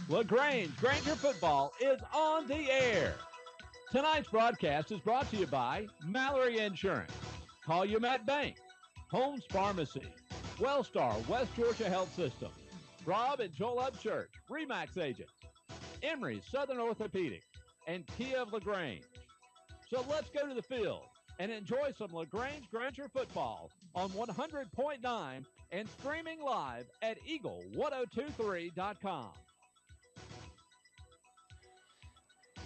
LaGrange Granger football is on the air. Tonight's broadcast is brought to you by Mallory Insurance, Calumet Bank, Holmes Pharmacy, Wellstar West Georgia Health System, Rob and Joel Upchurch, RE/MAX agents, Emory Southern Orthopedics, and Kia of LaGrange. So let's go to the field and enjoy some LaGrange Granger football on 100.9 and streaming live at eagle1023.com.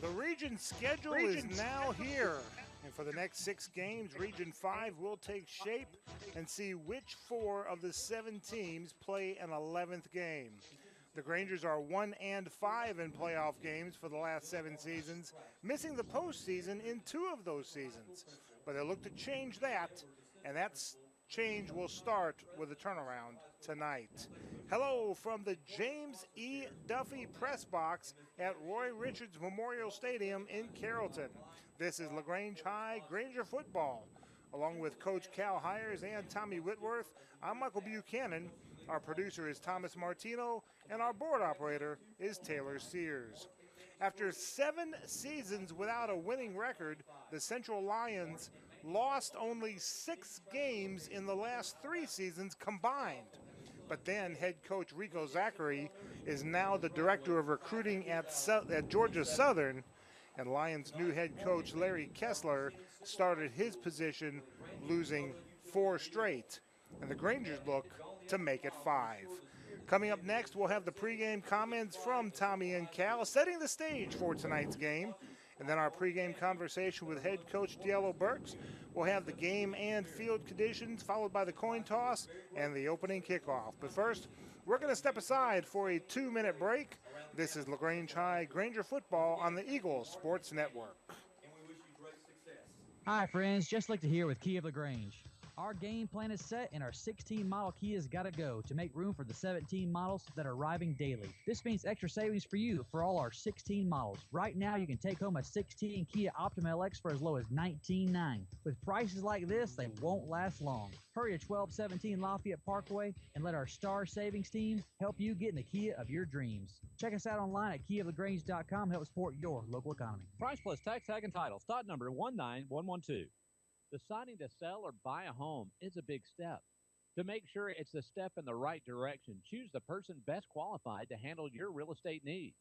The region schedule is now here. And for the next 6 games, Region 5 will take shape and see which 4 of the 7 teams play an 11th game. The Grangers are 1-5 in playoff games for the last 7 seasons, missing the postseason in 2 of those seasons. But they look to change that, and that change will start with a turnaround tonight. Hello from the James E. Duffy Press Box at Roy Richards Memorial Stadium in Carrollton. This is LaGrange High Granger football. Along with Coach Cal Hires and Tommy Whitworth, I'm Michael Buchanan. Our producer is Thomas Martino, and our board operator is Taylor Sears. After 7 seasons without a winning record, the Central Lions lost only 6 games in the last 3 seasons combined. But then head coach Rico Zachary is now the director of recruiting at Georgia Southern, and Lions' new head coach Larry Kessler started his position losing 4 straight. And the Grangers look to make it 5. Coming up next, we'll have the pregame comments from Tommy and Cal, setting the stage for tonight's game. And then our pregame conversation with head coach Diallo Burks. We'll have the game and field conditions, followed by the coin toss and the opening kickoff. But first, we're going to step aside for a 2-minute break. This is LaGrange High Granger football on the Eagle Sports Network. Hi, friends. Just like to hear with Kia of LaGrange. Our game plan is set, and our 16-model Kia's got to go to make room for the 17 models that are arriving daily. This means extra savings for you for all our 16 models. Right now, you can take home a 16 Kia Optima LX for as low as $19,900. With prices like this, they won't last long. Hurry to 1217 Lafayette Parkway and let our Star Savings team help you get in the Kia of your dreams. Check us out online at KiaofLaGrange.com to help support your local economy. Price plus tax, tag, and title. Stock number 19112. Deciding to sell or buy a home is a big step. To make sure it's the step in the right direction, choose the person best qualified to handle your real estate needs.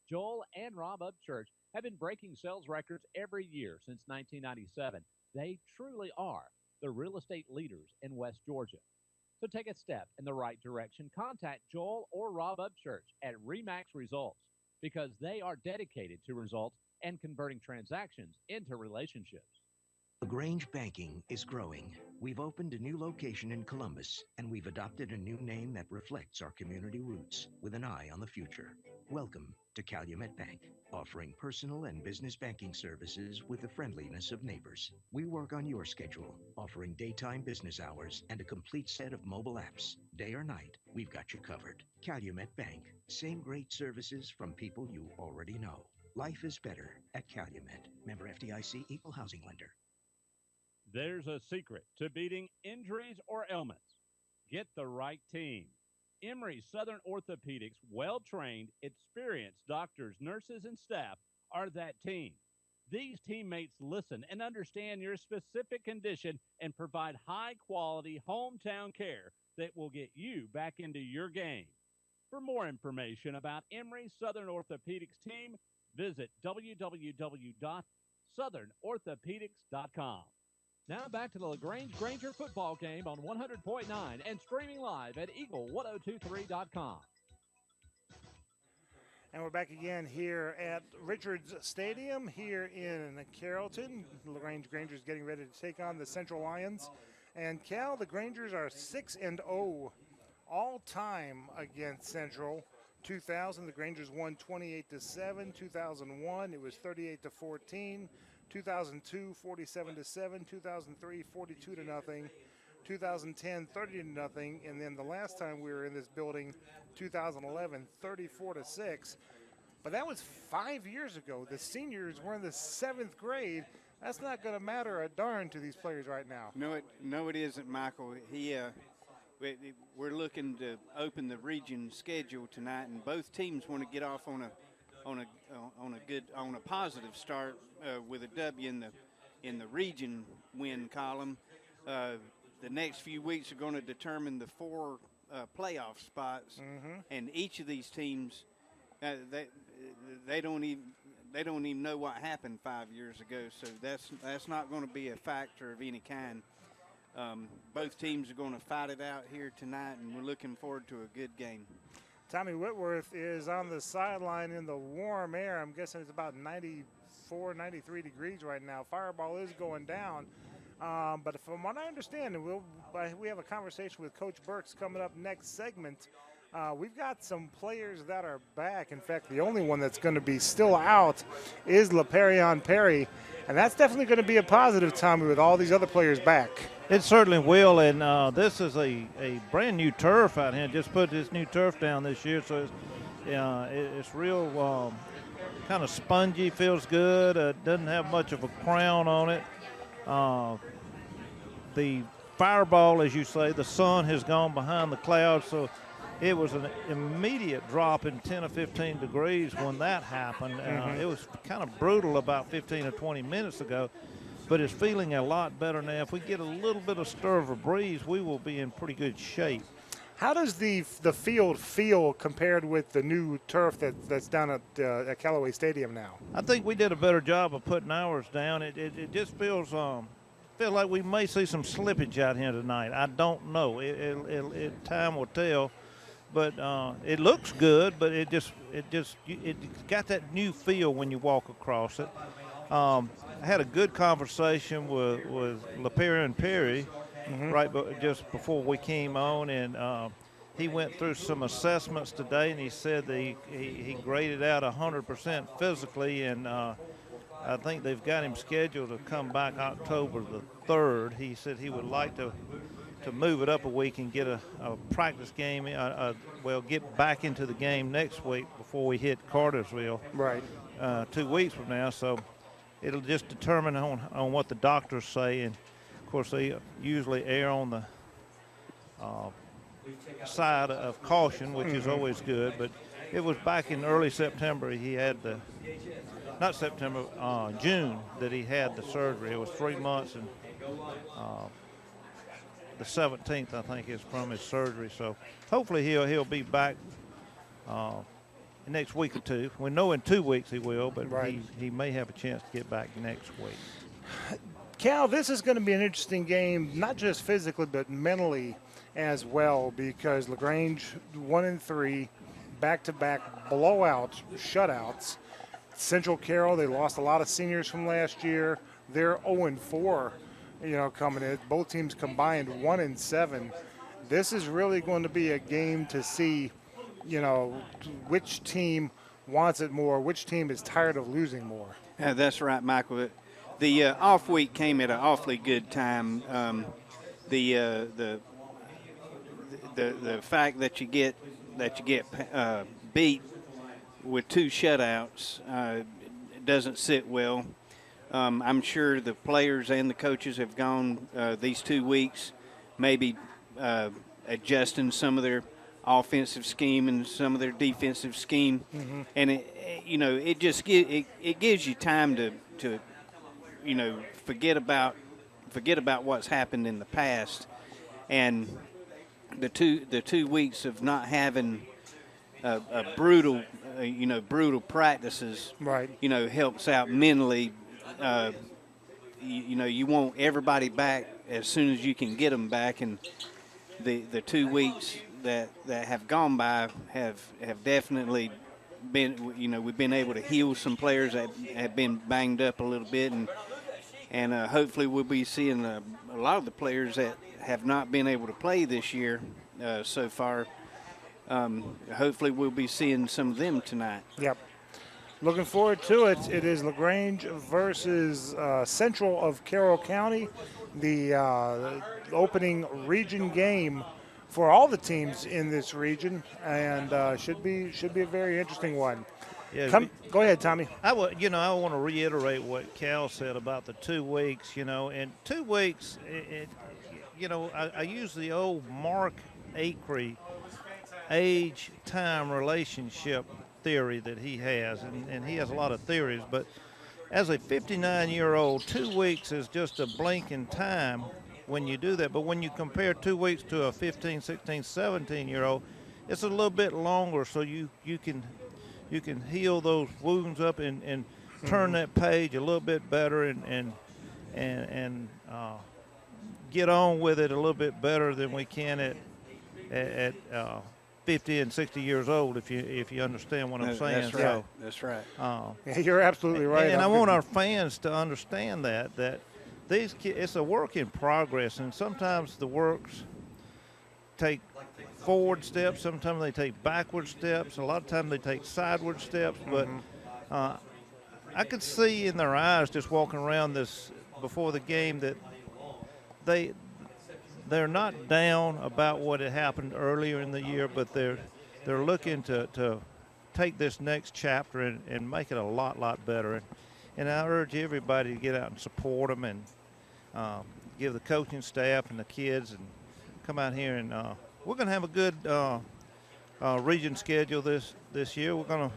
Joel and Rob Upchurch have been breaking sales records every year since 1997. They truly are the real estate leaders in West Georgia. So take a step in the right direction. Contact Joel or Rob Upchurch at RE/MAX Results because they are dedicated to results and converting transactions into relationships. LaGrange Banking is growing. We've opened a new location in Columbus, and we've adopted a new name that reflects our community roots with an eye on the future. Welcome to Calumet Bank, offering personal and business banking services with the friendliness of neighbors. We work on your schedule, offering daytime business hours and a complete set of mobile apps. Day or night, we've got you covered. Calumet Bank, same great services from people you already know. Life is better at Calumet. Member FDIC, equal housing lender. There's a secret to beating injuries or ailments. Get the right team. Emory Southern Orthopedics' well-trained, experienced doctors, nurses, and staff are that team. These teammates listen and understand your specific condition and provide high-quality hometown care that will get you back into your game. For more information about Emory Southern Orthopedics team, visit www.southernorthopedics.com. Now back to the LaGrange Granger football game on 100.9 and streaming live at eagle1023.com. And we're back again here at Richards Stadium here in Carrollton. LaGrange Grangers getting ready to take on the Central Lions. And Cal, the Grangers are 6-0 all-time against Central. 2000, the Grangers won 28-7. 2001, it was 38-14. 2002, 47-7. 2003, 42-0. 2010, 30-0. And then the last time we were in this building, 2011, 34-6. But that was 5 years ago. The seniors were in the 7th grade. That's not going to matter a darn to these players right now. No, it isn't, Michael. we're looking to open the region schedule tonight, and both teams want to get off on a positive start with a W in the region win column. The next few weeks are going to determine the 4 playoff spots, and each of these teams they don't even know what happened 5 years ago, so that's not going to be a factor of any kind. Both teams are going to fight it out here tonight, and we're looking forward to a good game. Tommy Whitworth is on the sideline in the warm air. I'm guessing it's about 94, 93 degrees right now. Fireball is going down. But from what I understand, and we have a conversation with Coach Burks coming up next segment. We've got some players that are back. In fact, the only one that's going to be still out is LaPerion Perry. And that's definitely going to be a positive, Tommy, with all these other players back. It certainly will, and this is a brand new turf out here. Just put this new turf down this year, so it's real kind of spongy, feels good. Doesn't have much of a crown on it. The fireball, as you say, the sun has gone behind the clouds, so it was an immediate drop in 10 or 15 degrees when that happened. It was kind of brutal about 15 or 20 minutes ago, but it's feeling a lot better now. If we get a little bit of stir of a breeze, we will be in pretty good shape. How does the field feel compared with the new turf that's down at Callaway Stadium now? I think we did a better job of putting ours down. It just feels like we may see some slippage out here tonight. I don't know. Time will tell. But it looks good, but it got that new feel when you walk across it. I had a good conversation with LaPerion Perry just before we came on, and he went through some assessments today, and he said that he graded out 100% physically, and I think they've got him scheduled to come back October the 3rd. He said he would like to move it up a week and get a practice game, get back into the game next week before we hit Cartersville. Right. 2 weeks from now. So it'll just determine on what the doctors say. And, of course, they usually err on the side of caution, which is always good. But it was back in early September he had June that he had the surgery. It was 3 months, and the 17th, I think, is from his surgery. So hopefully he'll be back next week or two. We know in 2 weeks he will, but he may have a chance to get back next week. Cal, this is going to be an interesting game, not just physically but mentally as well, because LaGrange 1-3, back-to-back blowouts, shutouts. Central Carroll, they lost a lot of seniors from last year. They're 0-4. Coming in. Both teams combined 1-7. This is really going to be a game to see, which team wants it more, which team is tired of losing more. Yeah, that's right, Michael. The off week came at an awfully good time. The fact that you get beat with 2 shutouts doesn't sit well. I'm sure the players and the coaches have gone these 2 weeks, maybe adjusting some of their offensive scheme and some of their defensive scheme, and it just gives you time to forget about what's happened in the past, and the two weeks of not having a brutal practices, helps out mentally. You want everybody back as soon as you can get them back, and the 2 weeks that have gone by have definitely been, we've been able to heal some players that have been banged up a little bit, and hopefully we'll be seeing a lot of the players that have not been able to play this year so far. Hopefully we'll be seeing some of them tonight. Yep. Looking forward to it. It is LaGrange versus Central of Carroll County, the opening region game for all the teams in this region, and should be a very interesting one. Yeah, Go ahead, Tommy. I want to reiterate what Cal said about the 2 weeks. In 2 weeks, I use the old Mark acre age-time relationship theory that he has, and he has a lot of theories, but as a 59-year-old, 2 weeks is just a blink in time when you do that. But when you compare 2 weeks to a 15, 16, 17-year-old, it's a little bit longer, so you can heal those wounds up and turn that page a little bit better and get on with it a little bit better than we can at 50 and 60 years old, if you understand what I'm saying. That's right. That's right. Yeah, you're absolutely right. And I want our fans to understand that these kids, it's a work in progress, and sometimes the works take forward steps, sometimes they take backward steps, a lot of times they take sideward steps, but I could see in their eyes just walking around this before the game that they're not down about what had happened earlier in the year, but they're looking to take this next chapter and make it a lot better. And I urge everybody to get out and support them and give the coaching staff and the kids and come out here and we're going to have a good region schedule this year. We're going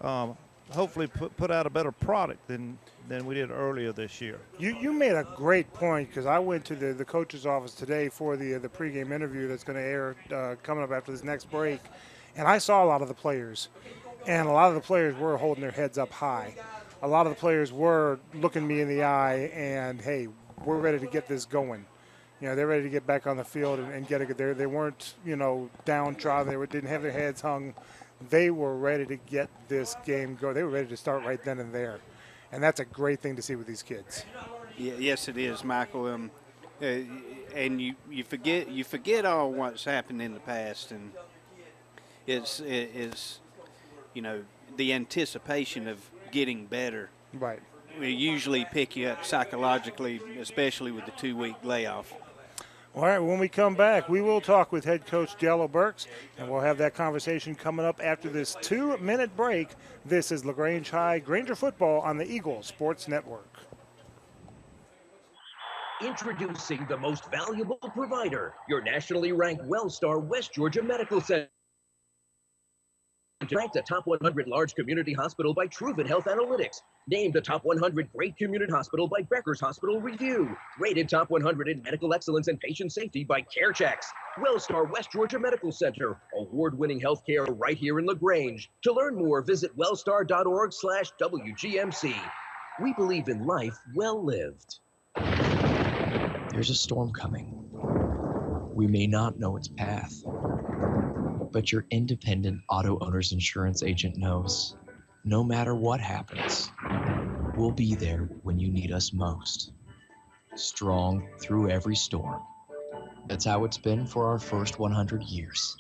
to hopefully put out a better product than we did earlier this year. You made a great point, because I went to the coach's office today for the pregame interview that's going to air coming up after this next break, and I saw a lot of the players, and a lot of the players were holding their heads up high. A lot of the players were looking me in the eye and, hey, we're ready to get this going. They're ready to get back on the field and get it there. They weren't, downtrodden. They didn't have their heads hung. They were ready to get this game going. They were ready to start right then and there. And that's a great thing to see with these kids. Yeah, yes, it is, Michael. And you forget all what's happened in the past, and it's the anticipation of getting better. Right. We usually pick you up psychologically, especially with the 2-week layoff. All right, when we come back, we will talk with head coach Diallo Burks, and we'll have that conversation coming up after this 2-minute break. This is LaGrange High Granger football on the Eagle Sports Network. Introducing the most valuable provider, your nationally ranked WellStar West Georgia Medical Center. Ranked a top 100 large community hospital by Truven Health Analytics. Named a top 100 great community hospital by Becker's Hospital Review. Rated top 100 in medical excellence and patient safety by CareChecks. WellStar West Georgia Medical Center. Award-winning healthcare right here in LaGrange. To learn more, visit wellstar.org/WGMC. We believe in life well lived. There's a storm coming. We may not know its path, but your independent auto owner's insurance agent knows no matter what happens, we'll be there when you need us most. Strong through every storm. That's how it's been for our first 100 years,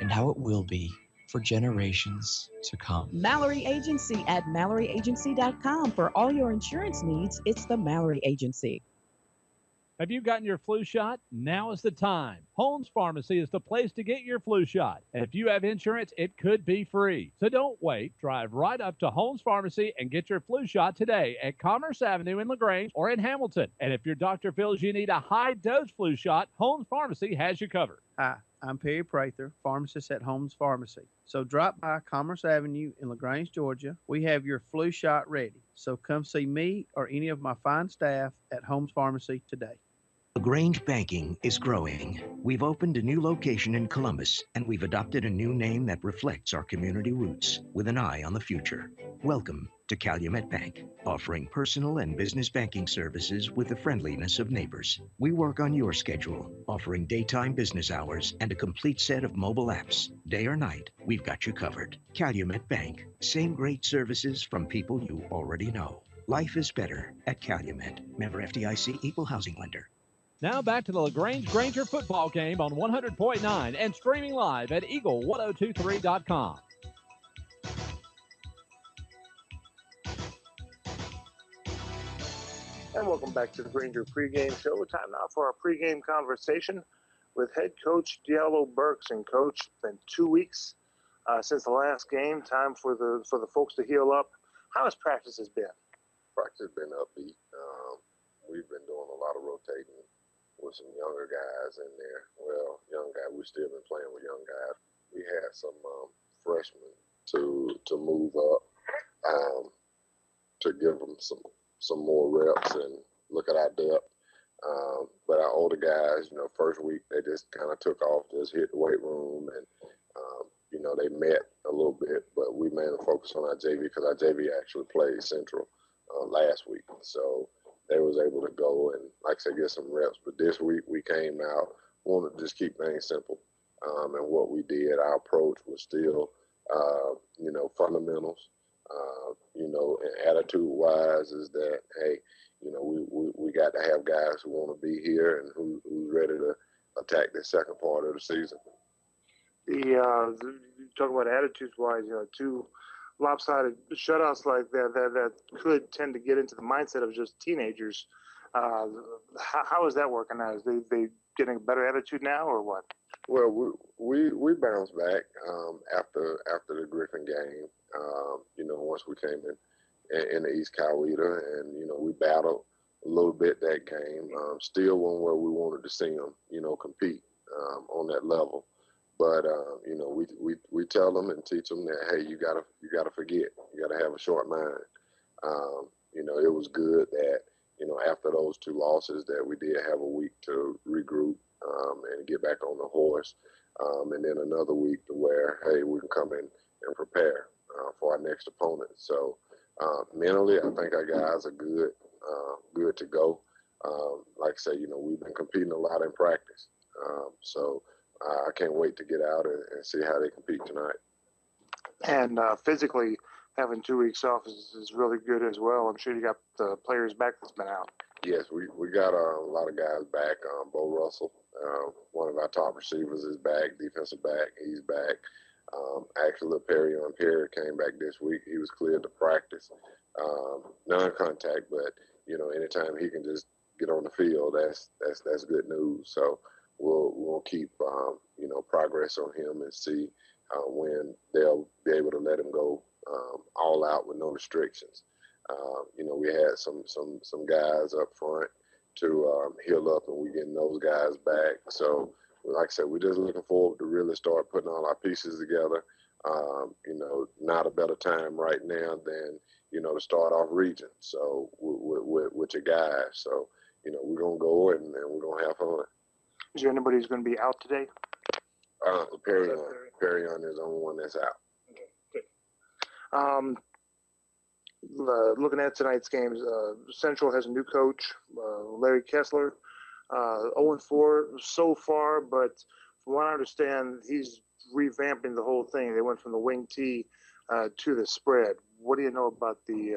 and how it will be for generations to come. Mallory Agency at MalloryAgency.com. For all your insurance needs, it's the Mallory Agency. Have you gotten your flu shot? Now is the time. Holmes Pharmacy is the place to get your flu shot. And if you have insurance, it could be free. So don't wait. Drive right up to Holmes Pharmacy and get your flu shot today at Commerce Avenue in LaGrange or in Hamilton. And if your doctor feels you need a high-dose flu shot, Holmes Pharmacy has you covered. Hi, I'm Perry Prather, pharmacist at Holmes Pharmacy. So drop by Commerce Avenue in LaGrange, Georgia. We have your flu shot ready. So come see me or any of my fine staff at Holmes Pharmacy today. LaGrange Banking is growing. We've opened a new location in Columbus, and we've adopted a new name that reflects our community roots with an eye on the future. Welcome to Calumet Bank, offering personal and business banking services with the friendliness of neighbors. We work on your schedule, offering daytime business hours and a complete set of mobile apps. Day or night, we've got you covered. Calumet Bank, same great services from people you already know. Life is better at Calumet. Member FDIC, Equal Housing Lender. Now back to the LaGrange Granger football game on 100.9 and streaming live at eagle1023.com. And welcome back to the Granger pregame show. Time now for our pregame conversation with head coach Diallo Burks. And coach, it's been 2 weeks since the last game. Time for the folks to heal up. How has practices been? Practice has been upbeat. We've been doing a lot of rotating with some younger guys in there. Well, young guys, we've still been playing with young guys. We had some freshmen to move up, to give them some more reps and look at our depth. But our older guys, first week they just kind of took off, just hit the weight room, and they met a little bit. But we mainly focused on our JV because our JV actually played Central last week, so they was able to go and, like I said, get some reps. But this week we came out, wanted to just keep things simple, and what we did, our approach was still, fundamentals. And attitude-wise is that, hey, we got to have guys who want to be here and who's ready to attack the second part of the season. You talk about attitudes-wise, two lopsided shutouts like that could tend to get into the mindset of just teenagers. How is that working out? Is they getting a better attitude now, or what? Well, we bounced back after the Griffin game. Once we came in the East Coweta, and we battled a little bit that game. Still one where we wanted to see them, compete on that level. But we tell them and teach them that, hey, you gotta forget, you gotta have a short mind. It was good that after those two losses that we did have a week to regroup and get back on the horse, and then another week to where, hey, we can come in and prepare for our next opponent. So mentally, I think our guys are good to go. Like I say, we've been competing a lot in practice, so I can't wait to get out and see how they compete tonight. And physically, having 2 weeks off is really good as well. I'm sure you got the players back that's been out. Yes, we got a lot of guys back. Bo Russell, one of our top receivers, is back. Defensive back, he's back. Actually, Perry came back this week. He was cleared to practice. Non-contact, but anytime he can just get on the field, that's good news. So we'll keep progress on him and see when they'll be able to let him go all out with no restrictions. We had some guys up front to heal up, and we're getting those guys back. So, like I said, we're just looking forward to really start putting all our pieces together. Not a better time right now than, to start off region. So with your guys. So, we're going to go and we're going to have fun. Is there anybody who's going to be out today? Perry is the only one that's out. Okay, good. Looking at tonight's games, Central has a new coach, Larry Kessler, 0-4 so far, but from what I understand, he's revamping the whole thing. They went from the wing tee to the spread. What do you know about the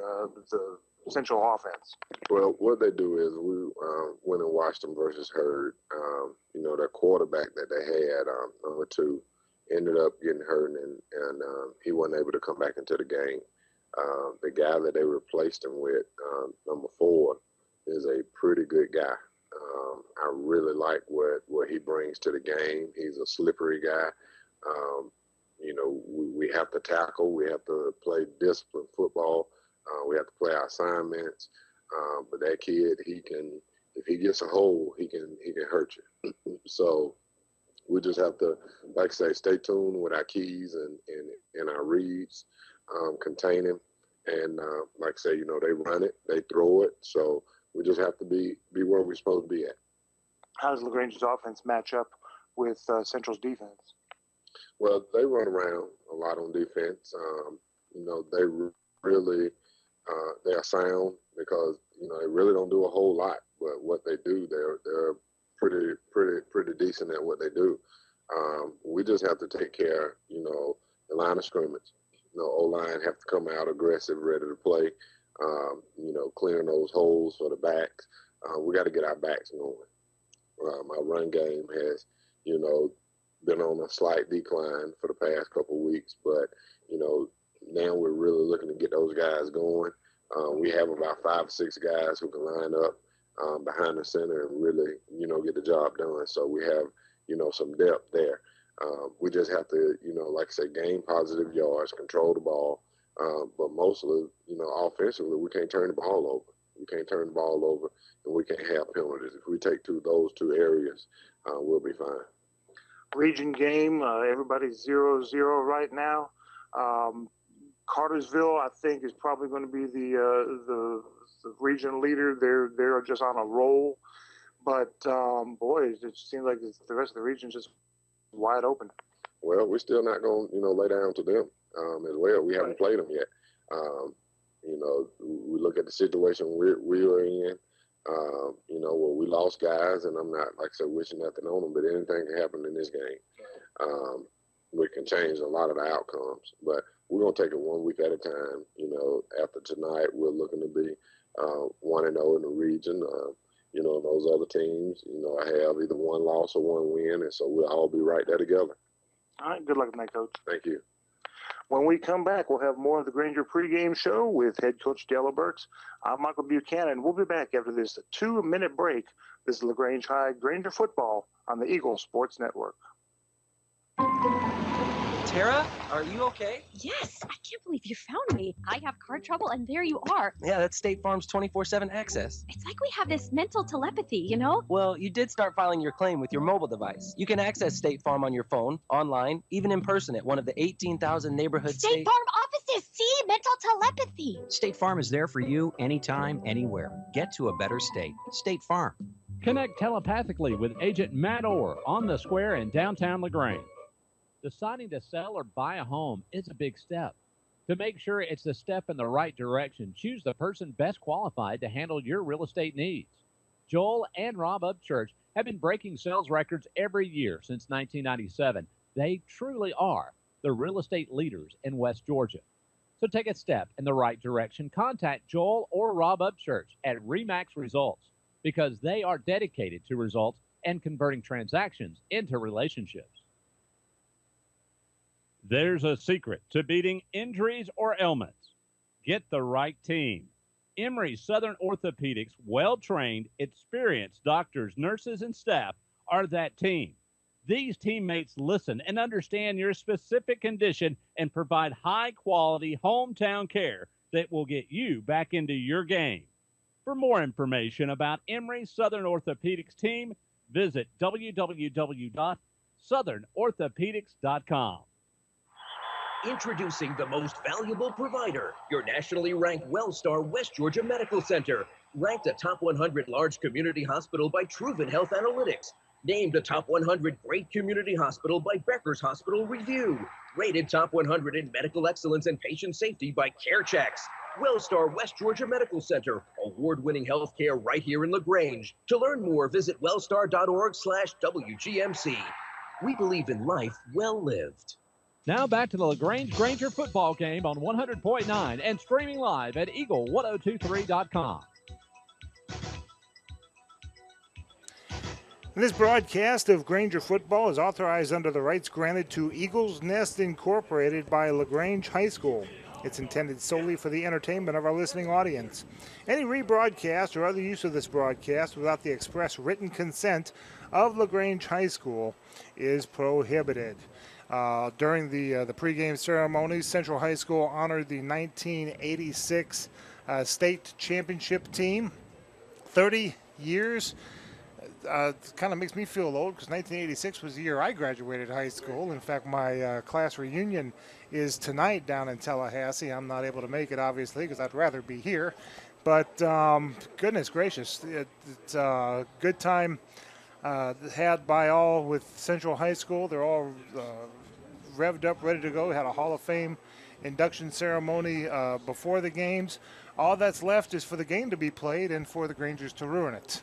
Central offense? Well, what they do is we went and watched them versus Hurd. Their quarterback that they had, number 2, ended up getting hurt, and he wasn't able to come back into the game. The guy that they replaced him with, number 4, is a pretty good guy. I really like what he brings to the game. He's a slippery guy. We have to tackle. We have to play disciplined football. We have to play our assignments. But that kid, if he gets a hole, he can hurt you. So we just have to, like I say, stay tuned with our keys and our reads, contain him. And like I say, they run it, they throw it. So we just have to be where we're supposed to be at. How does LaGrange's offense match up with Central's defense? Well, they run around a lot on defense. They really they are sound because they really don't do a whole lot. But what they do, they're pretty decent at what they do. We just have to take care, the line of scrimmage. O-line have to come out aggressive, ready to play. Clearing those holes for the backs. We got to get our backs going. My run game has, been on a slight decline for the past couple of weeks, but now we're really looking to get those guys going. We have about 5 or 6 guys who can line up behind the center and really, get the job done. So we have, some depth there. We just have to, like I say, gain positive yards, control the ball, but mostly, offensively, we can't turn the ball over. We can't turn the ball over, and we can't have penalties. If we take those two areas, we'll be fine. Region game, everybody's 0-0 right now. Cartersville, I think, is probably going to be the region leader. They're just on a roll. But, boy, it seems like the rest of the region's just wide open. Well, we're still not going to, lay down to them as well. We haven't played them yet. We look at the situation we are in, where we lost guys, and I'm not, like I said, wishing nothing on them, but anything can happen in this game. We can change a lot of the outcomes. But we're going to take it 1 week at a time. After tonight, we're looking to be 1-0 in the region. Those other teams, I have either one loss or one win, and so we'll all be right there together. All right, good luck tonight, Coach. Thank you. When we come back, we'll have more of the Granger pregame show with head coach Della Burks. I'm Michael Buchanan. We'll be back after this 2-minute break. This is LaGrange High Granger football on the Eagle Sports Network. Tara, are you okay? Yes, I can't believe you found me. I have car trouble, and there you are. Yeah, that's State Farm's 24/7 access. It's like we have this mental telepathy, you know? Well, you did start filing your claim with your mobile device. You can access State Farm on your phone, online, even in person at one of the 18,000 neighborhood State Farm offices. See, mental telepathy. State Farm is there for you anytime, anywhere. Get to a better state. State Farm. Connect telepathically with Agent Matt Orr on the square in downtown LaGrange. Deciding to sell or buy a home is a big step. To make sure it's a step in the right direction, choose the person best qualified to handle your real estate needs. Joel and Rob Upchurch have been breaking sales records every year since 1997. They truly are the real estate leaders in West Georgia. So take a step in the right direction. Contact Joel or Rob Upchurch at RE/MAX Results because they are dedicated to results and converting transactions into relationships. There's a secret to beating injuries or ailments. Get the right team. Emory Southern Orthopedics' well-trained, experienced doctors, nurses, and staff are that team. These teammates listen and understand your specific condition and provide high-quality hometown care that will get you back into your game. For more information about Emory Southern Orthopedics team, visit www.southernorthopedics.com. Introducing the most valuable provider, your nationally ranked WellStar West Georgia Medical Center. Ranked a top 100 large community hospital by Truven Health Analytics. Named a top 100 great community hospital by Becker's Hospital Review. Rated top 100 in medical excellence and patient safety by CareChecks. WellStar West Georgia Medical Center. Award-winning healthcare right here in LaGrange. To learn more, visit wellstar.org/WGMC. We believe in life well lived. Now back to the LaGrange Granger football game on 100.9 and streaming live at eagle1023.com. This broadcast of Granger football is authorized under the rights granted to Eagles Nest Incorporated by LaGrange High School. It's intended solely for the entertainment of our listening audience. Any rebroadcast or other use of this broadcast without the express written consent of LaGrange High School is prohibited. During the pregame ceremonies, Central High School honored the 1986 state championship team. 30 years. It kind of makes me feel old because 1986 was the year I graduated high school. In fact, my class reunion is tonight down in Tallahassee. I'm not able to make it, obviously, because I'd rather be here. But goodness gracious, it's a good time had by all with Central High School. They're all revved up, ready to go. Had a Hall of Fame induction ceremony before the games. All that's left is for the game to be played and for the Grangers to ruin it.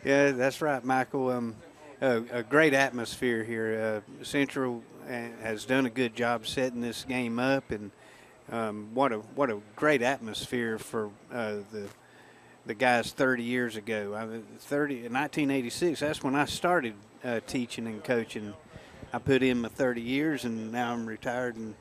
Yeah, that's right, Michael. A great atmosphere here. Central has done a good job setting this game up, and what a great atmosphere for the guys 30 years ago. In 1986, that's when I started teaching and coaching. I put in my 30 years, and now I'm retired and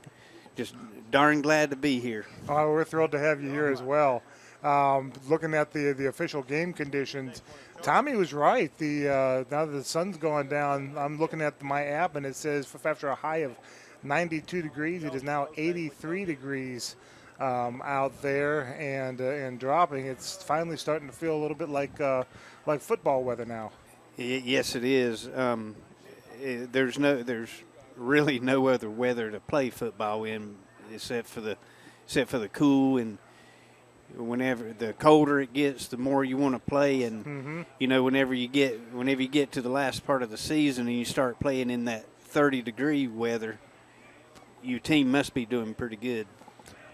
just darn glad to be here. Oh, we're thrilled to have you here as well. Looking at the official game conditions, Tommy was right. Now that the sun's going down, I'm looking at my app, and it says after a high of 92 degrees, it is now 83 degrees out there and dropping. It's finally starting to feel a little bit like football weather now. Yes, it is. There's really no other weather to play football in except for the cool, and whenever the colder it gets, the more you want to play. And whenever you get to the last part of the season and you start playing in that 30-degree weather, your team must be doing pretty good.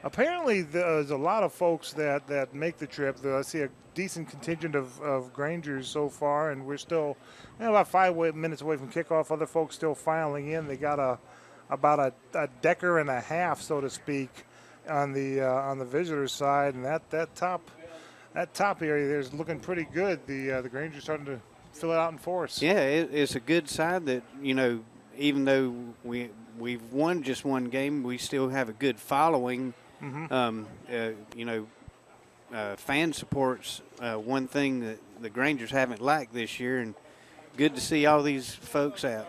Apparently, there's a lot of folks that make the trip. I see a decent contingent of Grangers so far, and we're still about 5 minutes away from kickoff. Other folks still filing in. They got about a decker and a half, so to speak, on the visitor side, and that top area there is looking pretty good. The Grangers starting to fill it out in force. Yeah, it's a good sign that even though we've won just one game, we still have a good following. Fan support's one thing that the Grangers haven't lacked this year, and good to see all these folks out.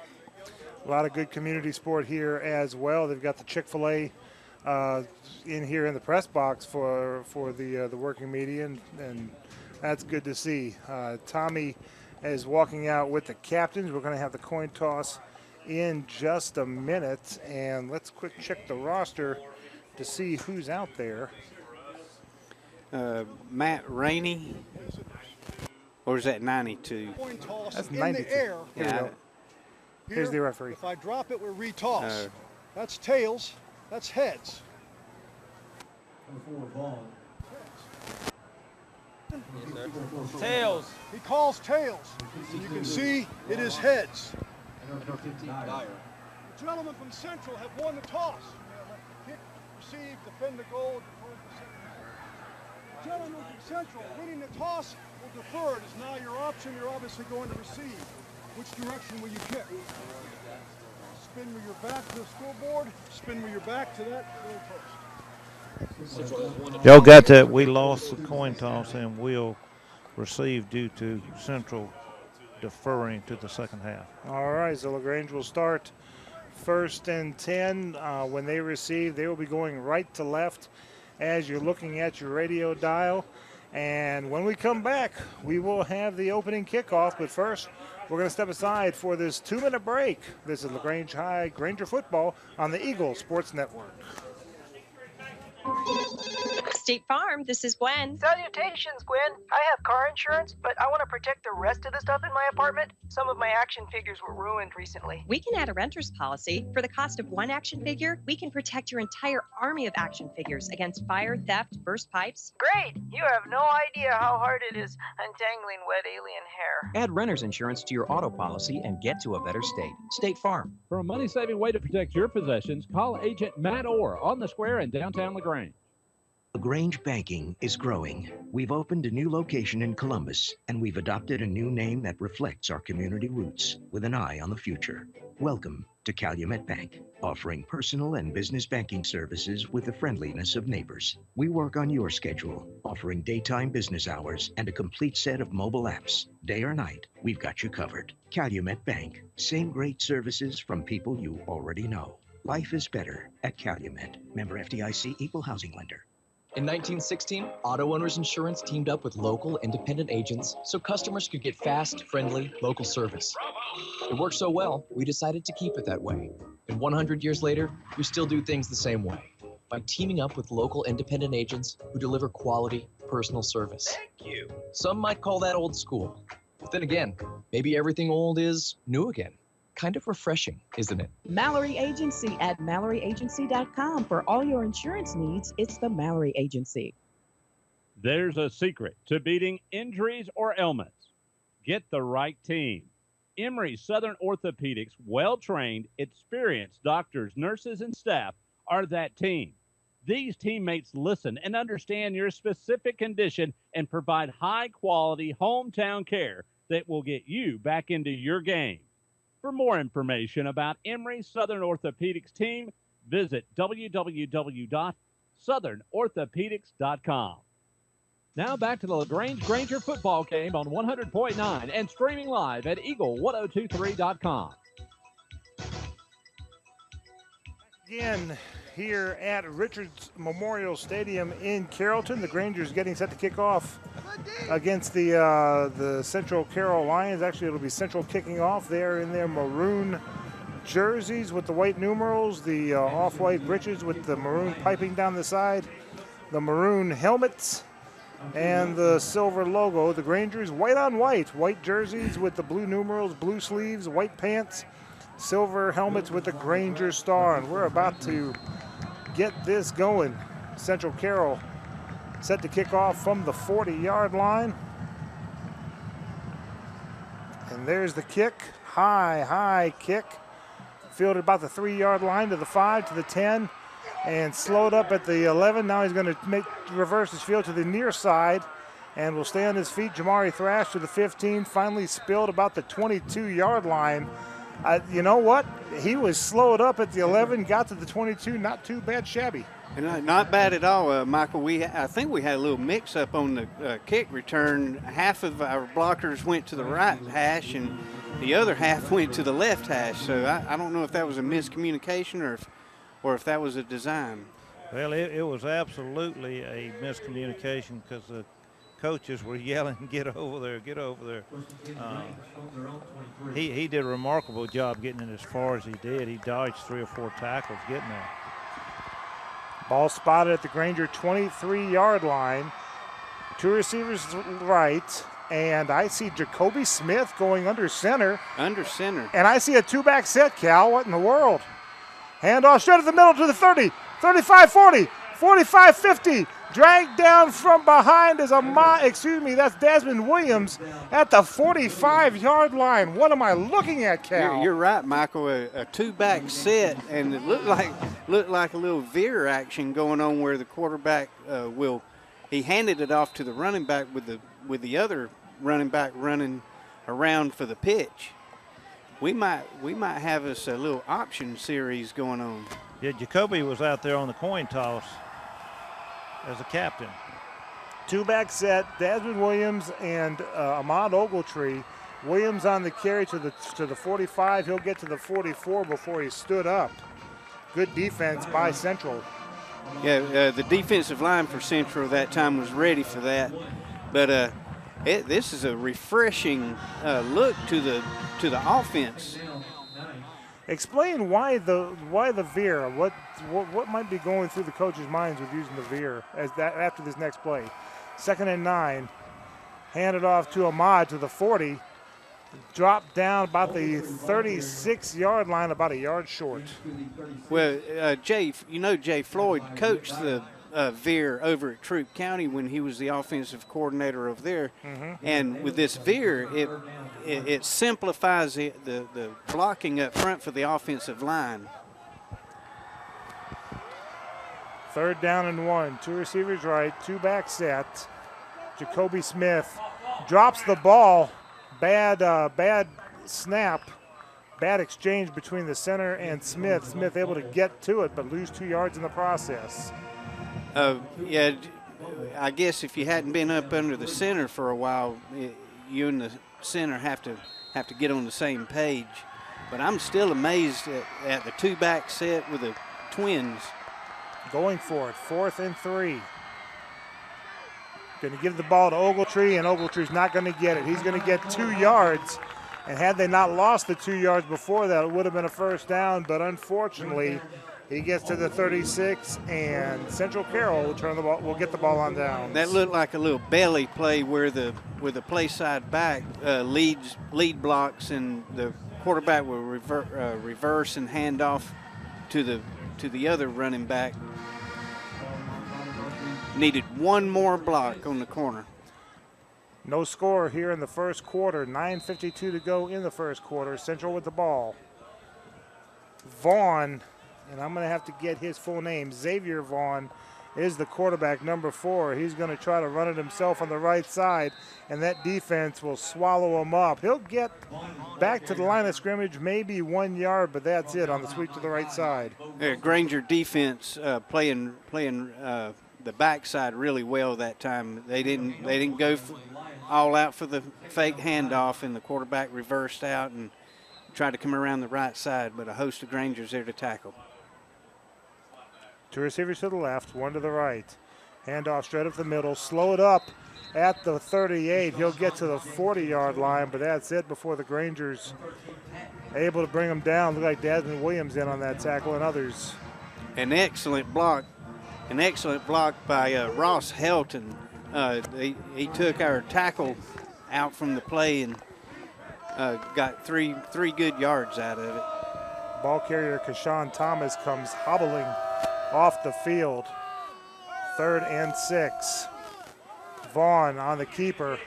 A lot of good community sport here as well. They've got the Chick-fil-A in here in the press box for the working media, and that's good to see. Tommy is walking out with the captains. We're going to have the coin toss in just a minute, and let's quick check the roster to see who's out there. Matt Rainey, or is that 92? Coin toss That's in 92. the air. Here's the referee. If I drop it, we retoss. That's tails. That's heads. Tails. He calls tails. And you can see it is heads. The gentlemen from Central have won the toss. Kick, receive, defend the goal, defer to the second. The gentlemen from Central winning the toss will defer. It is now your option. You're obviously going to receive. Which direction will you kick? Spin with your back to the scoreboard. Spin with your back to that goal post. Y'all got that? We lost the coin toss and will receive due to Central deferring to the second half. All right, so LaGrange will start 1st and 10. When they receive, they will be going right to left as you're looking at your radio dial. And when we come back, we will have the opening kickoff. But first, we're going to step aside for this 2-minute break. This is LaGrange High Granger football on the Eagle Sports Network. State Farm, this is Gwen. Salutations, Gwen. I have car insurance, but I want to protect the rest of the stuff in my apartment. Some of my action figures were ruined recently. We can add a renter's policy. For the cost of one action figure, we can protect your entire army of action figures against fire, theft, burst pipes. Great! You have no idea how hard it is untangling wet alien hair. Add renter's insurance to your auto policy and get to a better state. State Farm. For a money-saving way to protect your possessions, call Agent Matt Orr on the square in downtown LaGrange. LaGrange Banking is growing. We've opened a new location in Columbus, and we've adopted a new name that reflects our community roots with an eye on the future. Welcome to Calumet Bank, offering personal and business banking services with the friendliness of neighbors. We work on your schedule, offering daytime business hours and a complete set of mobile apps. Day or night, we've got you covered. Calumet Bank, same great services from people you already know. Life is better at Calumet. Member FDIC, Equal Housing Lender. In 1916, Auto Owners Insurance teamed up with local independent agents so customers could get fast, friendly, local service. It worked so well, we decided to keep it that way. And 100 years later, we still do things the same way, by teaming up with local independent agents who deliver quality, personal service. Thank you. Some might call that old school. But then again, maybe everything old is new again. Kind of refreshing, isn't it? Mallory Agency at MalloryAgency.com. For all your insurance needs, it's the Mallory Agency. There's a secret to beating injuries or ailments. Get the right team. Emory Southern Orthopedics, well-trained, experienced doctors, nurses, and staff are that team. These teammates listen and understand your specific condition and provide high-quality hometown care that will get you back into your game. For more information about Emory Southern Orthopedics team, visit www.southernorthopedics.com. Now back to the LaGrange Granger football game on 100.9 and streaming live at eagle1023.com. Again, here at Richards Memorial Stadium in Carrollton, the Grangers getting set to kick off against the Central Carroll Lions. Actually, it'll be Central kicking off there in their maroon jerseys with the white numerals, the off-white breeches with the maroon piping down the side, the maroon helmets, and the silver logo. The Grangers white on white jerseys with the blue numerals, blue sleeves, white pants, silver helmets with the Granger star, and we're about to get this going. Central Carroll set to kick off from the 40-yard line. And there's the kick, high kick. Fielded about the 3-yard line to the 5, to the 10, and slowed up at the 11. Now he's going to reverse his field to the near side and will stay on his feet. Jamari Thrash to the 15, finally spilled about the 22-yard line. You know what? He was slowed up at the 11, got to the 22. Not too bad, shabby. Not bad at all, Michael. I think we had a little mix-up on the kick return. Half of our blockers went to the right hash, and the other half went to the left hash. So I don't know if that was a miscommunication or if that was a design. Well, it was absolutely a miscommunication because the coaches were yelling, "Get over there, get over there." He did a remarkable job getting it as far as he did. He dodged 3 or 4 tackles getting there. Ball spotted at the Granger 23-yard line. 2 receivers right, and I see Jacoby Smith going under center. Under center. And I see a 2-back set, Cal. What in the world? Handoff straight at the middle to the 30, 35, 40, 45, 50. Dragged down from behind is that's Desmond Williams at the 45-yard line. What am I looking at, Cal? You're right, Michael. A 2-back set, and it looked like a little veer action going on where the quarterback he handed it off to the running back with the other running back running around for the pitch. We might have us a little option series going on. Yeah, Jacoby was out there on the coin toss as a captain. 2-back set, Desmond Williams and Ahmad Ogletree. Williams on the carry to the 45. He'll get to the 44 before he stood up. Good defense by Central. Yeah, the defensive line for Central that time was ready for that. But this is a refreshing look to the offense. Explain why the veer. What might be going through the coach's minds with using the veer after this next play? 2nd and 9. Handed off to Ahmad to the 40. Dropped down about the 36-yard line, about a yard short. Well, Jay Floyd coached the veer over at Troup County when he was the offensive coordinator over there. Mm-hmm. And with this veer, it simplifies the blocking up front for the offensive line. 3rd down and 1. 2 receivers right, 2-back set. Jacoby Smith drops the ball. Bad snap. Bad exchange between the center and Smith. Smith able to get to it, but lose 2 yards in the process. Yeah, I guess if you hadn't been up under the center for a while, you and the center have to get on the same page. But I'm still amazed at the 2-back set with the twins. Going for it, 4th and 3. Going to give the ball to Ogletree, and Ogletree's not going to get it. He's going to get 2 yards, and had they not lost the 2 yards before that, it would have been a first down, but unfortunately, he gets to the 36, and Central Carroll will get the ball on down. That looked like a little belly play where the play side back lead blocks, and the quarterback will reverse and hand off to the other running back. Needed one more block on the corner. No score here in the first quarter. 9:52 to go in the first quarter. Central with the ball. Vaughn, and I'm going to have to get his full name. Xavier Vaughn is the quarterback, number 4. He's going to try to run it himself on the right side, and that defense will swallow him up. He'll get back to the line of scrimmage, maybe 1 yard, but that's it on the sweep to the right side. Granger defense playing the backside really well that time. They didn't go all out for the fake handoff, and the quarterback reversed out and tried to come around the right side, but a host of Grangers there to tackle. Two receivers to the left, one to the right. Handoff straight up the middle, slow it up at the 38. He'll get to the 40-yard line, but that's it before the Grangers able to bring him down. Look like Desmond Williams in on that tackle and others. An excellent block by Ross Helton. He took our tackle out from the play and got three good yards out of it. Ball carrier Kashawn Thomas comes hobbling off the field. 3rd and 6. Vaughn on the keeper,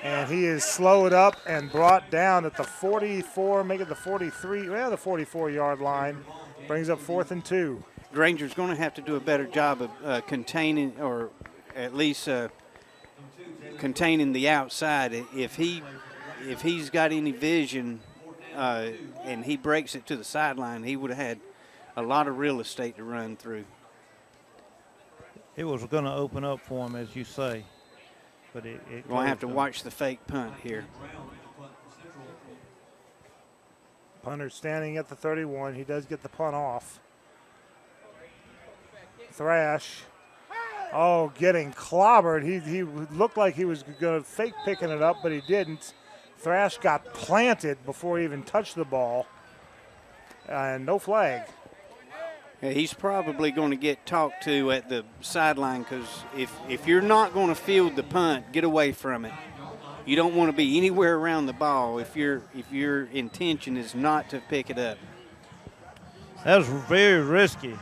and he is slowed up and brought down at the 44, make it the 43, well, the 44-yard line. Brings up 4th and 2. Granger's going to have to do a better job of containing, or at least containing the outside. If he's got any vision and he breaks it to the sideline, he would have had a lot of real estate to run through. It was going to open up for him, as you say. But we're going to have to watch the fake punt here. Punter standing at the 31. He does get the punt off. Thrash. Oh, getting clobbered. He looked like he was going to fake picking it up, but he didn't. Thrash got planted before he even touched the ball. And no flag. Yeah, he's probably going to get talked to at the sideline, because if you're not going to field the punt, get away from it. You don't want to be anywhere around the ball if your intention is not to pick it up. That was very risky.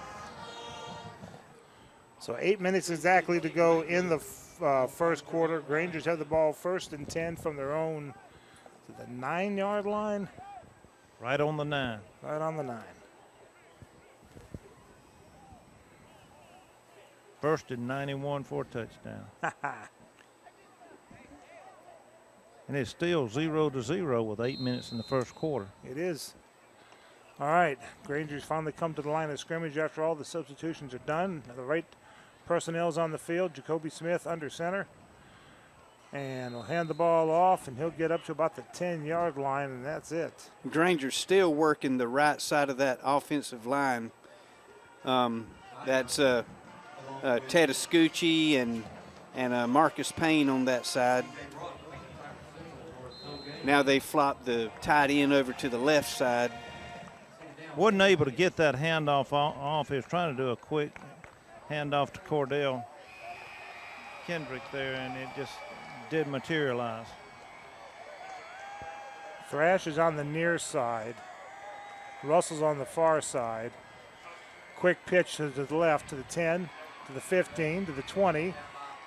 So 8 minutes exactly to go in the first quarter. Grangers have the ball 1st and 10 from their own to the 9-yard line. Right on the 9. Right on the 9. 1st and 91 for a touchdown. And it's still 0-0 with 8 minutes in the first quarter. It is. All right, Grangers finally come to the line of scrimmage after all the substitutions are done. The right personnel's on the field. Jacoby Smith under center. And will hand the ball off, and he'll get up to about the 10-yard line, and that's it. Granger's still working the right side of that offensive line. That's Ted Escucci and Marcus Payne on that side. Now they flop the tight end over to the left side. Wasn't able to get that handoff off. He was trying to do a quick handoff to Cordell Kendrick there, and it just did materialize. Thrash is on the near side. Russell's on the far side. Quick pitch to the left, to the 10, to the 15, to the 20,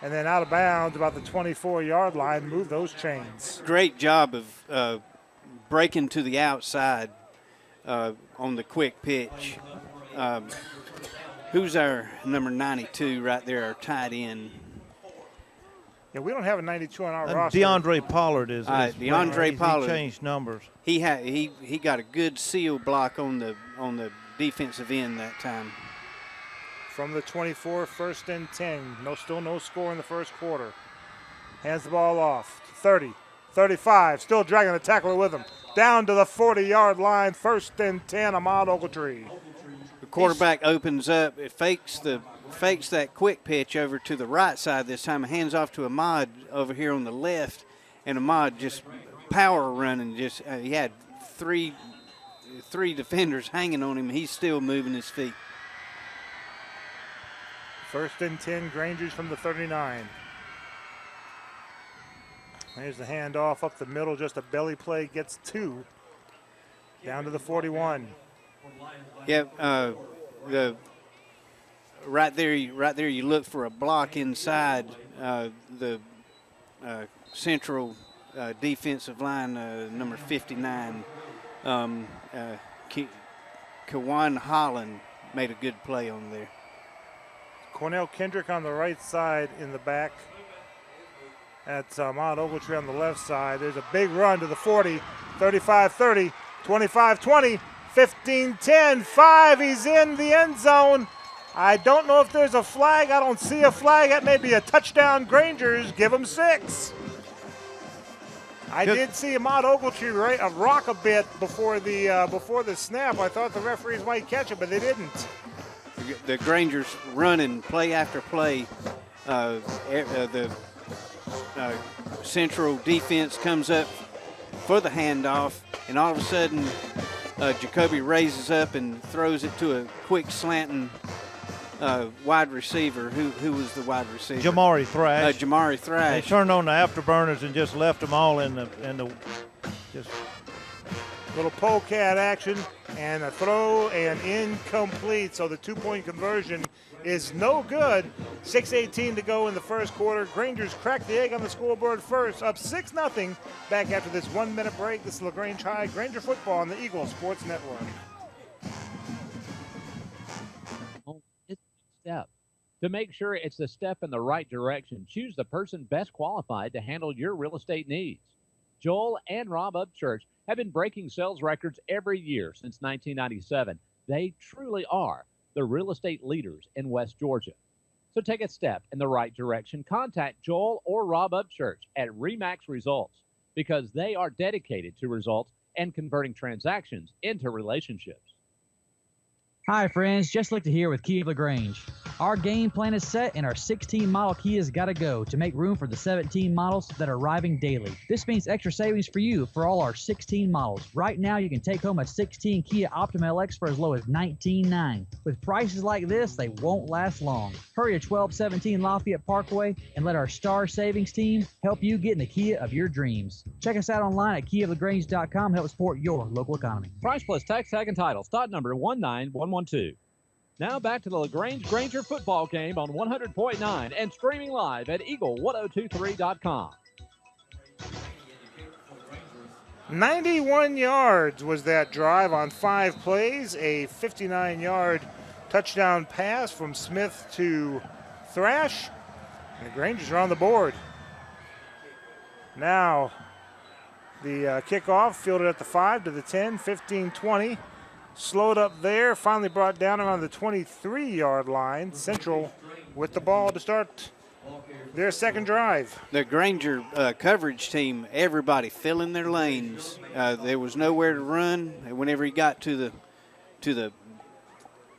and then out of bounds about the 24-yard line. Move those chains. Great job of breaking to the outside on the quick pitch. Who's our number 92 right there, our tight end? Yeah, we don't have a 92 on our roster. DeAndre Pollard is DeAndre Pollard. He changed numbers. He got a good seal block on the defensive end that time. From the 24, 1st and 10. Still no score in the first quarter. Hands the ball off. 30, 35, still dragging the tackler with him. Down to the 40-yard line, 1st and 10, Ahmad Ogletree. The quarterback opens up. It fakes that quick pitch over to the right side this time. Hands off to Ahmad over here on the left, and Ahmad just power running. He had three defenders hanging on him. He's still moving his feet. 1st and 10, Grangers from the 39. There's the handoff up the middle, just a belly play, gets 2. Down to the 41. Yeah, right there you look for a block inside the central defensive line, number 59. Kawan Holland made a good play on there. Cornell Kendrick on the right side in the back. That's Ahmad Ogletree on the left side. There's a big run to the 40, 35-30, 25-20, 15-10, 5. He's in the end zone. I don't know if there's a flag. I don't see a flag. That may be a touchdown. Grangers give him 6. I did see Ahmad Ogletree rock a bit before the snap. I thought the referees might catch it, but they didn't. the Grangers running play after play. The Central defense comes up for the handoff, and all of a sudden, Jacoby raises up and throws it to a quick slanting wide receiver. Who was the wide receiver? Jamari Thrash. Jamari Thrash. They turned on the afterburners and just left them all in the just little polecat action and a throw and incomplete. So the 2-point conversion is no good. 6:18 to go in the first quarter. Grangers cracked the egg on the scoreboard first, up 6-0. Back after this 1-minute break. This is LaGrange High Granger football on the Eagle Sports Network. It's a step. To make sure it's the step in the right direction, choose the person best qualified to handle your real estate needs. Joel and Rob Upchurch have been breaking sales records every year since 1997. They truly are the real estate leaders in West Georgia. So take a step in the right direction. Contact Joel or Rob Upchurch at RE/MAX Results because they are dedicated to results and converting transactions into relationships. Hi, friends. Just looked here with Kia of LaGrange. Our game plan is set, and our 16-model Kia's got to go to make room for the 17 models that are arriving daily. This means extra savings for you for all our 16 models. Right now, you can take home a 16 Kia Optima LX for as low as $19,900. With prices like this, they won't last long. Hurry to 1217 Lafayette Parkway and let our Star Savings team help you get in the Kia of your dreams. Check us out online at KiaofLaGrange.com to help support your local economy. Price plus tax, tag, and title. Stock number 19112. Now back to the LaGrange Granger football game on 100.9 and streaming live at Eagle1023.com. 91 yards was that drive on 5 plays. A 59-yard touchdown pass from Smith to Thrash. And the Grangers are on the board. Now the kickoff fielded at the 5 to the 10, 15-20. Slowed up there, finally brought down around the 23-yard line. Central with the ball to start their second drive. The Granger coverage team, everybody filling their lanes. There was nowhere to run. Whenever he got to the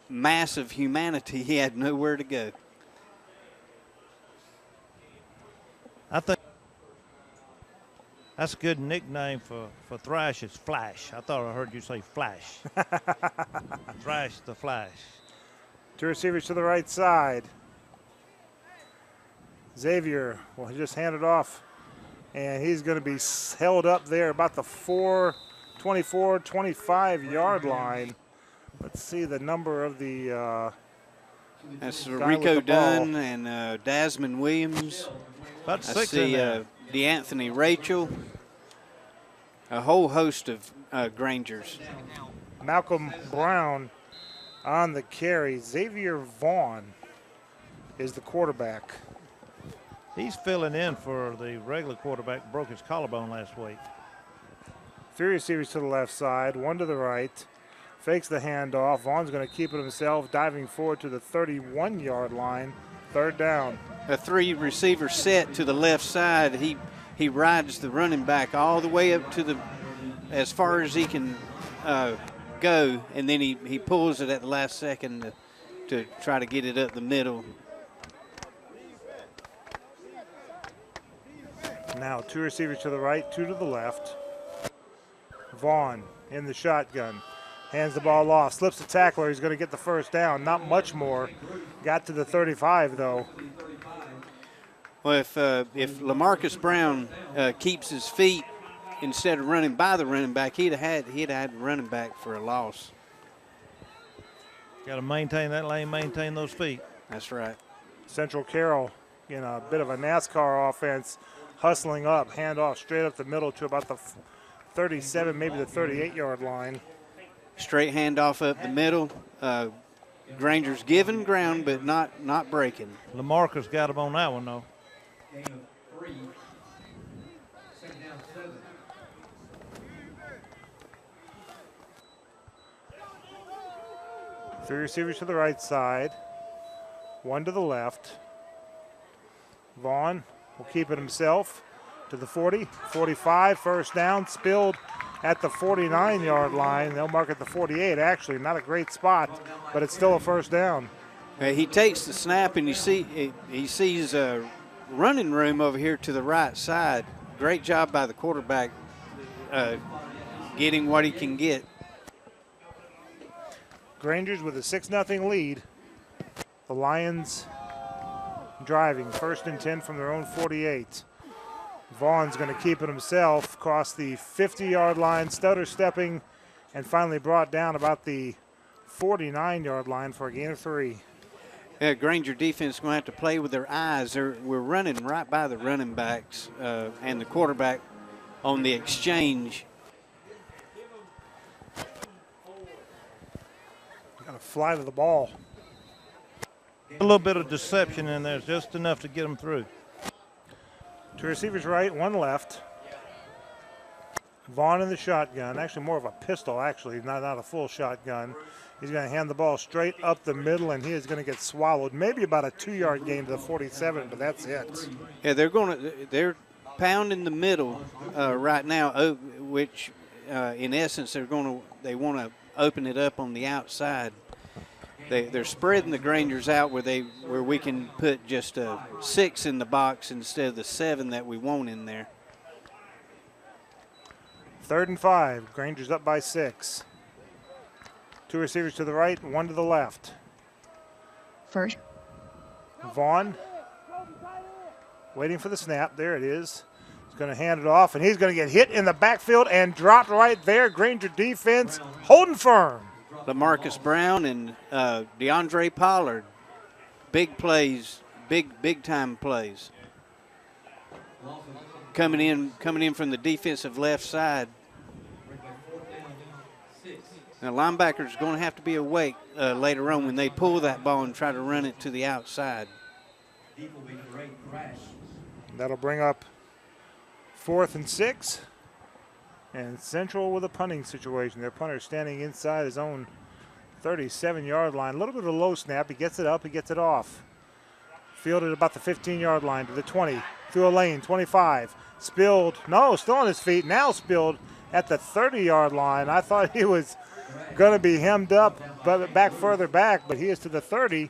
mass of humanity, he had nowhere to go. I think that's a good nickname for Thrash. It's Flash. I thought I heard you say Flash. Thrash the Flash. 2 receivers to the right side. Xavier will just hand it off, and he's going to be held up there about the 24, 25-yard line. Let's see the number of the that's Rico Dunn and Dasmond Williams. About 6 I see, in there. DeAnthony Rachel, a whole host of Grangers. Malcolm Brown on the carry. Xavier Vaughn is the quarterback. He's filling in for the regular quarterback who broke his collarbone last week. 3 receivers to the left side, 1 to the right. Fakes the handoff. Vaughn's going to keep it himself, diving forward to the 31-yard line. 3rd down. A 3-receiver set to the left side. He rides the running back all the way up to as far as he can go, and then he pulls it at the last second to try to get it up the middle. Now 2 receivers to the right, 2 to the left. Vaughn in the shotgun. Hands the ball off, slips the tackler. He's going to get the first down. Not much more. Got to the 35, though. Well, if LaMarcus Brown keeps his feet instead of running by the running back, he'd have had the running back for a loss. Got to maintain that lane, maintain those feet. That's right. Central Carroll in a bit of a NASCAR offense, hustling up, handoff straight up the middle to about the 37, maybe the 38-yard line. Straight handoff up the middle. Granger's giving ground, but not breaking. LaMarcus got him on that one, though. Gain of 3. Second down 7. Three receivers to the right side, 1 to the left. Vaughn will keep it himself to the 40, 45, first down, spilled at the 49-yard line. They'll mark at the 48, actually. Not a great spot, but it's still a first down. He takes the snap, and he sees running room over here to the right side. Great job by the quarterback getting what he can get. Grangers with a 6-0 lead. The Lions driving 1st and 10 from their own 48. Vaughn's going to keep it himself across the 50-yard line, stutter stepping, and finally brought down about the 49-yard line for a gain of 3. Granger defense is going to have to play with their eyes. We're running right by the running backs and the quarterback on the exchange. Got to fly to the ball. A little bit of deception in there, just enough to get them through. 2 receivers right, 1 left. Vaughn in the shotgun, actually more of a pistol, actually, not a full shotgun. He's going to hand the ball straight up the middle, and he is going to get swallowed. Maybe about a 2-yard gain to the 47, but that's it. Yeah, they're pounding the middle right now, which in essence they want to open it up on the outside. They're spreading the Grangers out where we can put just a 6 in the box instead of the 7 that we want in there. 3rd and 5. Grangers up by 6. 2 receivers to the right, 1 to the left. First. Vaughn waiting for the snap. There it is. He's going to hand it off, and he's going to get hit in the backfield and dropped right there. Granger defense holding firm. LaMarcus Brown and DeAndre Pollard. Big plays, big time plays. Coming in from the defensive left side. Now, linebackers are going to have to be awake later on when they pull that ball and try to run it to the outside. That'll bring up 4th and 6. And Central with a punting situation. Their punter standing inside his own 37-yard line. A little bit of a low snap. He gets it up, he gets it off. Fielded about the 15-yard line to the 20. Through a lane, 25. Spilled, no, still on his feet. Now spilled at the 30-yard line. I thought he was going to be hemmed up, but back further back, but he is to the 30.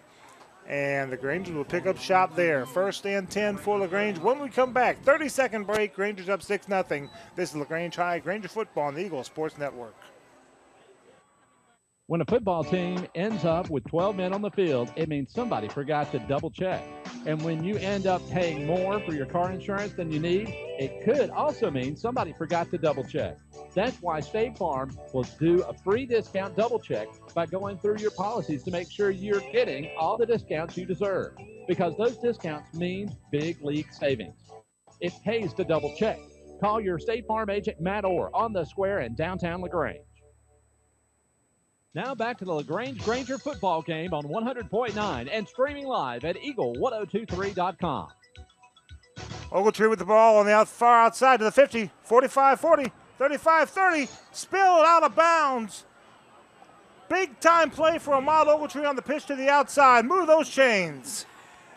And the Grangers will pick up shop there. 1st and 10 for LaGrange. When we come back, 30-second break. Grangers up 6-0. This is LaGrange High, Granger football on the Eagle Sports Network. When a football team ends up with 12 men on the field, it means somebody forgot to double check. And when you end up paying more for your car insurance than you need, it could also mean somebody forgot to double check. That's why State Farm will do a free discount double check by going through your policies to make sure you're getting all the discounts you deserve. Because those discounts mean big league savings. It pays to double check. Call your State Farm agent, Matt Orr, on the square in downtown LaGrange. Now back to the LaGrange Granger football game on 100.9 and streaming live at eagle1023.com. Ogletree with the ball on the far outside to the 50, 45, 40, 35, 30, spilled out of bounds. Big time play for Ahmad Ogletree on the pitch to the outside. Move those chains.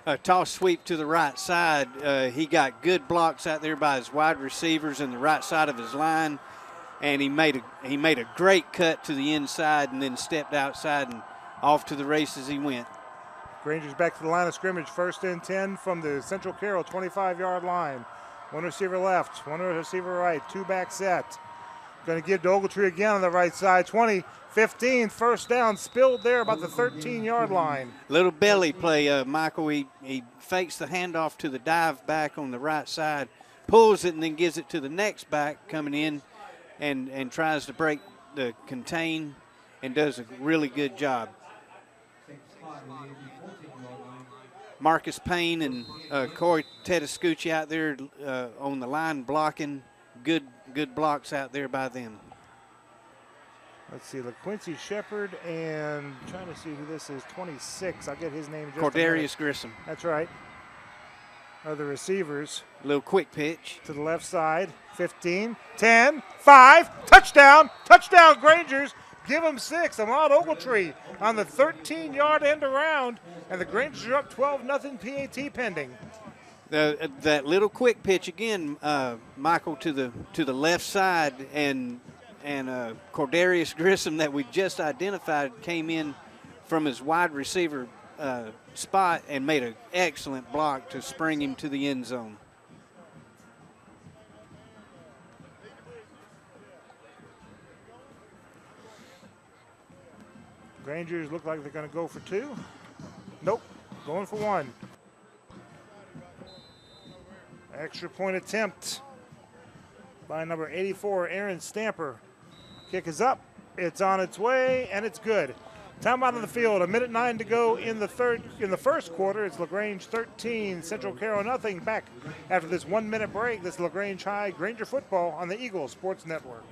A toss sweep to the right side. He got good blocks out there by his wide receivers in the right side of his line. And he made a great cut to the inside and then stepped outside and off to the races he went. Granger's back to the line of scrimmage. 1st and 10 from the Central Carroll 25-yard line. 1 receiver left, 1 receiver right, 2-back set. Going to give to Ogletree again on the right side. 20, 15, 1st down, spilled there about the 13-yard line. Little belly play, Michael. He fakes the handoff to the dive back on the right side, pulls it and then gives it to the next back coming in. And tries to break the contain and does a really good job. Marcus Payne and Corey Tedescucci out there on the line blocking. Good blocks out there by them. Let's see, LaQuincy Shepard and trying to see who this is, 26. I'll get his name in just Cordarius Grissom. That's right. Are the receivers. A little quick pitch. To the left side. 15, 10, 5, touchdown, Grangers. Give them 6. Ahmad Ogletree on the 13-yard end around, and the Grangers are up 12-0 PAT pending. That little quick pitch again, Michael, to the left side, and Cordarius Grissom that we just identified came in from his wide receiver spot and made an excellent block to spring him to the end zone. Grangers look like they're going to go for two. Nope, going for one. Extra point attempt by number 84, Aaron Stamper. Kick is up, it's on its way, and it's good. Timeout on the field, 1:09 to go in the first quarter. It's LaGrange 13, Central Carroll nothing. Back after this 1 minute break. This LaGrange High Granger football on the Eagle Sports Network.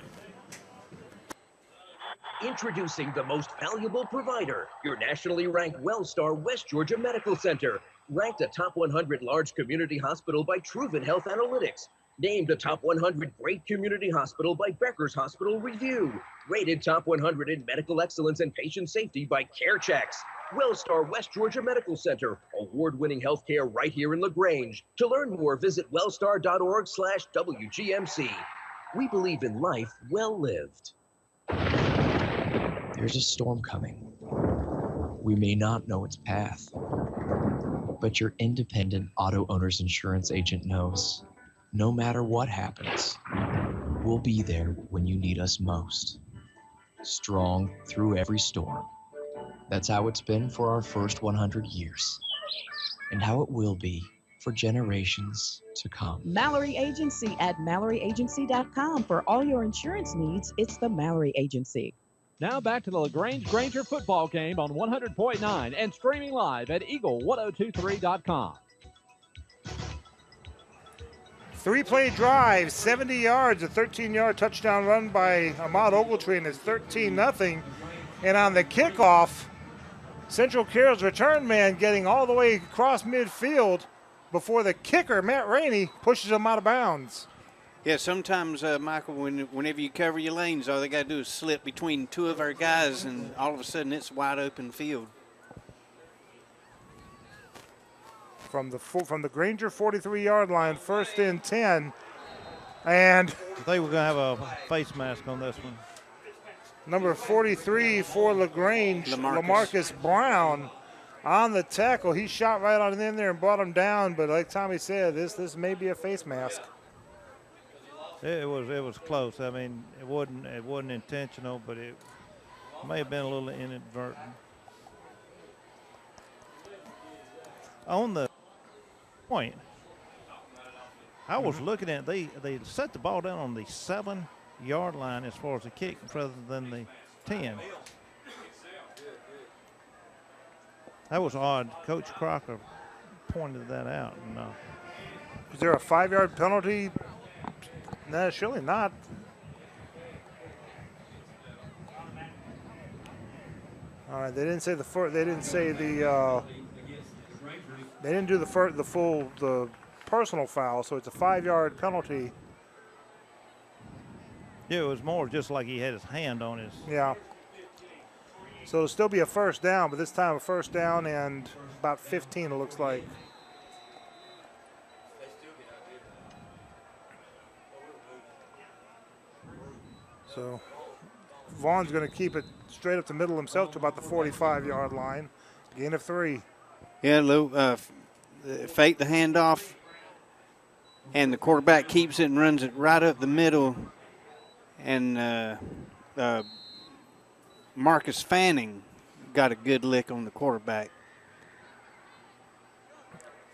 Introducing the most valuable provider, your nationally ranked WellStar West Georgia Medical Center. Ranked a top 100 large community hospital by Truven Health Analytics. Named a top 100 great community hospital by Becker's Hospital Review. Rated top 100 in medical excellence and patient safety by CareChecks. WellStar West Georgia Medical Center. Award-winning healthcare right here in LaGrange. To learn more, visit wellstar.org/WGMC. We believe in life well lived. There's a storm coming. We may not know its path, but your independent auto owner's insurance agent knows. No matter what happens, we'll be there when you need us most. Strong through every storm. That's how it's been for our first 100 years, and how it will be for generations to come. Mallory Agency at MalloryAgency.com. For all your insurance needs, it's the Mallory Agency. Now back to the LaGrange Granger football game on 100.9 and streaming live at Eagle1023.com. Three-play drive, 70 yards, a 13-yard touchdown run by Ahmad Ogletree, and it's 13-0. And on the kickoff, Central Carroll's return man getting all the way across midfield before the kicker, Matt Rainey, pushes him out of bounds. Yeah, sometimes, Michael, whenever you cover your lanes, all they got to do is slip between two of our guys, and all of a sudden it's wide open field. From the Granger 43-yard line, 1st and 10. And I think we're going to have a face mask on this one. Number 43 for LaGrange, Lamarcus Brown on the tackle. He shot right on in there and brought him down, but like Tommy said, this may be a face mask. It was close. I mean, it wasn't intentional, but it may have been a little inadvertent. On the point, I was looking at they set the ball down on the 7-yard line as far as the kick rather than the 10. That was odd. Coach Crocker pointed that out. And, is there a 5-yard penalty? No, surely not. All right, they didn't say the first. They didn't say the. They didn't do the personal foul, so it's a 5-yard penalty. Yeah, it was more just like he had his hand on his. Yeah. So it'll still be a first down, but this time a first down and about 15, it looks like. So Vaughn's going to keep it straight up the middle himself to about the 45-yard line. Gain of 3. Yeah, Lou, fake the handoff, and the quarterback keeps it and runs it right up the middle. And Marcus Fanning got a good lick on the quarterback.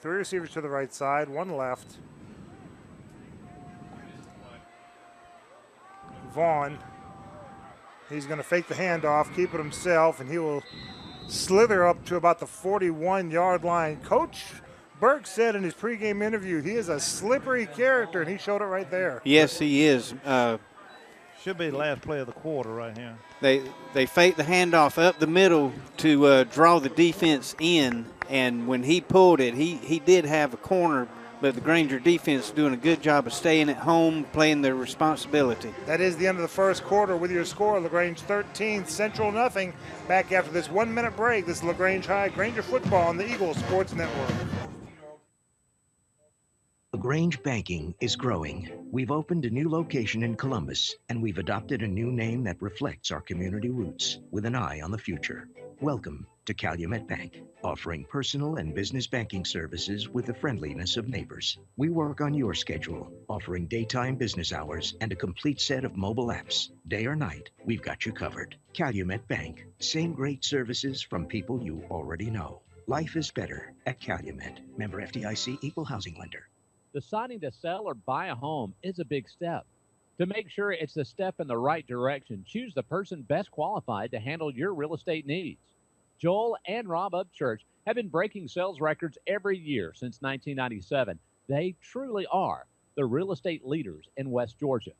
3 receivers to the right side, 1 left. Vaughn, he's going to fake the handoff, keep it himself, and he will slither up to about the 41-yard line. Coach Burke said in his pregame interview he is a slippery character, and he showed it right there. Yes, he is. Should be the last play of the quarter right here. They fake the handoff up the middle to draw the defense in, and when he pulled it, he did have a corner, but the Granger defense doing a good job of staying at home, playing their responsibility. That is the end of the first quarter with your score, LaGrange 13, Central nothing. Back after this 1-minute break, this is LaGrange High Granger football on the Eagle Sports Network. LaGrange Banking is growing. We've opened a new location in Columbus, and we've adopted a new name that reflects our community roots with an eye on the future. Welcome to Calumet Bank, offering personal and business banking services with the friendliness of neighbors. We work on your schedule, offering daytime business hours and a complete set of mobile apps. Day or night, we've got you covered. Calumet Bank, same great services from people you already know. Life is better at Calumet. Member FDIC, Equal Housing Lender. Deciding to sell or buy a home is a big step. To make sure it's the step in the right direction, choose the person best qualified to handle your real estate needs. Joel and Rob Upchurch have been breaking sales records every year since 1997. They truly are the real estate leaders in West Georgia.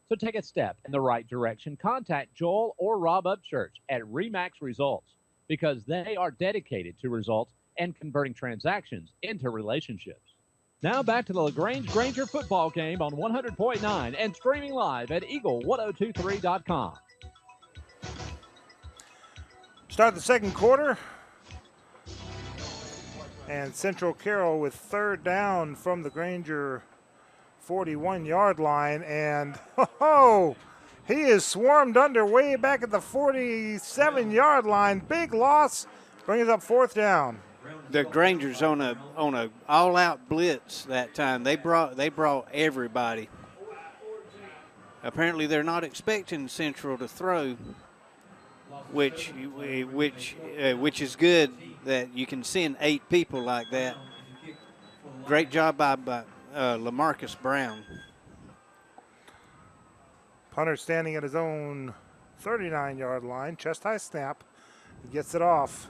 So take a step in the right direction. Contact Joel or Rob Upchurch at RE/MAX Results because they are dedicated to results and converting transactions into relationships. Now back to the LaGrange Granger football game on 100.9 and streaming live at eagle1023.com. Start the second quarter. And Central Carroll with third down from the Granger 41-yard line. And, he is swarmed under way back at the 47-yard line. Big loss, brings up fourth down. The Grangers on a all-out blitz that time. They brought everybody. Apparently, they're not expecting Central to throw, which is good that you can send 8 people like that. Great job by LaMarcus Brown. Punter standing at his own 39-yard line. Chest high snap. He gets it off.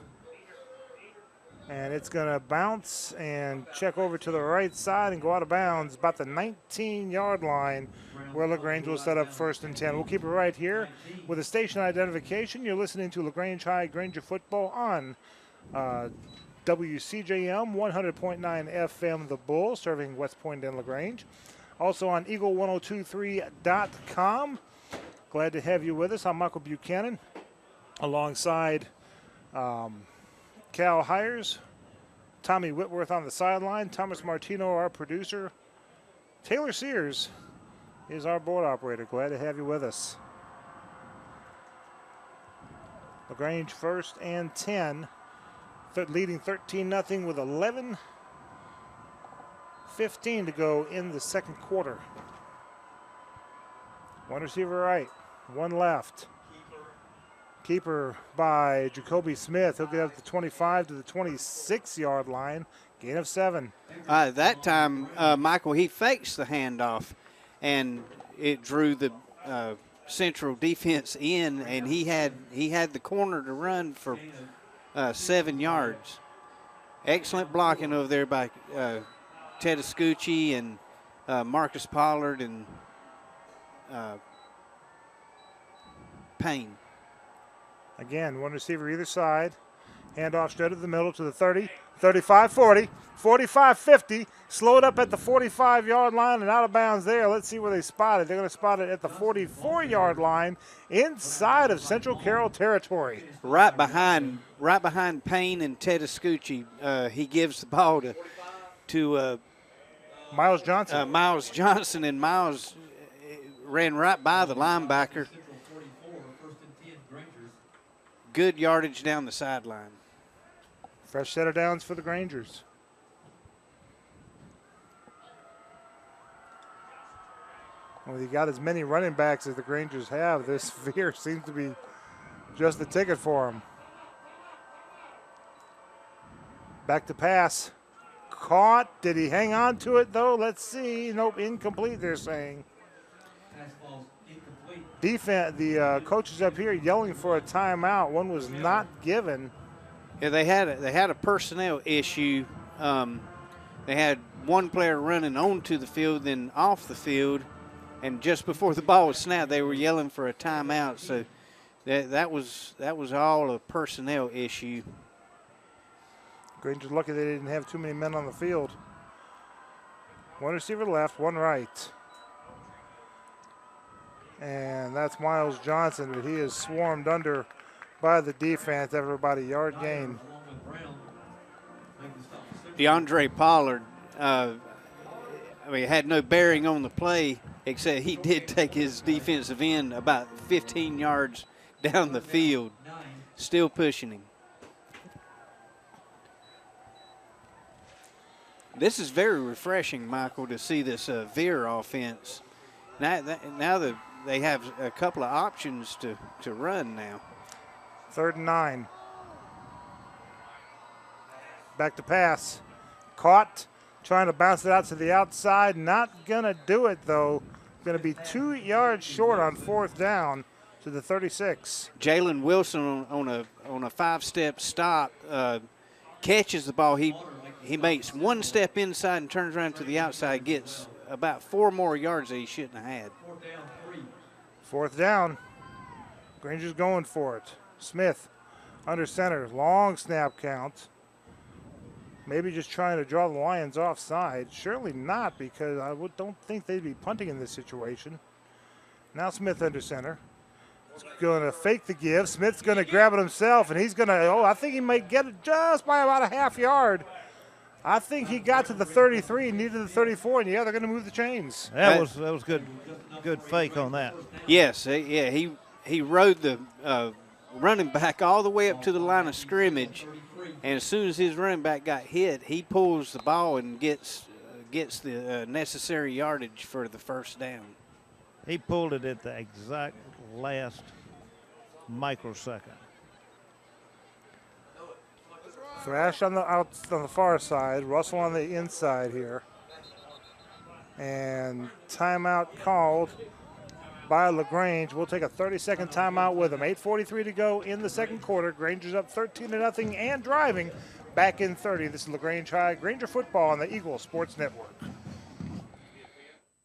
And it's going to bounce and check over to the right side and go out of bounds about the 19-yard line where LaGrange will set up first and 10. We'll keep it right here with a station identification. You're listening to LaGrange High Granger football on WCJM 100.9 FM The Bull, serving West Point and LaGrange. Also on eagle1023.com. Glad to have you with us. I'm Michael Buchanan alongside Cal Hires, Tommy Whitworth on the sideline, Thomas Martino, our producer. Taylor Sears is our board operator. Glad to have you with us. LaGrange first and 10, leading 13-0 with 11:15 to go in the second quarter. One receiver right, one left. Keeper by Jacoby Smith. He'll get up to 25 to the 26-yard line. Gain of 7. That time, Michael, he fakes the handoff, and it drew the Central defense in, and he had the corner to run for 7 yards. Excellent blocking over there by Tedescucci and Marcus Pollard and Payne. Again, one receiver either side. Handoff straight to the middle to the 30, 35, 40, 45, 50. Slowed up at the 45-yard line and out of bounds there. Let's see where they spot it. They're going to spot it at the 44-yard line inside of Central Carroll territory. Right behind Payne and Tedescucci. He gives the ball to Miles Johnson. Miles Johnson, and Miles ran right by the linebacker. Good yardage down the sideline. Fresh set of downs for the Grangers. Well, you got as many running backs as the Grangers have. This Veer seems to be just the ticket for them. Back to pass. Caught. Did he hang on to it, though? Let's see. Nope, incomplete, they're saying. Defense, the coaches up here yelling for a timeout. One was not given. Yeah, they had a personnel issue. They had one player running onto the field, then off the field, and just before the ball was snapped, they were yelling for a timeout. So that was all a personnel issue. Granger's lucky they didn't have too many men on the field. One receiver left, one right. And that's Miles Johnson, but he is swarmed under by the defense. Everybody yard gain. DeAndre Pollard, I mean, had no bearing on the play, except he did take his defensive end about 15 yards down the field, still pushing him. This is very refreshing, Michael, to see this veer offense. Now that they have a couple of options to run now. 3rd and 9. Back to pass. Caught. Trying to bounce it out to the outside. Not going to do it, though. Going to be 2 yards short on 4th down to the 36. Jalen Wilson on a 5-step stop catches the ball. He makes 1 step inside and turns around to the outside, gets about 4 more yards that he shouldn't have had. 4th down. Granger's going for it. Smith under center. Long snap count. Maybe just trying to draw the Lions offside. Surely not, because I don't think they'd be punting in this situation. Now Smith under center. He's going to fake the give. Smith's going to grab it himself, and he's going to, I think he might get it just by about a half yard. I think he got to the 33, needed the 34, and yeah, they're going to move the chains. That was good fake on that. Yes, yeah, he rode the running back all the way up to the line of scrimmage, and as soon as his running back got hit, he pulls the ball and gets the necessary yardage for the 1st down. He pulled it at the exact last microsecond. Thrash on the far side, Russell on the inside here. And timeout called by LaGrange. We'll take a 30-second timeout with them. 8:43 to go in the 2nd quarter. Granger's up 13-0 and driving back in 30. This is LaGrange High, Granger football on the Eagle Sports Network.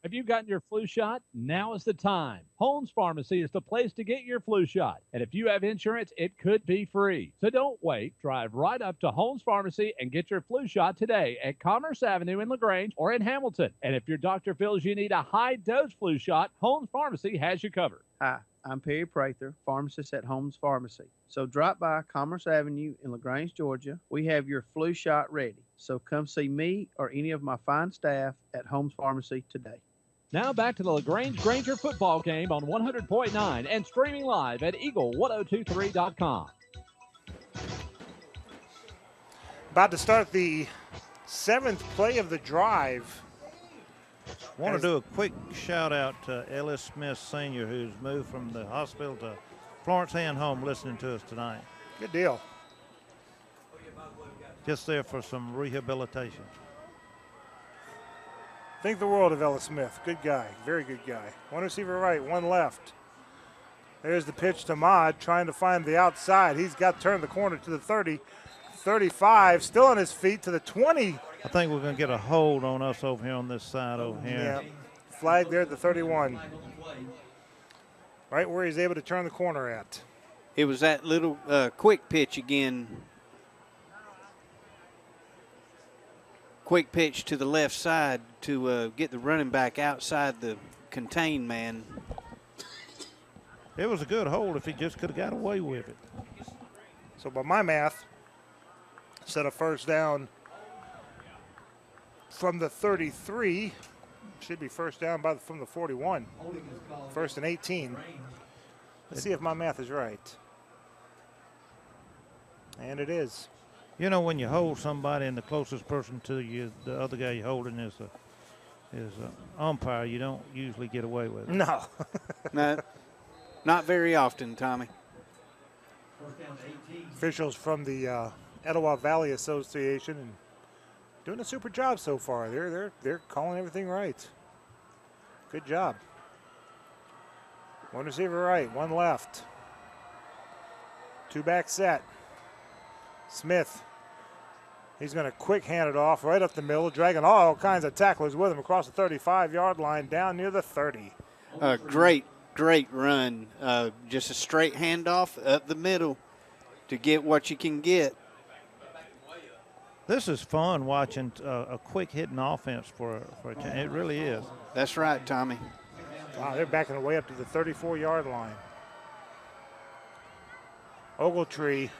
Have you gotten your flu shot? Now is the time. Holmes Pharmacy is the place to get your flu shot. And if you have insurance, it could be free. So don't wait. Drive right up to Holmes Pharmacy and get your flu shot today at Commerce Avenue in LaGrange or in Hamilton. And if your doctor feels you need a high-dose flu shot, Holmes Pharmacy has you covered. Hi, I'm Perry Prather, pharmacist at Holmes Pharmacy. So drop by Commerce Avenue in LaGrange, Georgia. We have your flu shot ready. So come see me or any of my fine staff at Holmes Pharmacy today. Now back to the LaGrange Granger football game on 100.9 and streaming live at eagle1023.com. About to start the 7th play of the drive. I want to do a quick shout out to Ellis Smith Sr., who's moved from the hospital to Florence Hand Home listening to us tonight. Good deal. Just there for some rehabilitation. Think the world of Ellis Smith. Good guy. Very good guy. 1 receiver right, 1 left. There's the pitch to Mod, trying to find the outside. He's got turned the corner to the 30, 35, still on his feet to the 20. I think we're going to get a hold on us over here on this side over here. Yeah. Flag there at the 31. Right where he's able to turn the corner at. It was that little quick pitch again. Quick pitch to the left side to get the running back outside the contained man. It was a good hold if he just could have got away with it. So by my math, set a 1st down from the 33. Should be 1st down from the 41. 1st and 18. Let's see if my math is right. And it is. You know, when you hold somebody and the closest person to you, the other guy you're holding is an umpire, you don't usually get away with it. No. No, not very often, Tommy. Officials from the Etowah Valley Association and doing a super job so far. They're calling everything right. Good job. 1 receiver right, 1 left. 2 back set. Smith. He's going to quick hand it off right up the middle, dragging all kinds of tacklers with him across the 35-yard line down near the 30. Great run. Just a straight handoff up the middle to get what you can get. This is fun watching a quick hitting offense for a team. It really is. That's right, Tommy. Wow, they're backing away up to the 34-yard line. Ogletree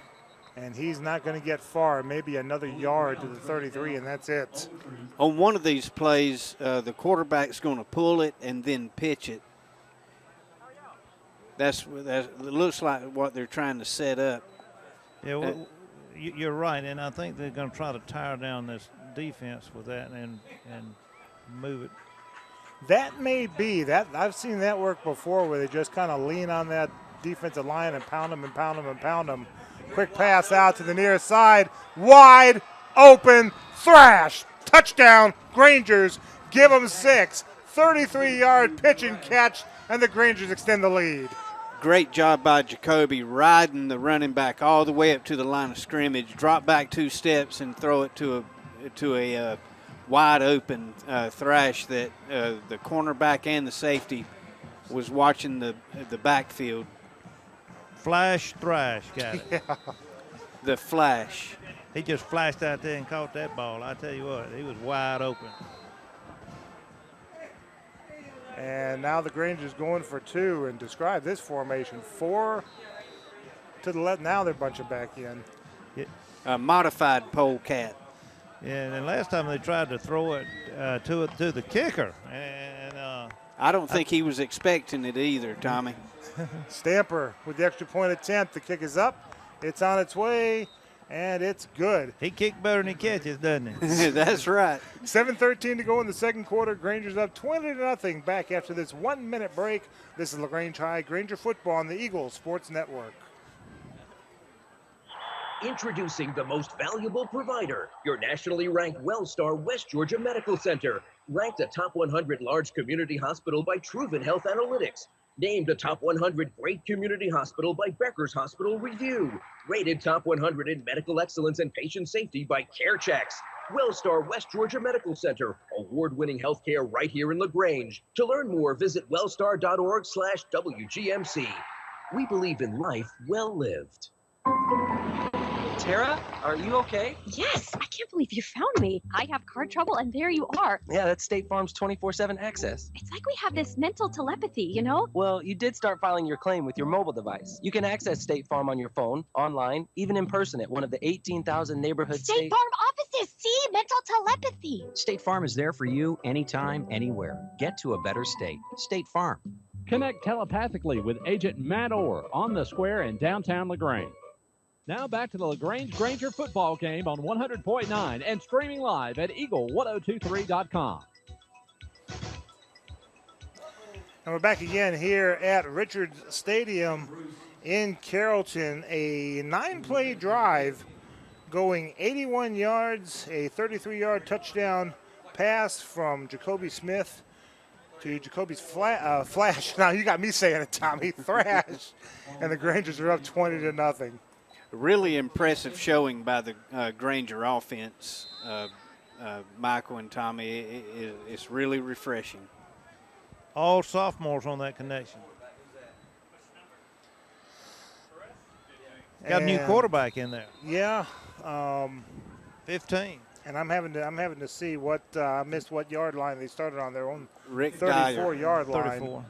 and he's not going to get far, maybe another yard to the 33, and that's it. On one of these plays, the quarterback's going to pull it and then pitch it. It looks like what they're trying to set up. Yeah, well, you're right, and I think they're going to try to tire down this defense with that and move it. That may be that. I've seen that work before, where they just kind of lean on that defensive line and pound them and pound them and pound them. Quick pass out to the near side, wide open, thrash, touchdown, Grangers. Give them 6. 33-yard pitch and catch, and the Grangers extend the lead. Great job by Jacoby, riding the running back all the way up to the line of scrimmage, drop back 2 steps and throw it to a wide open thrash that the cornerback and the safety was watching the backfield. Flash thrash, got it. Yeah. The flash. He just flashed out there and caught that ball. I tell you what, he was wide open. And now the Grangers going for 2, and describe this formation. 4 to the left. Now they're bunching back in. A modified polecat. Yeah, and then last time they tried to throw it to the kicker. And I don't think he was expecting it either, Tommy. Stamper with the extra point attempt. The kick is up. It's on its way, and it's good. He kicked better than he catches, doesn't he? That's right. 7:13 to go in the second quarter. Grangers up 20-0. Back after this 1-minute break. This is LaGrange High Granger football on the Eagles Sports Network. Introducing the most valuable provider, your nationally ranked WellStar West Georgia Medical Center. Ranked a top 100 large community hospital by Truven Health Analytics. Named a top 100 great community hospital by Becker's Hospital Review. Rated top 100 in medical excellence and patient safety by CareChecks. WellStar West Georgia Medical Center. Award-winning healthcare right here in LaGrange. To learn more, visit wellstar.org/WGMC. We believe in life well lived. Tara, are you okay? Yes, I can't believe you found me. I have car trouble, and there you are. Yeah, that's State Farm's 24/7 access. It's like we have this mental telepathy, you know? Well, you did start filing your claim with your mobile device. You can access State Farm on your phone, online, even in person at one of the 18,000 neighborhood State Farm offices. See, mental telepathy. State Farm is there for you anytime, anywhere. Get to a better state. State Farm. Connect telepathically with Agent Matt Orr on the square in downtown LaGrange. Now back to the LaGrange Granger football game on 100.9 and streaming live at eagle1023.com. And we're back again here at Richards Stadium in Carrollton. A 9-play drive going 81 yards, a 33-yard touchdown pass from Jacoby Smith to Jacoby's flash. Now you got me saying it, Tommy. Thrash. And the Grangers are up 20-0. Really impressive showing by the Granger offense, Michael and Tommy. It's really refreshing. All sophomores on that connection. Got a new quarterback in there. Yeah. 15. And I'm having to see what I missed what yard line they started on their own. Rick 34-yard line. 34.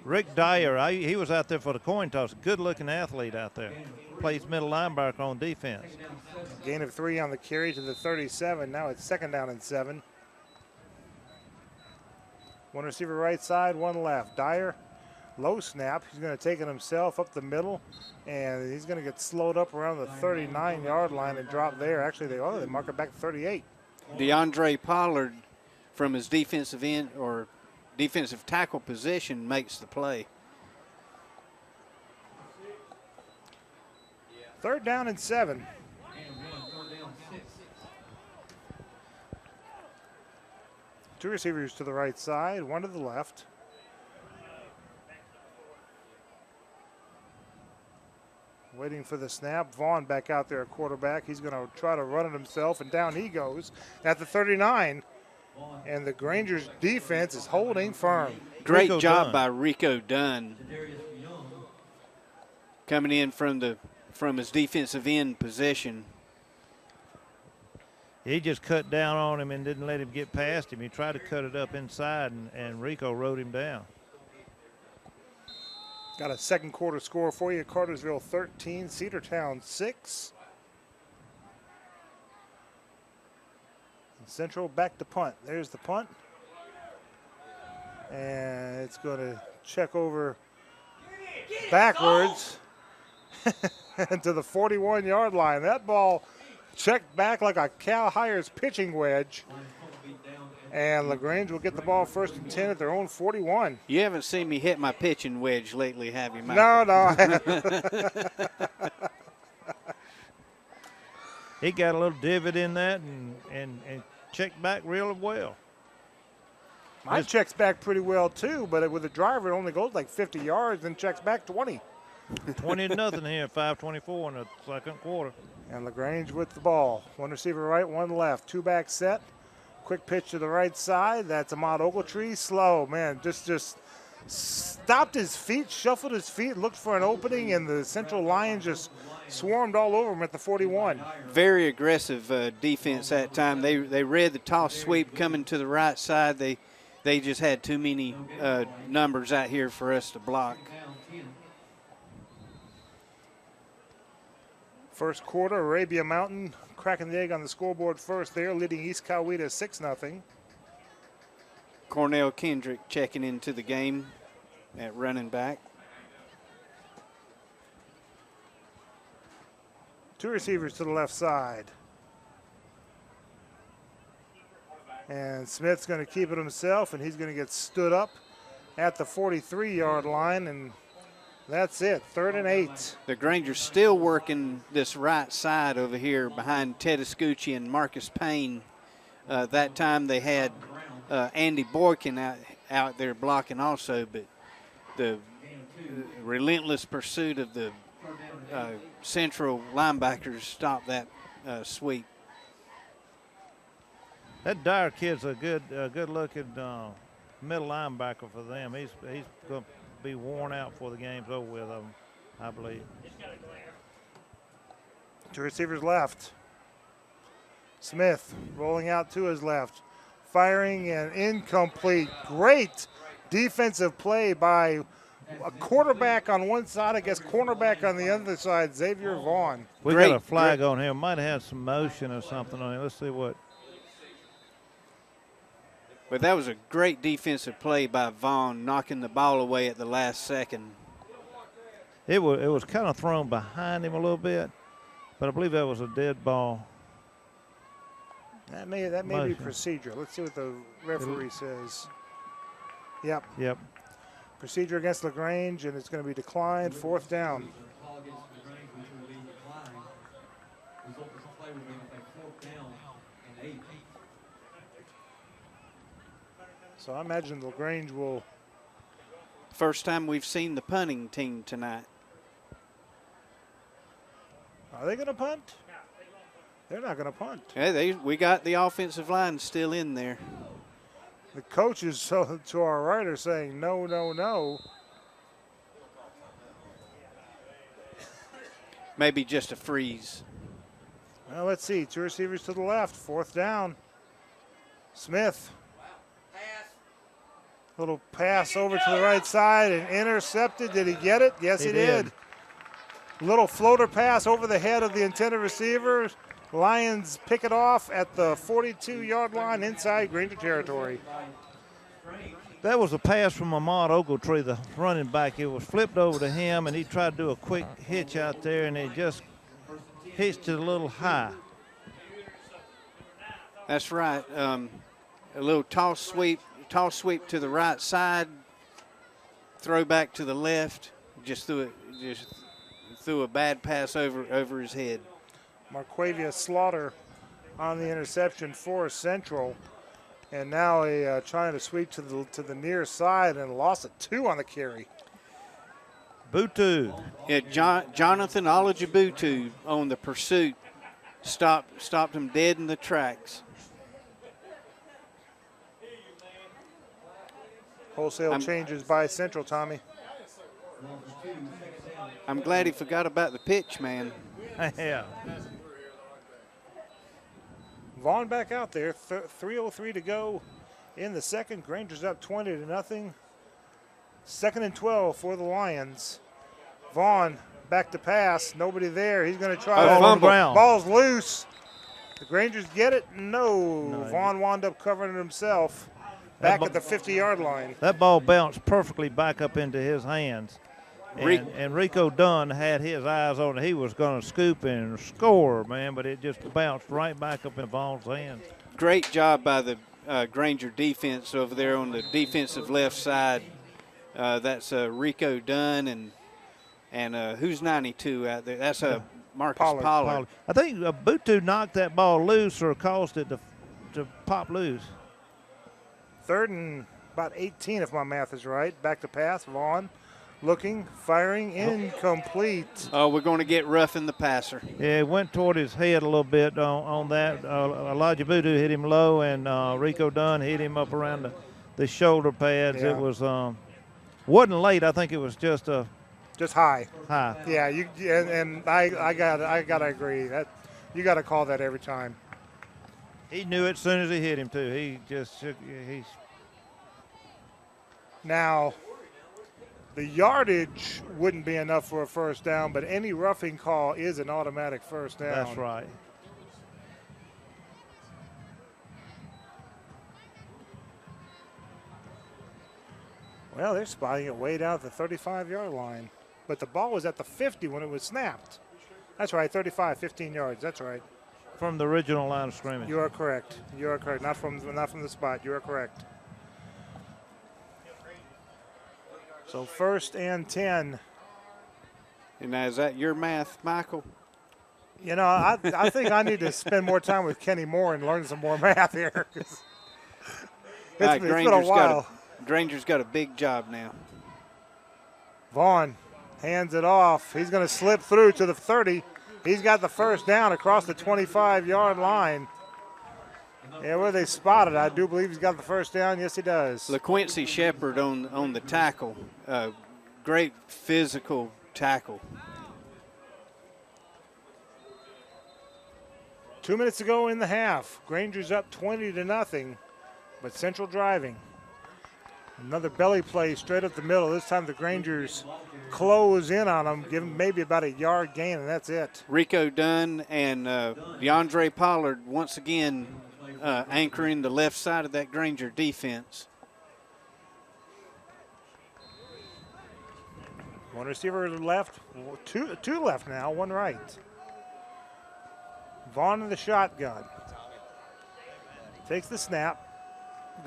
Rick Dyer, he was out there for the coin toss. Good-looking athlete out there. Plays middle linebacker on defense. Gain of 3 on the carry to the 37. Now it's 2nd down and 7. One receiver right side, one left. Dyer, low snap. He's going to take it himself up the middle, and he's going to get slowed up around the 39-yard line and drop there. Actually, they mark it back to 38. DeAndre Pollard, from his defensive end or defensive tackle position, makes the play. 3rd down and 7. Two receivers to the right side, one to the left. Waiting for the snap. Vaughn back out there at quarterback. He's going to try to run it himself, and down he goes at the 39. And the Granger's defense is holding firm. Great job by Rico Dunn. Coming in from his defensive end position. He just cut down on him and didn't let him get past him. He tried to cut it up inside, and Rico rode him down. Got a second quarter score for you. Cartersville 13, Cedartown 6. Central back to punt. There's the punt. And it's going to check over backwards to the 41-yard line. That ball checked back like a Cal Hires pitching wedge. And LaGrange will get the ball 1st and 10 at their own 41. You haven't seen me hit my pitching wedge lately, have you, Michael? No. He got a little divot in that and checked back real well. Mine checks back pretty well, too, but with a driver, it only goes like 50 yards and checks back 20. 20-0 here, 5:24 in the second quarter. And LaGrange with the ball. One receiver right, one left. Two back set. Quick pitch to the right side. That's Ahmad Ogletree. Slow, man. Just stopped his feet, shuffled his feet, looked for an opening, and the Central Lions just swarmed all over him at the 41. Very aggressive defense that time. They read the toss sweep coming to the right side. They just had too many numbers out here for us to block. First quarter, Arabia Mountain cracking the egg on the scoreboard first there, leading East Coweta 6-0. Cornell Kendrick checking into the game at running back. Two receivers to the left side. And Smith's going to keep it himself, and he's going to get stood up at the 43-yard line, and that's it, 3rd and 8. The Grangers still working this right side over here behind Ted Escucci and Marcus Payne. That time they had Andy Boykin out there blocking also, but the relentless pursuit of the Central linebackers stopped that sweep. That Dyer kid's a good-looking middle linebacker for them. He's going to be worn out before the game's over with, I believe. Two receivers left. Smith rolling out to his left. Firing and incomplete. Great defensive play by a quarterback on one side, I guess cornerback on the other side, Xavier Vaughn. We got a flag on here. Might have had some motion or something on it. Let's see what. But that was a great defensive play by Vaughn, knocking the ball away at the last second. It was kind of thrown behind him a little bit, but I believe that was a dead ball. That may be procedure. Let's see what the referee says. Yep. Procedure against LaGrange, and it's going to be declined. 4th down. So I imagine LaGrange will. First time we've seen the punting team tonight. Are they going to punt? They're not going to punt. Yeah, we got the offensive line still in there. The coaches to our right are saying no, no, no. Maybe just a freeze. Well, let's see. Two receivers to the left. 4th down. Smith. Little pass over to the right side and intercepted. Did he get it? Yes, he did. Little floater pass over the head of the intended receiver. Lions pick it off at the 42-yard line inside Granger territory. That was a pass from Ahmad Ogletree, the running back. It was flipped over to him, and he tried to do a quick hitch out there, and it just hitched it a little high. That's right. A little toss sweep to the right side, throw back to the left. Just threw a bad pass over his head. Marquavia Slaughter on the interception for Central, and now trying to sweep to the near side and lost 2 on the carry. Butu. Yeah, Jonathan Olajibutu on the pursuit stopped him dead in the tracks. Wholesale changes by Central, Tommy. I'm glad he forgot about the pitch, man. Yeah. Vaughn back out there. 3:03 to go in the second. Granger's up 20-0. 2nd and 12 for the Lions. Vaughn back to pass. Nobody there. He's going to try. On the ground. Ball's loose. The Grangers get it? No. Vaughn wound up covering it himself back at the 50-yard line. That ball bounced perfectly back up into his hands. And Rico Dunn had his eyes on it. He was going to scoop and score, man, but it just bounced right back up in Vaughn's hands. Great job by the Granger defense over there on the defensive left side. That's Rico Dunn and who's 92 out there? That's Marcus Pollard. I think Butu knocked that ball loose or caused it to pop loose. 3rd and about 18, if my math is right. Back to pass. Vaughn looking, firing, incomplete. Oh, we're going to get roughing the passer. Yeah, it went toward his head a little bit on that. Elijah Butu hit him low, and Rico Dunn hit him up around the shoulder pads. Yeah. It was wasn't late. I think it was just high. High. Yeah, and I gotta agree that you got to call that every time. He knew it as soon as he hit him too. Now, the yardage wouldn't be enough for a first down, but any roughing call is an automatic first down. That's right. Well, they're spotting it way down at the 35-yard line, but the ball was at the 50 when it was snapped. That's right, 35, 15 yards. That's right. From the original line of scrimmage. You are correct. You are correct. Not from the spot. You are correct. So 1st and 10. And now, is that your math, Michael? You know, I think I need to spend more time with Kenny Moore and learn some more math here. It's been a while. Granger's got a big job now. Vaughn hands it off. He's going to slip through to the 30. He's got the first down across the 25-yard line. Yeah, where they spotted, I do believe he's got the first down. Yes, he does. LaQuincy Shepard on the tackle. Great physical tackle. 2 minutes to go in the half. Granger's up 20-0, but Central driving. Another belly play straight up the middle. This time the Grangers close in on them, give them maybe about a yard gain, and that's it. Rico Dunn and DeAndre Pollard once again anchoring the left side of that Granger defense. One receiver left, two left now, one right. Vaughn in the shotgun. Takes the snap.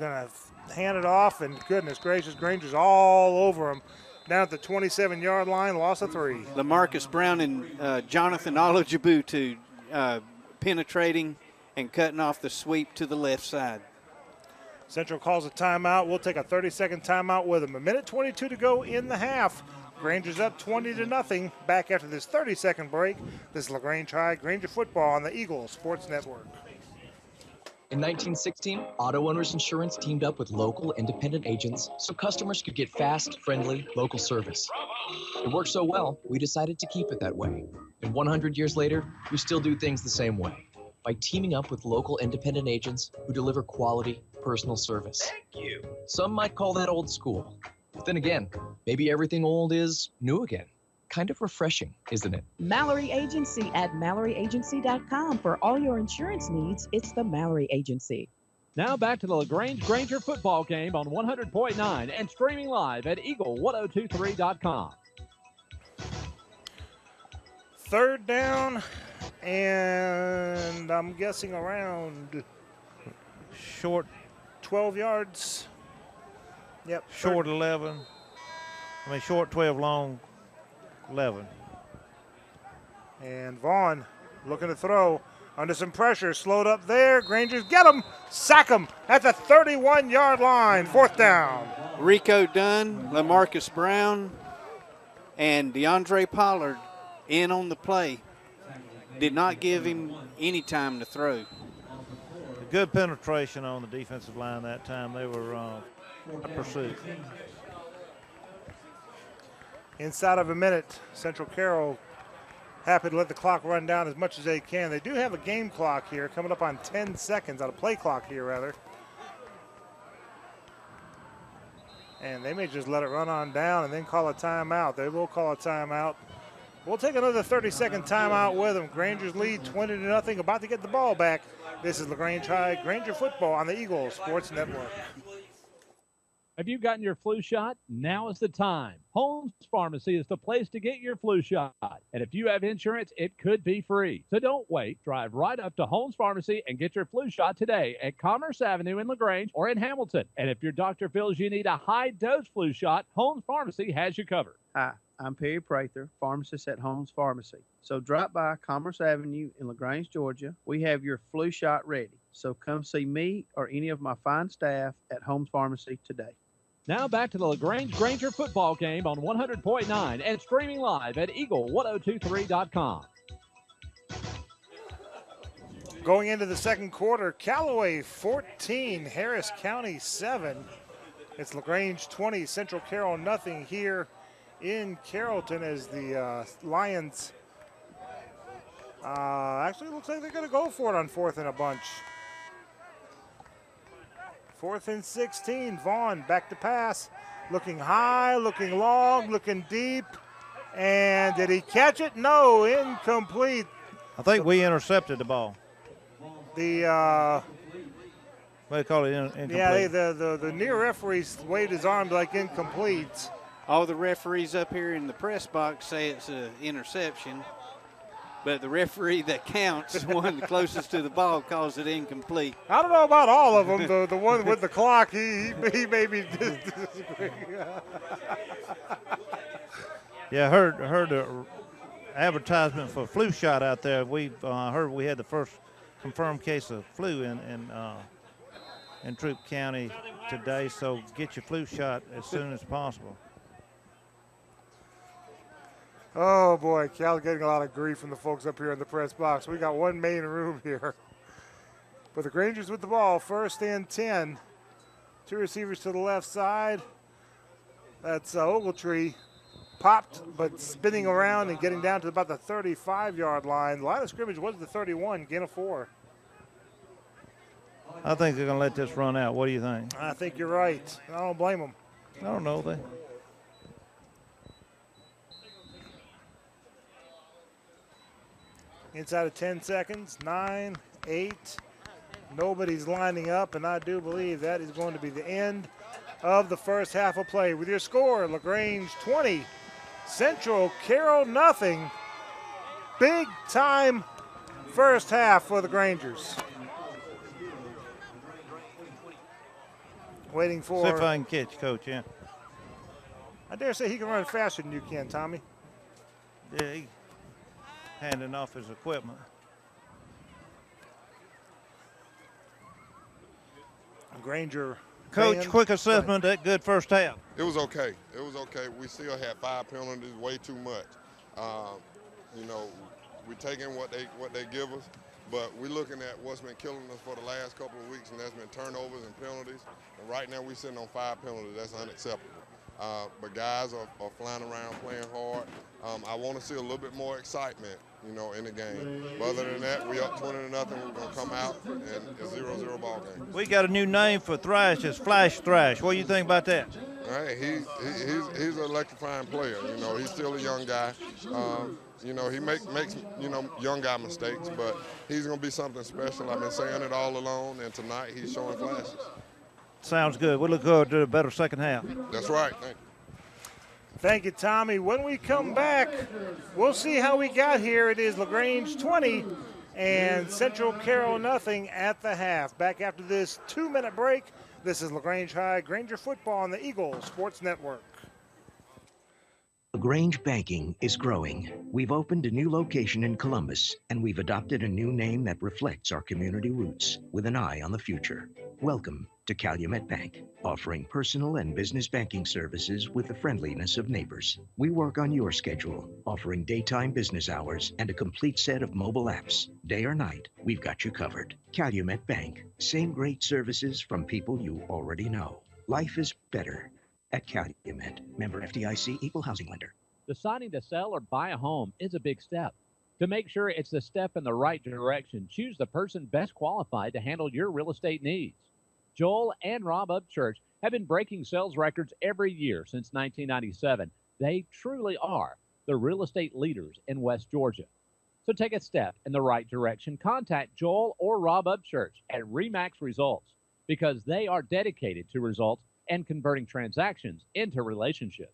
Gonna hand it off, and goodness gracious, Granger's all over him. Down at the 27-yard line, loss of 3. LaMarcus Brown and Jonathan Olajibutu penetrating and cutting off the sweep to the left side. Central calls a timeout. We'll take a 30-second timeout with them. 1:22 to go in the half. Granger's up 20-0. Back after this 30-second break. This is LaGrange High Granger football on the Eagle Sports Network. In 1916, Auto Owners Insurance teamed up with local independent agents so customers could get fast, friendly, local service. It worked so well, we decided to keep it that way. And 100 years later, we still do things the same way, by teaming up with local independent agents who deliver quality, personal service. Thank you. Some might call that old school. But then again, maybe everything old is new again. Kind of refreshing, isn't it? Mallory Agency at MalloryAgency.com. For all your insurance needs, it's the Mallory Agency. Now back to the LaGrange Granger football game on 100.9 and streaming live at Eagle1023.com. 3rd down, and I'm guessing around short 12 yards. Yep. Short 11. Short 12, long 11. And Vaughn looking to throw under some pressure. Slowed up there. Grangers get him. Sack him at the 31-yard line. 4th down. Rico Dunn, LaMarcus Brown, and DeAndre Pollard in on the play. Did not give him any time to throw. Good penetration on the defensive line that time. They were a pursuit. Inside of a minute, Central Carroll happy to let the clock run down as much as they can. They do have a game clock here coming up on 10 seconds, on a play clock here rather. And they may just let it run on down and then call a timeout. They will call a timeout. We'll take another 30-second timeout with them. Grangers lead 20-0, about to get the ball back. This is LaGrange High Granger football on the Eagle Sports Network. Have you gotten your flu shot? Now is the time. Holmes Pharmacy is the place to get your flu shot. And if you have insurance, it could be free. So don't wait. Drive right up to Holmes Pharmacy and get your flu shot today at Commerce Avenue in LaGrange or in Hamilton. And if your doctor feels you need a high-dose flu shot, Holmes Pharmacy has you covered. Hi, I'm Perry Prather, pharmacist at Holmes Pharmacy. So drop by Commerce Avenue in LaGrange, Georgia. We have your flu shot ready. So come see me or any of my fine staff at Holmes Pharmacy today. Now back to the LaGrange Granger football game on 100.9 and streaming live at eagle1023.com. Going into the second quarter, Callaway 14, Harris County 7. It's LaGrange 20, Central Carroll nothing here in Carrollton as the Lions actually looks like they're going to go for it on 4th and a bunch. 4th and 16, Vaughn back to pass. Looking high, looking long, looking deep. And did he catch it? No, incomplete. I think we intercepted the ball. The What do they call it? Incomplete. yeah, the near referees waved his arm like incomplete. All the referees up here in the press box say it's an interception, but the referee that counts, one closest to the ball, calls it incomplete. I don't know about all of them. The one with the clock, he maybe disagree. Yeah, I heard the advertisement for flu shot out there. We heard we had the first confirmed case of flu in Troup County today, so get your flu shot as soon as possible. Oh, boy, Cal's getting a lot of grief from the folks up here in the press box. We got one main room here. But the Grangers with the ball, 1st and 10. 2 receivers to the left side. That's Ogletree. Popped, but spinning around and getting down to about the 35-yard line. The line of scrimmage was the 31, gain of 4. I think they're going to let this run out. What do you think? I think you're right. I don't blame them. I don't know. Inside of 10 seconds, 9, 8. Nobody's lining up, and I do believe that is going to be the end of the first half of play. With your score, LaGrange 20, Central Carroll nothing. Big time first half for the Grangers. Waiting for. See if I can catch, Coach, yeah. I dare say he can run faster than you can, Tommy. Yeah, he handing off his equipment. Granger. Coach, quick assessment, that good first half. It was okay. It was okay. We still had 5 penalties, way too much. We're taking what they give us, but we're looking at what's been killing us for the last couple of weeks, and that's been turnovers and penalties. And right now we're sitting on 5 penalties. That's unacceptable. But guys are flying around, playing hard. I want to see a little bit more excitement, in the game. But other than that, we up 20-0. We're going to come out and it's a 0-0 ball game. We got a new name for Thrash. It's Flash Thrash. What do you think about that? All right, he's an electrifying player. He's still a young guy. He makes young guy mistakes, but he's going to be something special. I've been saying it all along, and tonight he's showing flashes. Sounds good. We look forward to a better second half. That's right. Thank you. Thank you, Tommy. When we come back, we'll see how we got here. It is LaGrange 20 and Central Carroll nothing at the half. Back after this 2-minute break. This is LaGrange High Granger football on the Eagle Sports Network. LaGrange Banking is growing. We've opened a new location in Columbus, and we've adopted a new name that reflects our community roots with an eye on the future. Welcome to Calumet Bank, offering personal and business banking services with the friendliness of neighbors. We work on your schedule, offering daytime business hours and a complete set of mobile apps. Day or night, we've got you covered. Calumet Bank, same great services from people you already know. Life is better at Calumet. Member FDIC, equal housing lender. Deciding to sell or buy a home is a big step. To make sure it's the step in the right direction, choose the person best qualified to handle your real estate needs. Joel and Rob Upchurch have been breaking sales records every year since 1997. They truly are the real estate leaders in West Georgia. So take a step in the right direction. Contact Joel or Rob Upchurch at Remax Results because they are dedicated to results and converting transactions into relationships.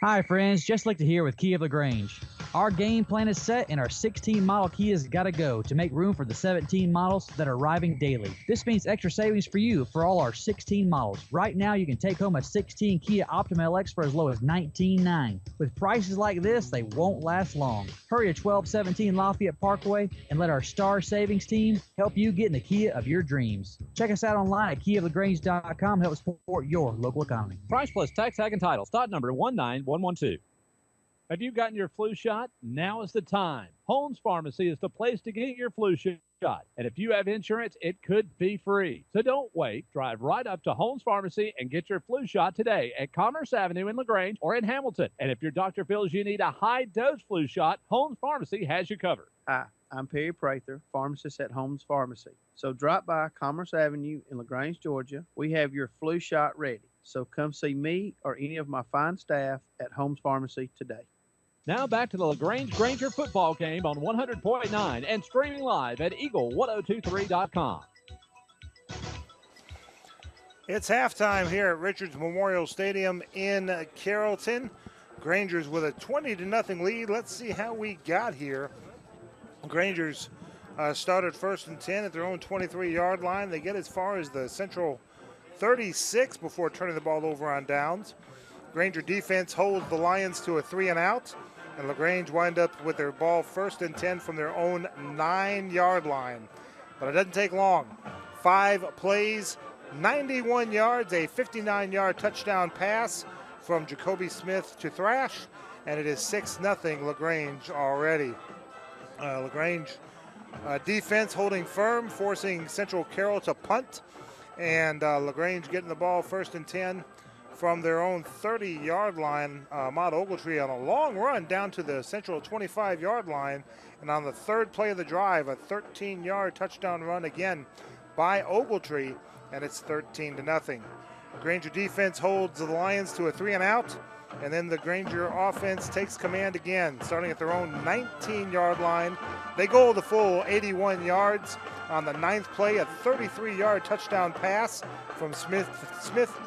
Hi, friends. Just like to hear with Kia of LaGrange. Our game plan is set, and our 16-model Kia's got to go to make room for the 17 models that are arriving daily. This means extra savings for you for all our 16 models. Right now, you can take home a 16 Kia Optima LX for as low as $19,900. With prices like this, they won't last long. Hurry to 1217 Lafayette Parkway and let our Star Savings team help you get in the Kia of your dreams. Check us out online at KiaofLaGrange.com to help support your local economy. Price plus tax, tag, and title. Stock number 19112. Have you gotten your flu shot? Now is the time. Holmes Pharmacy is the place to get your flu shot. And if you have insurance, it could be free. So don't wait. Drive right up to Holmes Pharmacy and get your flu shot today at Commerce Avenue in LaGrange or in Hamilton. And if your doctor feels you need a high-dose flu shot, Holmes Pharmacy has you covered. Hi, I'm Perry Prather, pharmacist at Holmes Pharmacy. So drop by Commerce Avenue in LaGrange, Georgia. We have your flu shot ready. So come see me or any of my fine staff at Holmes Pharmacy today. Now back to the LaGrange Granger football game on 100.9 and streaming live at eagle1023.com. It's halftime here at Richards Memorial Stadium in Carrollton. Grangers with a 20-0 lead. Let's see how we got here. Grangers started 1st and 10 at their own 23-yard line. They get as far as the Central 36 before turning the ball over on downs. Granger defense holds the Lions to a 3-and-out. And LaGrange wind up with their ball 1st and 10 from their own 9-yard line. But it doesn't take long. 5 plays, 91 yards, a 59-yard touchdown pass from Jacoby Smith to Thrash, and it is 6-0 LaGrange already. LaGrange defense holding firm, forcing Central Carroll to punt, and LaGrange getting the ball 1st and 10 from their own 30-yard line. Ahmad Ogletree on a long run down to the Central 25-yard line. And on the 3rd play of the drive, a 13-yard touchdown run again by Ogletree, and it's 13-0. Granger defense holds the Lions to a 3-and-out, and then the Granger offense takes command again, starting at their own 19-yard line. They go the full 81 yards. On the 9th play, a 33-yard touchdown pass from Smith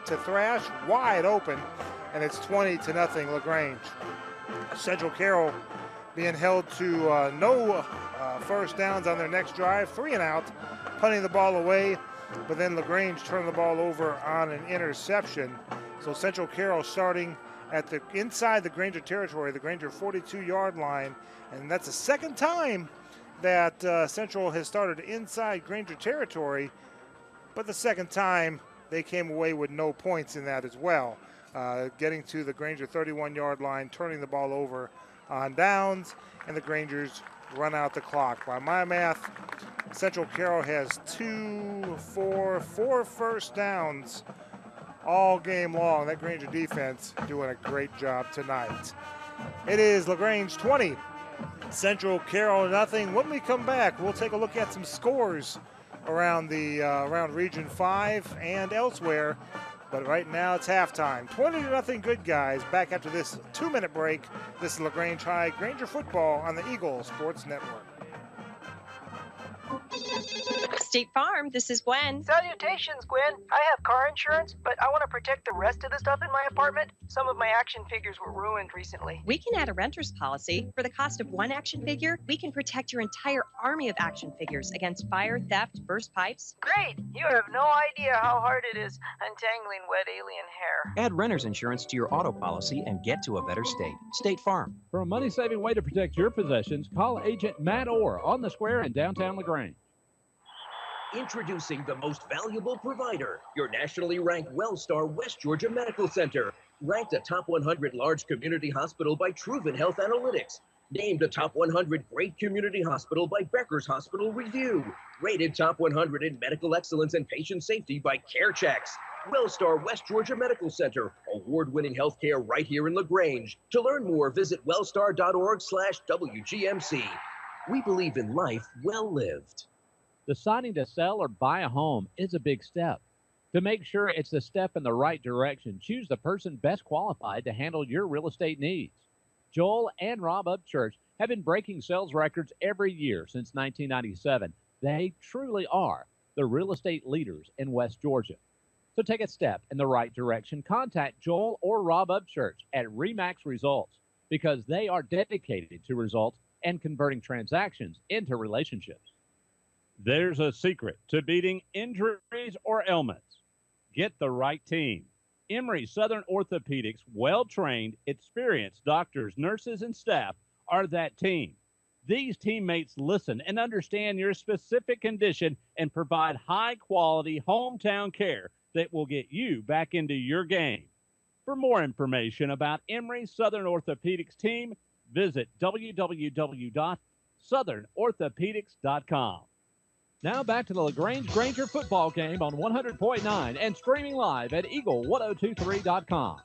to Thrash, wide open, and it's 20-0 LaGrange. Central Carroll being held to no first downs on their next drive, 3-and-out, punting the ball away, but then LaGrange turned the ball over on an interception. So Central Carroll starting at the inside the Granger territory, the Granger 42-yard line, and that's the second time that Central has started inside Granger territory, but the second time they came away with no points in that as well. Getting to the Granger 31-yard line, turning the ball over on downs, and the Grangers run out the clock. By my math, Central Carroll has 4 first downs all game long. That Granger defense doing a great job tonight. It is LaGrange 20, Central Carroll nothing. When we come back, we'll take a look at some scores around the around Region 5 and elsewhere. But right now it's halftime. 20-0 good guys. Back after this 2-minute break. This is LaGrange High Granger football on the Eagle Sports Network. State Farm, this is Gwen. Salutations, Gwen. I have car insurance, but I want to protect the rest of the stuff in my apartment. Some of my action figures were ruined recently. We can add a renter's policy. For the cost of one action figure, we can protect your entire army of action figures against fire, theft, burst pipes. Great! You have no idea how hard it is untangling wet alien hair. Add renter's insurance to your auto policy and get to a better state. State Farm. For a money-saving way to protect your possessions, call Agent Matt Orr on the square in downtown LaGrange. Introducing the most valuable provider, your nationally ranked WellStar West Georgia Medical Center. Ranked a top 100 large community hospital by Truven Health Analytics. Named a top 100 great community hospital by Becker's Hospital Review. Rated top 100 in medical excellence and patient safety by CareChecks. WellStar West Georgia Medical Center. Award-winning healthcare right here in LaGrange. To learn more, visit wellstar.org/WGMC. We believe in life well lived. Deciding to sell or buy a home is a big step. To make sure it's a step in the right direction, choose the person best qualified to handle your real estate needs. Joel and Rob Upchurch have been breaking sales records every year since 1997. They truly are the real estate leaders in West Georgia. So take a step in the right direction. Contact Joel or Rob Upchurch at Remax Results because they are dedicated to results and converting transactions into relationships. There's a secret to beating injuries or ailments. Get the right team. Emory Southern Orthopedics, well-trained, experienced doctors, nurses, and staff are that team. These teammates listen and understand your specific condition and provide high-quality hometown care that will get you back into your game. For more information about Emory Southern Orthopedics team, visit www.southernorthopedics.com. Now back to the LaGrange Granger football game on 100.9 and streaming live at eagle1023.com.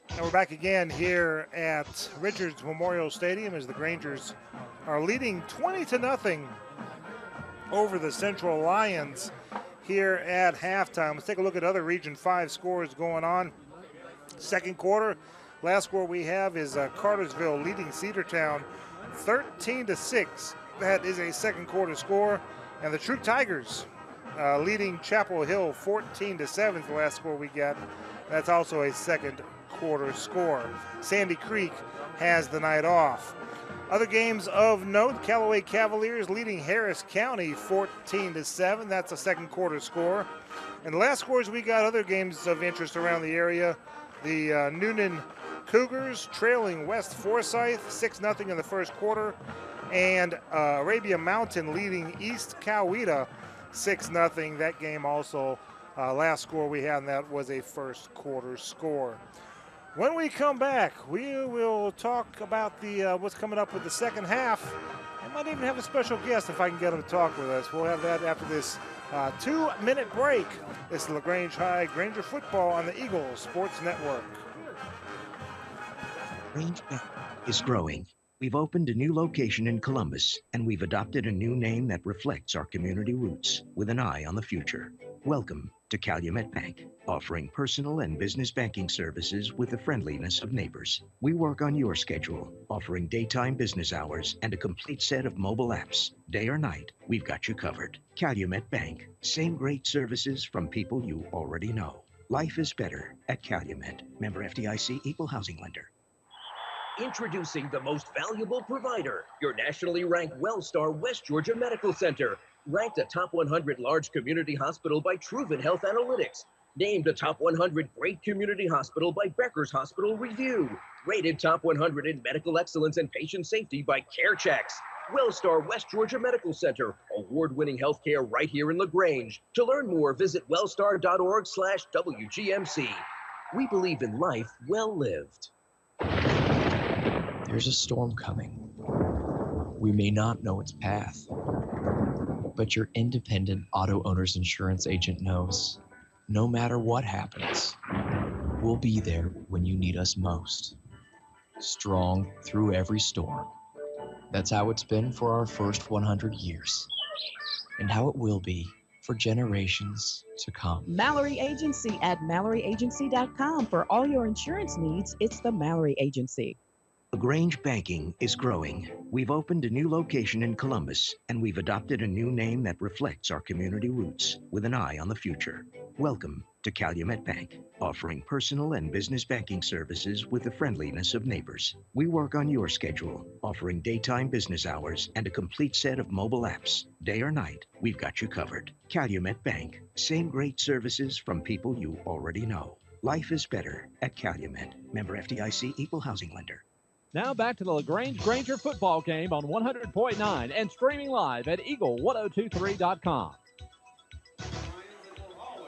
And we're back again here at Richards Memorial Stadium as the Grangers are leading 20-0 over the Central Lions here at halftime. Let's take a look at other Region 5 scores going on. Second quarter, last score we have is Cartersville leading Cedartown 13-6. That is a second quarter score. And the True Tigers leading Chapel Hill 14-7 the last score we got. That's also a second quarter score. Sandy Creek has the night off. Other games of note, Callaway Cavaliers leading Harris County 14-7. That's a second quarter score. And the last scores we got, other games of interest around the area. The Noonan Cougars trailing West Forsyth 6-0 in the first quarter. And Arabia Mountain leading East Coweta 6-0. That game also, last score we had, and that was a first quarter score. When we come back, we will talk about the what's coming up with the second half. I might even have a special guest if I can get him to talk with us. We'll have that after this 2-minute break. This is LaGrange High Granger football on the Eagle Sports Network. LaGrange is growing. We've opened a new location in Columbus, and we've adopted a new name that reflects our community roots with an eye on the future. Welcome to Calumet Bank, offering personal and business banking services with the friendliness of neighbors. We work on your schedule, offering daytime business hours and a complete set of mobile apps. Day or night, we've got you covered. Calumet Bank, same great services from people you already know. Life is better at Calumet. Member FDIC, equal housing lender. Introducing the most valuable provider, your nationally ranked WellStar West Georgia Medical Center. Ranked a top 100 large community hospital by Truven Health Analytics. Named a top 100 great community hospital by Becker's Hospital Review. Rated top 100 in medical excellence and patient safety by CareChecks. WellStar West Georgia Medical Center. Award-winning healthcare right here in LaGrange. To learn more, visit wellstar.org/WGMC. We believe in life well lived. There's a storm coming. We may not know its path, but your independent auto owner's insurance agent knows no matter what happens, we'll be there when you need us most. Strong through every storm. That's how it's been for our first 100 years, and how it will be for generations to come. Mallory Agency at MalloryAgency.com. For all your insurance needs, it's the Mallory Agency. LaGrange Banking is growing. We've opened a new location in Columbus, and we've adopted a new name that reflects our community roots with an eye on the future. Welcome to Calumet Bank, offering personal and business banking services with the friendliness of neighbors. We work on your schedule, offering daytime business hours and a complete set of mobile apps. Day or night, we've got you covered. Calumet Bank, same great services from people you already know. Life is better at Calumet. Member FDIC, equal housing lender. Now back to the LaGrange Granger football game on 100.9 and streaming live at eagle1023.com.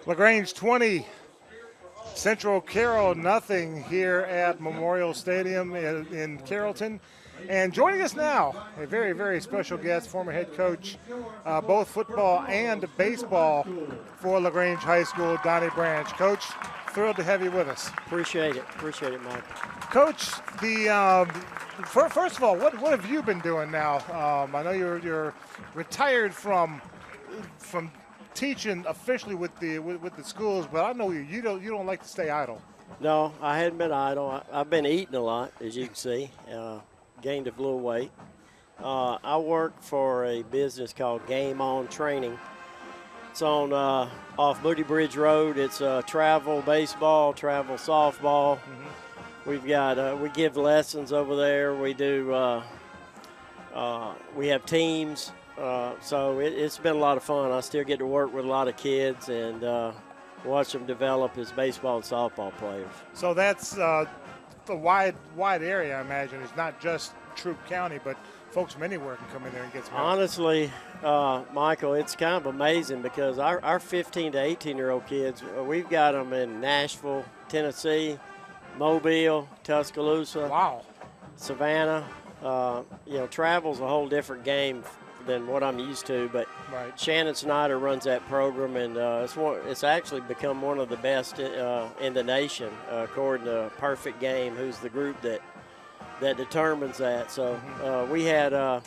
LaGrange 20, Central Carroll nothing here at Memorial Stadium in Carrollton. And joining us now, a very, very special guest, former head coach, both football and baseball for LaGrange High School, Donnie Branch. Coach, thrilled to have you with us. Appreciate it, Mike. Coach, first of all, what have you been doing now? I know you're retired from teaching officially with the schools, but I know you don't like to stay idle. No, I hadn't been idle. I've been eating a lot, as you can see. Gained a little weight. I work for a business called Game On Training. It's on off Moody Bridge Road. It's travel baseball, travel softball. We've got we give lessons over there. We do. We have teams. So it's been a lot of fun. I still get to work with a lot of kids and watch them develop as baseball and softball players. So that's a wide area, I imagine. It's not just Troup County, but folks from anywhere can come in there and get some help. Honestly, Michael, it's kind of amazing because our 15 to 18-year-old kids, we've got them in Nashville, Tennessee, Mobile, Tuscaloosa, Savannah. Travel's a whole different game than what I'm used to, but Shannon Snyder runs that program, and it's actually become one of the best in the nation, according to Perfect Game, who's the group that determines that. So we had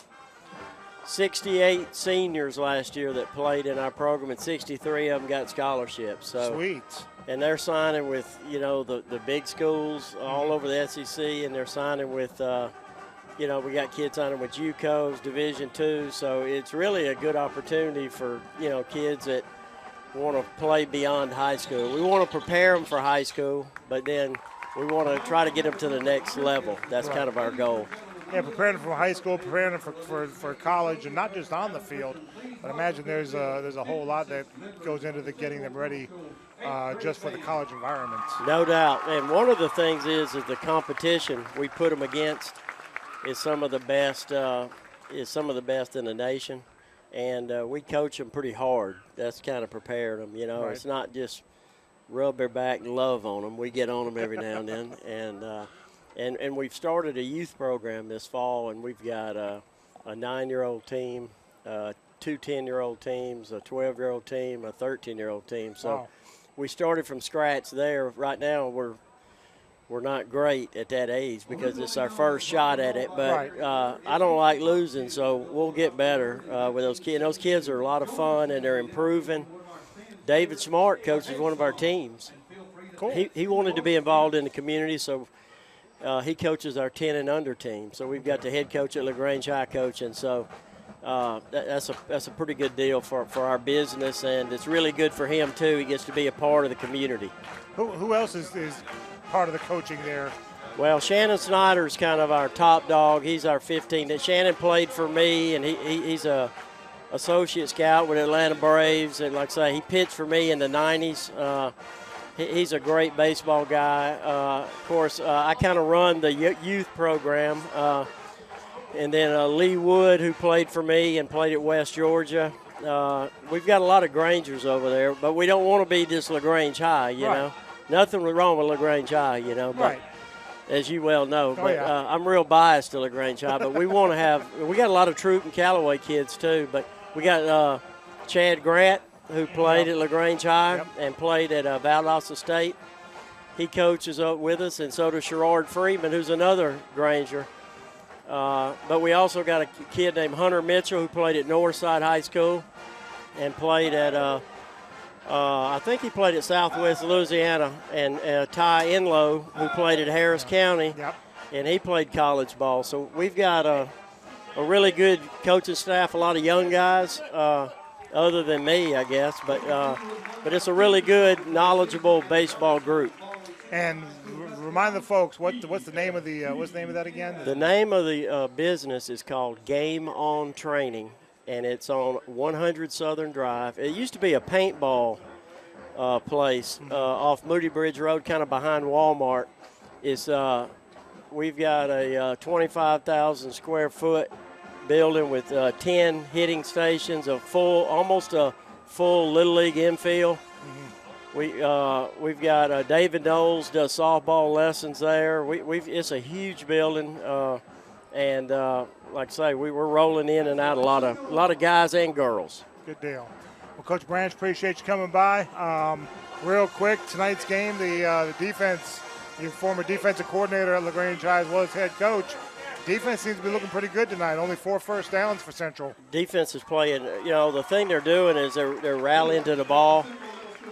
68 seniors last year that played in our program, and 63 of them got scholarships. So sweet. And they're signing with the big schools all over the SEC, and they're signing with. We got kids signing with JUCOs, Division II, so it's really a good opportunity for, kids that want to play beyond high school. We want to prepare them for high school, but then we want to try to get them to the next level. That's kind of our goal. Yeah, preparing them for high school, preparing them for college, and not just on the field, but I imagine there's a whole lot that goes into getting them ready just for the college environment. No doubt, and one of the things is the competition we put them against is some of the best in the nation, and we coach them pretty hard. That's kind of preparing them. It's not just rub their back and love on them. We get on them every now and then, and we've started a youth program this fall, and we've got a 9-year-old team, 2 10-year-old teams, a 12-year-old team, a 13-year-old team. So we started from scratch there. Right now we're not great at that age because it's our first shot at it, but I don't like losing, so we'll get better with those kids. Those kids are a lot of fun, and they're improving. David Smart coaches one of our teams. Cool. He wanted to be involved in the community, so he coaches our 10 and under team. So we've got the head coach at LaGrange High coaching, so that's a pretty good deal for our business, and it's really good for him too. He gets to be a part of the community. Who else is part of the coaching there? Well, Shannon Snyder's kind of our top dog. He's our 15. Shannon played for me, and he's a associate scout with Atlanta Braves, and like I say, he pitched for me in the 90s. He's a great baseball guy. Of course, I kind of run the youth program, and then Lee Wood, who played for me and played at West Georgia. We've got a lot of Grangers over there, but we don't want to be just LaGrange High, you know. Nothing wrong with LaGrange High, but as you well know. But I'm real biased to LaGrange High, but we want to have – we got a lot of Troup and Callaway kids too, but we got Chad Grant, who played at LaGrange High and played at Valdosta State. He coaches up with us, and so does Sherrard Freeman, who's another Granger. But we also got a kid named Hunter Mitchell who played at Northside High School and played at I think he played at Southwest Louisiana, and Ty Enlow, who played at Harris County, and he played college ball. So we've got a really good coaching staff, a lot of young guys, other than me, I guess. But it's a really good, knowledgeable baseball group. And remind the folks what's the name of that again? The name of the business is called Game On Training, and it's on 100 Southern Drive. It used to be a paintball place off Moody Bridge Road, kind of behind Walmart. We've got a 25,000 square foot building with 10 hitting stations, almost a full Little League infield. We've got David Knowles does softball lessons there. It's a huge building, and like I say, we're rolling in and out a lot of guys and girls. Good deal. Well, Coach Branch, appreciate you coming by. Real quick, tonight's game, the defense, your former defensive coordinator at LaGrange High as well as head coach. Defense seems to be looking pretty good tonight. Only 4 first downs for Central. Defense is playing. The thing they're doing is they're rallying to the ball.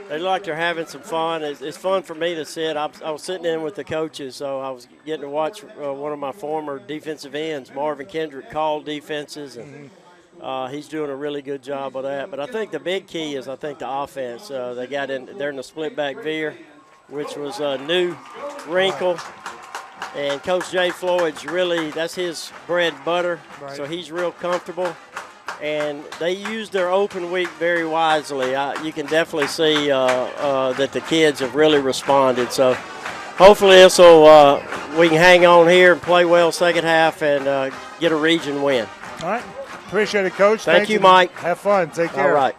They look like they're having some fun. It's fun for me to sit. I was sitting in with the coaches, so I was getting to watch one of my former defensive ends, Marvin Kendrick, call defenses, and he's doing a really good job of that. But I think the big key is the offense. They're in the split back veer, which was a new wrinkle. And Coach Jay Floyd's that's his bread and butter, so he's real comfortable. And they used their open week very wisely. You can definitely see that the kids have really responded. So hopefully we can hang on here and play well second half and get a region win. All right. Appreciate it, Coach. Thank you, Mike. Have fun. Take care. All right.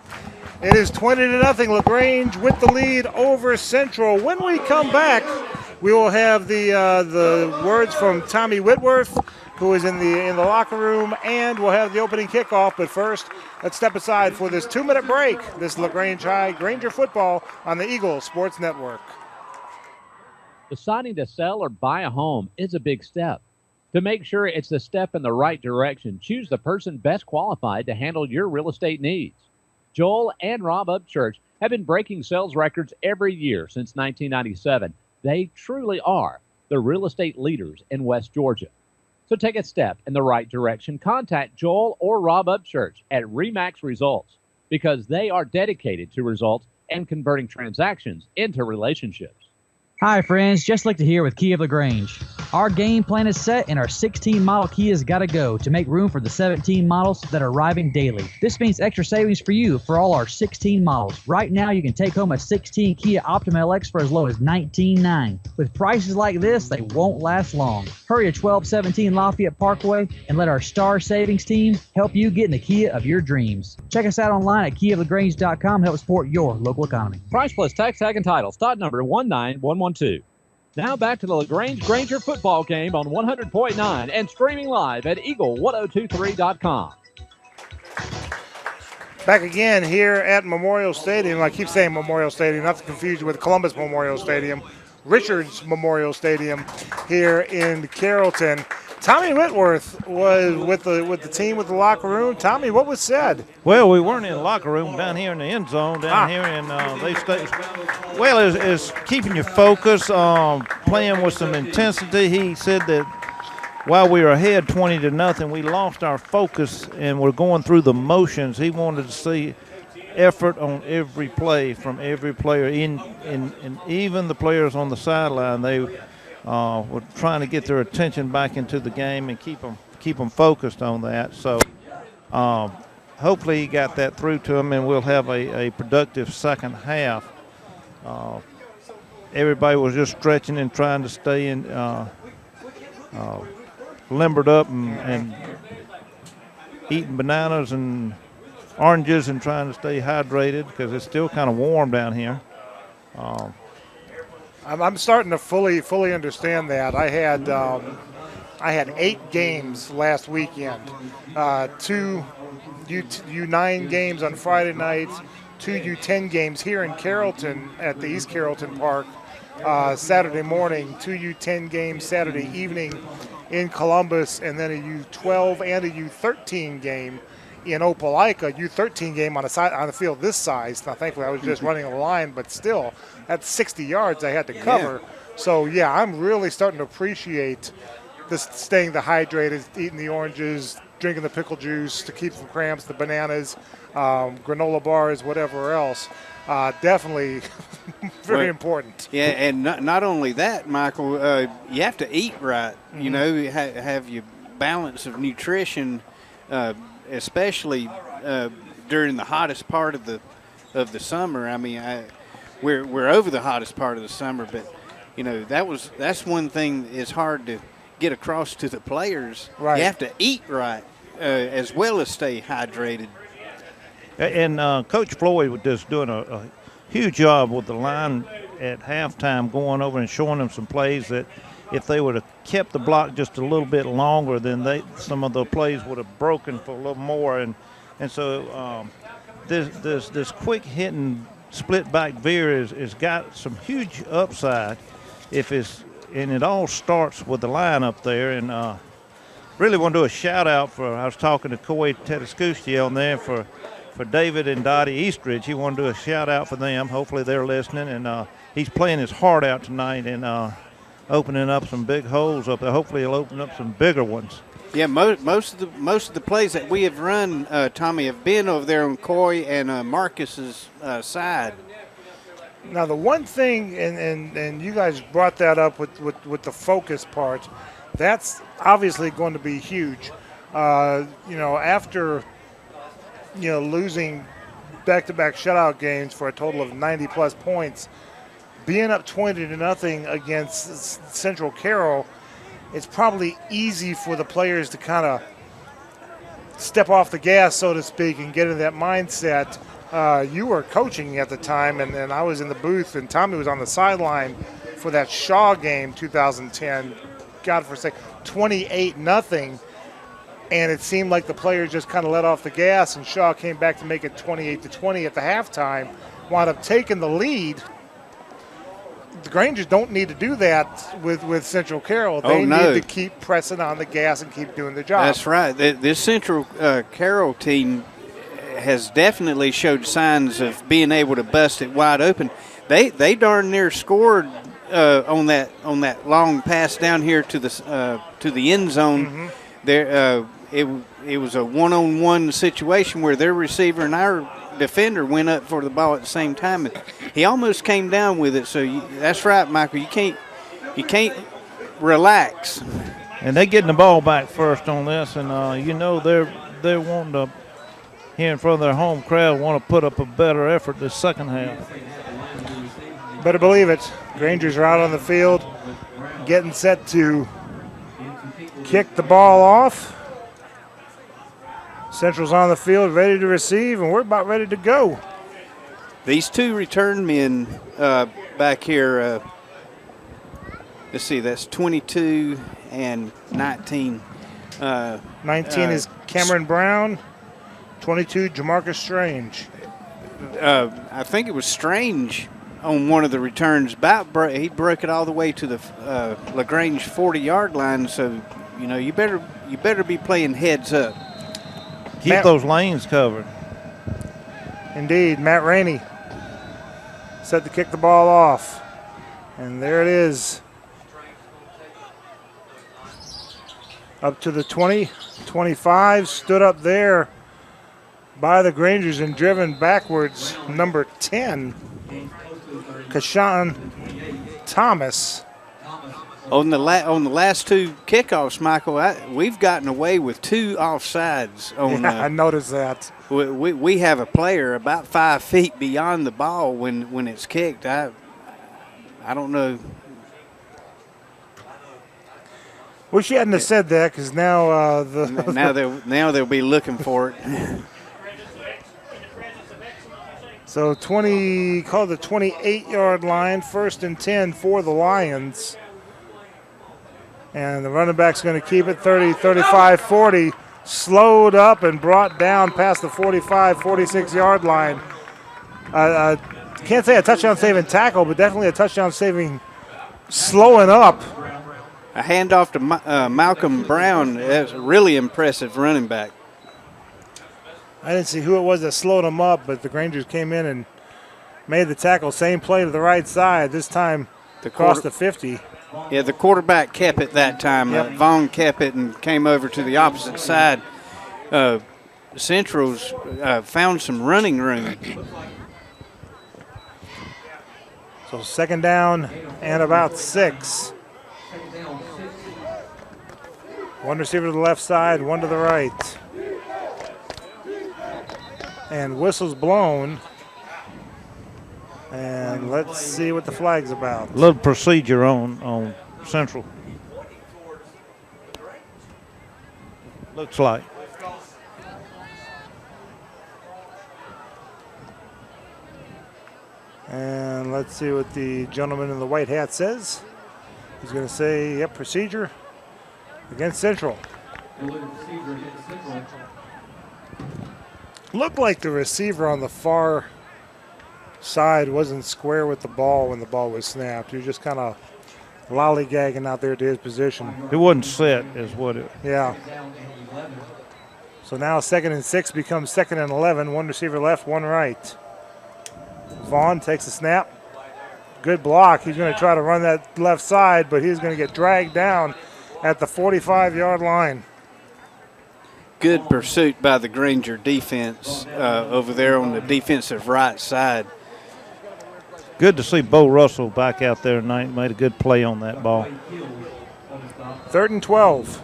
It is 20-0. LaGrange with the lead over Central. When we come back, we will have the words from Tommy Whitworth, who is in the locker room, and we'll have the opening kickoff. But first, let's step aside for this 2-minute break. This is LaGrange High Granger football on the Eagle Sports Network. Deciding to sell or buy a home is a big step. To make sure it's the step in the right direction, choose the person best qualified to handle your real estate needs. Joel and Rob Upchurch have been breaking sales records every year since 1997. They truly are the real estate leaders in West Georgia. So take a step in the right direction. Contact Joel or Rob Upchurch at Remax Results because they are dedicated to results and converting transactions into relationships. Hi, friends. Just like to hear with Kia of LaGrange. Our game plan is set and our 16-model Kia's got to go to make room for the 17 models that are arriving daily. This means extra savings for you for all our 16 models. Right now, you can take home a 16 Kia Optima LX for as low as $19,900. With prices like this, they won't last long. Hurry to 1217 Lafayette Parkway and let our Star Savings team help you get in the Kia of your dreams. Check us out online at KiaofLaGrange.com to help support your local economy. Price plus tax, tag, and title. Stock number 19112. Now back to the LaGrange Granger football game on 100.9 and streaming live at Eagle1023.com. Back again here at Memorial Stadium. I keep saying Memorial Stadium, not to confuse you with Columbus Memorial Stadium. Richards Memorial Stadium here in Carrollton. Tommy Whitworth was with the team, with the locker room. Tommy, what was said? Well, we weren't in the locker room, down here in the end zone, down here, and they stayed. Well, it's keeping you focused, playing with some intensity. He said that while we were ahead 20-0, we lost our focus and we're going through the motions. He wanted to see effort on every play from every player, and even the players on the sideline. They were trying to get their attention back into the game and keep them focused on that. So hopefully he got that through to them, and we'll have a productive second half. Everybody was just stretching and trying to stay in limbered up and eating bananas and oranges and trying to stay hydrated because it's still kind of warm down here. I'm starting to fully understand that. I had 8 games last weekend, 2 U9 games on Friday night, 2 U10 games here in Carrollton at the East Carrollton Park Saturday morning, 2 U10 games Saturday evening in Columbus, and then a U12 and a U13 game in Opelika. U13 game on the field this size. Now, thankfully, I was just running a line, but still, that's 60 yards I had to cover. Yeah. So, yeah, I'm really starting to appreciate this, staying hydrated, eating the oranges, drinking the pickle juice to keep from cramps, the bananas, granola bars, whatever else. Definitely very important. Yeah, and not only that, Michael, you have to eat right. Mm-hmm. You know, have your balance of nutrition, especially during the hottest part of the summer. I mean, we're over the hottest part of the summer, but you know that's one thing is hard to get across to the players. Right. You have to eat right as well as stay hydrated. And Coach Floyd was just doing a huge job with the line at halftime, going over and showing them some plays that if they would have kept the block just a little bit longer, then some of the plays would have broken for a little more. And so this quick hitting split back veer is got some huge upside and it all starts with the line up there. And really want to do a shout out I was talking to Coy Tedescucci on there for for David and Dottie Eastridge. He wanted to do a shout-out for them. Hopefully they're listening. And he's playing his heart out tonight and opening up some big holes up there. Hopefully he'll open up some bigger ones. Yeah, most of the plays that we have run, Tommy, have been over there on Coy and Marcus's side. Now the one thing, and you guys brought that up with the focus part, that's obviously going to be huge. After losing back-to-back shutout games for a total of 90-plus points, being up 20-0 against Central Carroll, it's probably easy for the players to kind of step off the gas, so to speak, and get into that mindset. You were coaching at the time, and I was in the booth, and Tommy was on the sideline for that Shaw game, 2010. God forsake, 28-0, and it seemed like the players just kind of let off the gas, and Shaw came back to make it 28-20 at the halftime, wound up taking the lead. The Grangers don't need to do that with Central Carroll. They need to keep pressing on the gas and keep doing the job. That's right. This Central Carroll team has definitely showed signs of being able to bust it wide open. They darn near scored on that long pass down here to the end zone. Mm-hmm. There, it was a one-on-one situation where their receiver and our defender went up for the ball at the same time. He almost came down with it. So that's right, Michael. You can't relax. And they're getting the ball back first on this, and they're wanting to, here in front of their home crowd, want to put up a better effort this second half. Better believe it. Grangers are out on the field, getting set to kick the ball off. Central's on the field, ready to receive, and we're about ready to go. These two return men back here, let's see, that's 22 and 19. 19 is Cameron Brown, 22, Jamarcus Strange. I think it was Strange on one of the returns. He broke it all the way to the LaGrange 40-yard line, so you better be playing heads up. Keep those lanes covered. Indeed, Matt Rainey set to kick the ball off. And there it is. Up to the 20, 25, stood up there by the Grangers and driven backwards. Number 10, Kashawn Thomas. On the last two kickoffs, Michael, we've gotten away with two offsides. I noticed that. We have a player about 5 feet beyond the ball when it's kicked. I don't know. Wish you hadn't have said that, because now now they'll be looking for it. So call the 28-yard line, 1st and 10 for the Lions. And the running back's going to keep it 30, 35, 40. Slowed up and brought down past the 45, 46-yard line. Can't say a touchdown-saving tackle, but definitely a touchdown-saving slowing up. A handoff to Malcolm Brown. That's a really impressive running back. I didn't see who it was that slowed him up, but the Grangers came in and made the tackle. Same play to the right side, this time across the 50. Yeah, the quarterback kept it that time. Yep. Vaughn kept it and came over to the opposite side. Central's found some running room. So 2nd down and about 6. One receiver to the left side, one to the right. And whistle's blown. And let's see what the flag's about. A little procedure on Central. Looks like. And let's see what the gentleman in the white hat says. He's going to say, yep, procedure against Central. Looked like the receiver on the far side wasn't square with the ball when the ball was snapped. He was just kind of lollygagging out there to his position. It wasn't set, is what it. Yeah. So now 2nd and 6 becomes 2nd and 11. One receiver left, one right. Vaughn takes a snap. Good block. He's going to try to run that left side, but he's going to get dragged down at the 45-yard line. Good pursuit by the Granger defense over there on the defensive right side. Good to see Bo Russell back out there tonight. Made a good play on that ball. 3rd and 12.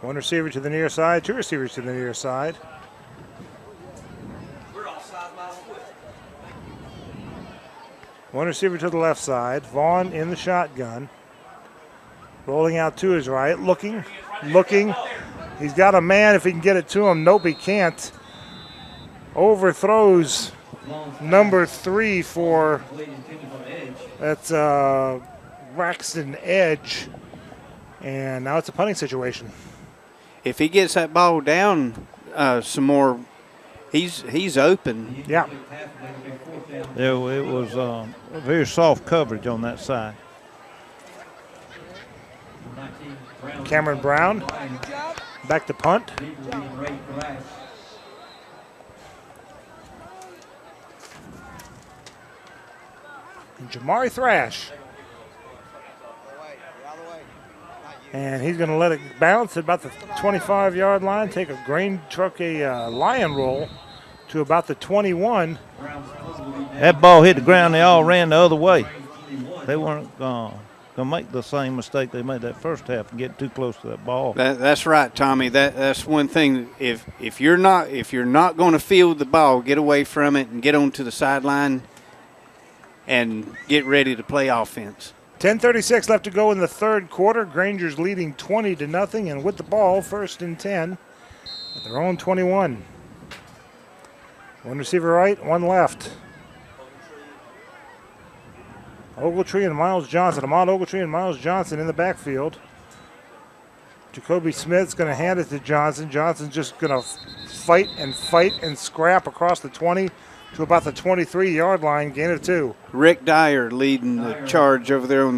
One receiver to the near side, two receivers to the near side. One receiver to the left side. Vaughn in the shotgun. Rolling out to his right, looking. He's got a man if he can get it to him. Nope, he can't. Overthrows number 3 for, that's Braxton Edge. And now it's a punting situation. If he gets that ball down some more, he's open. Yeah. It was very soft coverage on that side. Cameron Brown back to punt. And Jamari Thrash. And he's going to let it bounce at about the 25-yard line, take a grain truck, a lion roll to about the 21. That ball hit the ground. They all ran the other way. They weren't going to make the same mistake they made that first half and get too close to that ball. That's right, Tommy. That's one thing. If you're not going to field the ball, get away from it and get onto the sideline and get ready to play offense. 10:36 left to go in the third quarter. Granger's leading 20-0, and with the ball, 1st and 10 at their own 21. One receiver right, one left. Ogletree and Miles Johnson. Ahmad Ogletree and Miles Johnson in the backfield. Jacoby Smith's going to hand it to Johnson. Johnson's just going to fight and scrap across the 20 to about the 23-yard line, gain of 2. Rick Dyer leading the charge over there on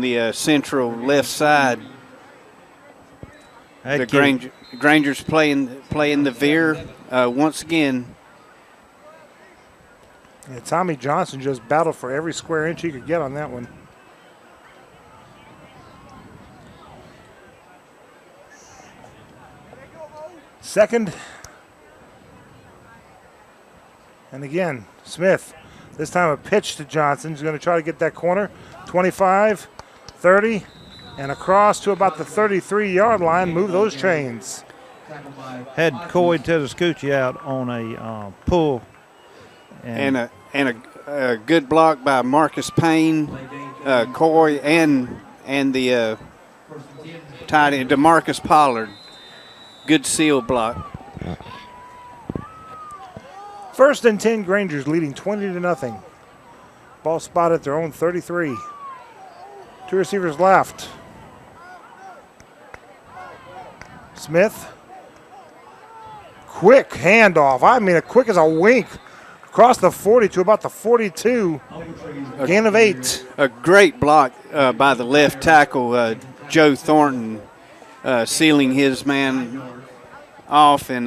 the central left side. The Granger's playing the veer once again. Yeah, Tommy Johnson just battled for every square inch he could get on that one. Second. And again, Smith, this time a pitch to Johnson. He's going to try to get that corner. 25, 30, and across to about the 33-yard line. Move those chains. Had Coy Tedescucci out on a pull. And a good block by Marcus Payne, Coy, and the tight end, DeMarcus Pollard. Good seal block. 1st and 10, Granger's leading 20-0. Ball spotted at their own 33. Two receivers left. Smith. Quick handoff. I mean, quick as a wink. Across the 40 to about the 42. Gain of 8. A great block by the left tackle, Joe Thornton, sealing his man off, and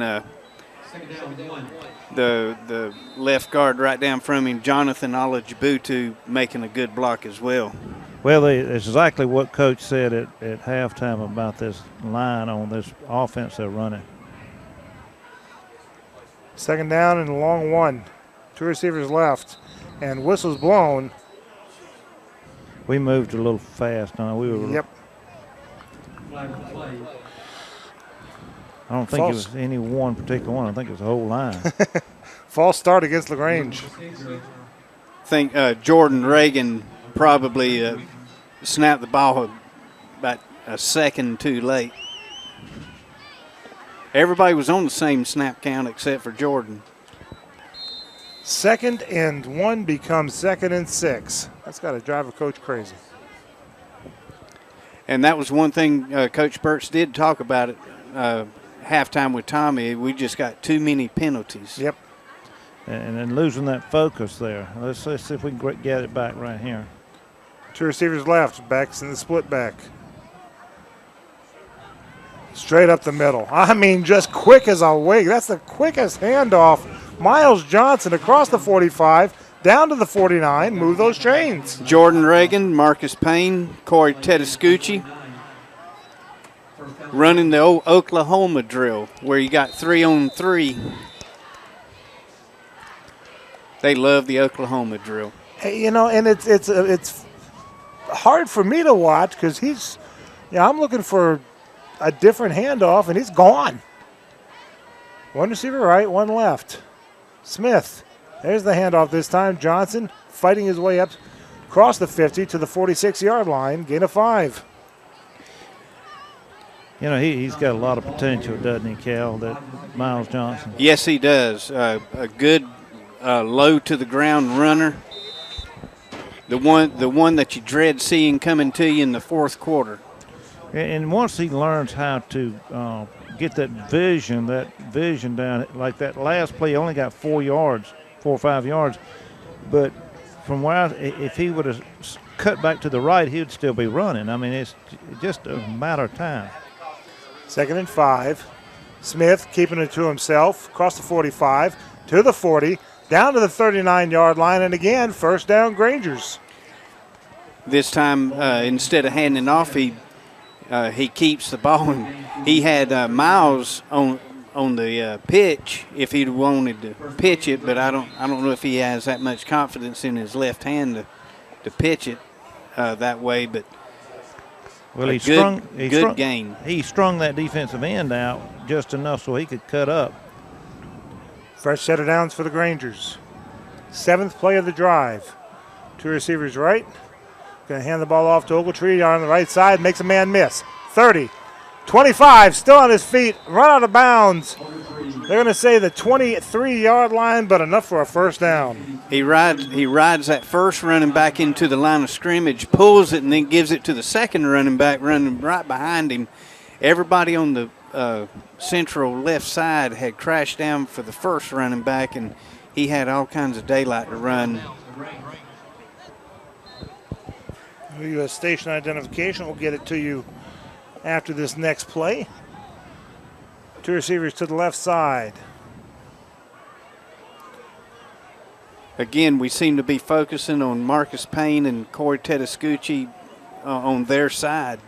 the left guard right down from him, Jonathan Olajibutu, making a good block as well. Well, it's exactly what Coach said at halftime about this line on this offense they're running. 2nd down and a long one. Two receivers left, and whistle's blown. We moved a little fast. No, we were. Yep. I don't think it was any one particular one. I think it was the whole line. False start against LaGrange. I think Jordan Reagan probably snapped the ball about a second too late. Everybody was on the same snap count except for Jordan. 2nd and 1 becomes 2nd and 6. That's got to drive a coach crazy. And that was one thing Coach Burks did talk about it halftime with Tommy. We just got too many penalties. Yep. And then losing that focus there. Let's see if we can get it back right here. Two receivers left. Backs in the split back. Straight up the middle. I mean, just quick as a wig. That's the quickest handoff. Miles Johnson across the 45, down to the 49. Move those chains. Jordan Reagan, Marcus Payne, Corey Tedescucci running the old Oklahoma drill where you got 3-on-3. They love the Oklahoma drill. Hey, you know, and it's hard for me to watch because I'm looking for a different handoff, and he's gone. One receiver right, one left. Smith. There's the handoff this time. Johnson fighting his way up across the 50 to the 46-yard line. Gain of 5. You know, he's got a lot of potential, doesn't he, Cal, that Miles Johnson? Yes, he does. A good low-to-the-ground runner. The one that you dread seeing coming to you in the fourth quarter. And once he learns how to get that vision down, like that last play, he only got 4 or 5 yards. But from where if he would have cut back to the right, he would still be running. I mean, it's just a matter of time. 2nd and 5. Smith keeping it to himself, across the 45, to the 40, down to the 39-yard line, and again, first down Grangers. This time, instead of handing off, he keeps the ball. And he had Miles on the pitch if he'd wanted to pitch it, but I don't know if he has that much confidence in his left hand to pitch it that way. But well, he good strung gain. He strung that defensive end out just enough so he could cut up. Fresh set of downs for the Grangers. 7th play of the drive. 2 receivers right. Going to hand the ball off to Ogletree on the right side. Makes a man miss. 30, 25, still on his feet. Run out of bounds. They're going to say the 23-yard line, but enough for a first down. He rides that first running back into the line of scrimmage, pulls it, and then gives it to the second running back running right behind him. Everybody on the central left side had crashed down for the first running back, and he had all kinds of daylight to run. U.S. station identification. We'll get it to you after this next play. 2 receivers to the left side. Again, we seem to be focusing on Marcus Payne and Corey Tedescucci on their side.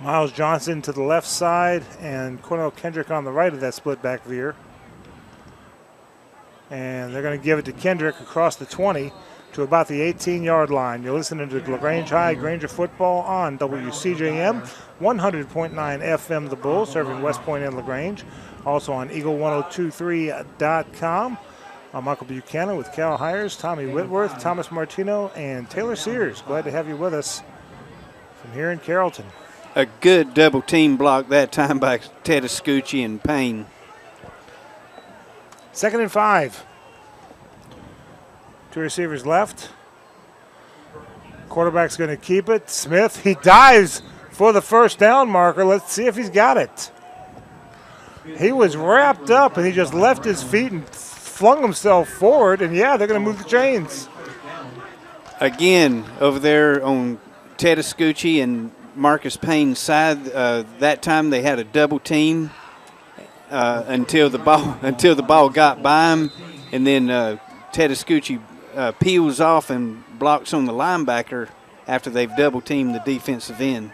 Miles Johnson to the left side and Cornell Kendrick on the right of that split back veer. And they're going to give it to Kendrick across the 20 to about the 18-yard line. You're listening to LaGrange High Granger football on WCJM, 100.9 FM The Bull, serving West Point and LaGrange. Also on Eagle1023.com. I'm Michael Buchanan with Cal Hires, Tommy Whitworth, Thomas Martino, and Taylor Sears. Glad to have you with us from here in Carrollton. A good double team block that time by Tedescucci and Payne. 2nd and 5. 2 receivers left. Quarterback's going to keep it. Smith, he dives for the first down marker. Let's see if he's got it. He was wrapped up, and he just left his feet and flung himself forward. And, yeah, they're going to move the chains. Again, over there on Tedescucci and Marcus Payne's side, that time they had a double team until the ball got by him, and then Tedescucci peels off and blocks on the linebacker after they've double teamed the defensive end.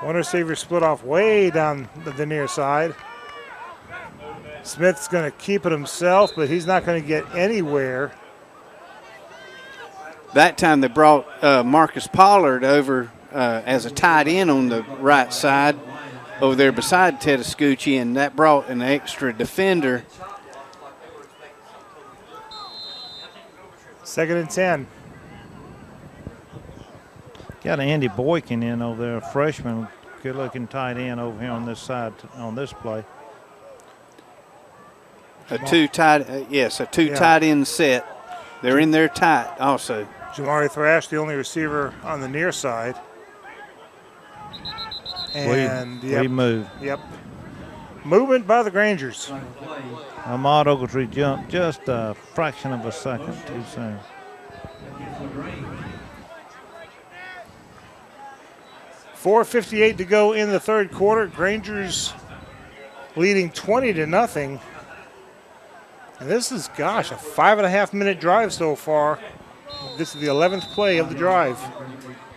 1 receiver split off way down the near side. Smith's going to keep it himself, but he's not going to get anywhere. That time they brought Marcus Pollard over as a tight end on the right side over there beside Tedescucci, and that brought an extra defender. 2nd and 10. Got Andy Boykin in over there, a freshman, good-looking tight end over here on this side on this play. A two tight end set. They're in there tight also. Jamari Thrash, the only receiver on the near side. And we move. Yep. Movement by the Grangers. Ahmad Ogletree jumped just a fraction of a second too soon. 4:58 to go in the third quarter. Granger's leading 20-0. And this is, gosh, a 5.5-minute drive so far. This is the 11th play of the drive.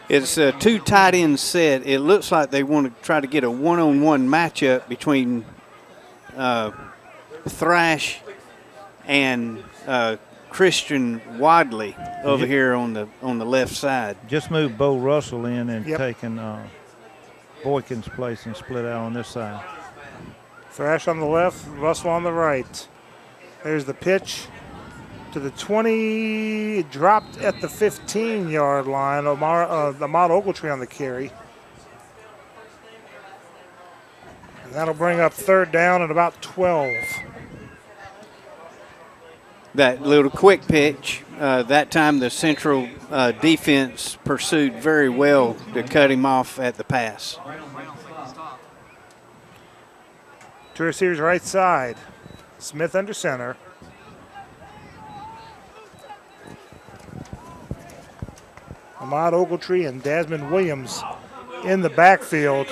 It's a two tight end set. It looks like they want to try to get a one-on-one matchup between Thrash and Christian Wadley over here on the left side. Just moved Bo Russell in and taken Boykin's place and split out on this side. Thrash on the left, Russell on the right. There's the pitch to the 20, dropped at the 15-yard line. Ahmad Ogletree on the carry. And that'll bring up third down at about 12. That little quick pitch, that time the Central defense pursued very well to cut him off at the pass. Two receivers right side. Smith under center. Ahmad Ogletree and Desmond Williams in the backfield.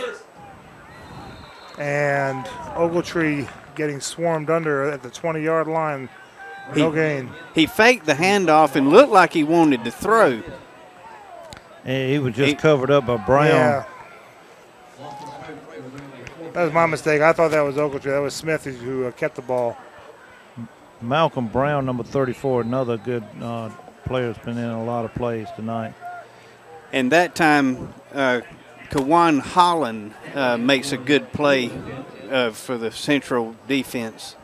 And Ogletree getting swarmed under at the 20-yard line. No gain. He faked the handoff and looked like he wanted to throw. And he was just covered up by Brown. Yeah. That was my mistake. I thought that was Ogletree. That was Smith who kept the ball. Malcolm Brown, number 34, another good player that's been in a lot of plays tonight. And that time, Kawan Holland makes a good play for the Central defense.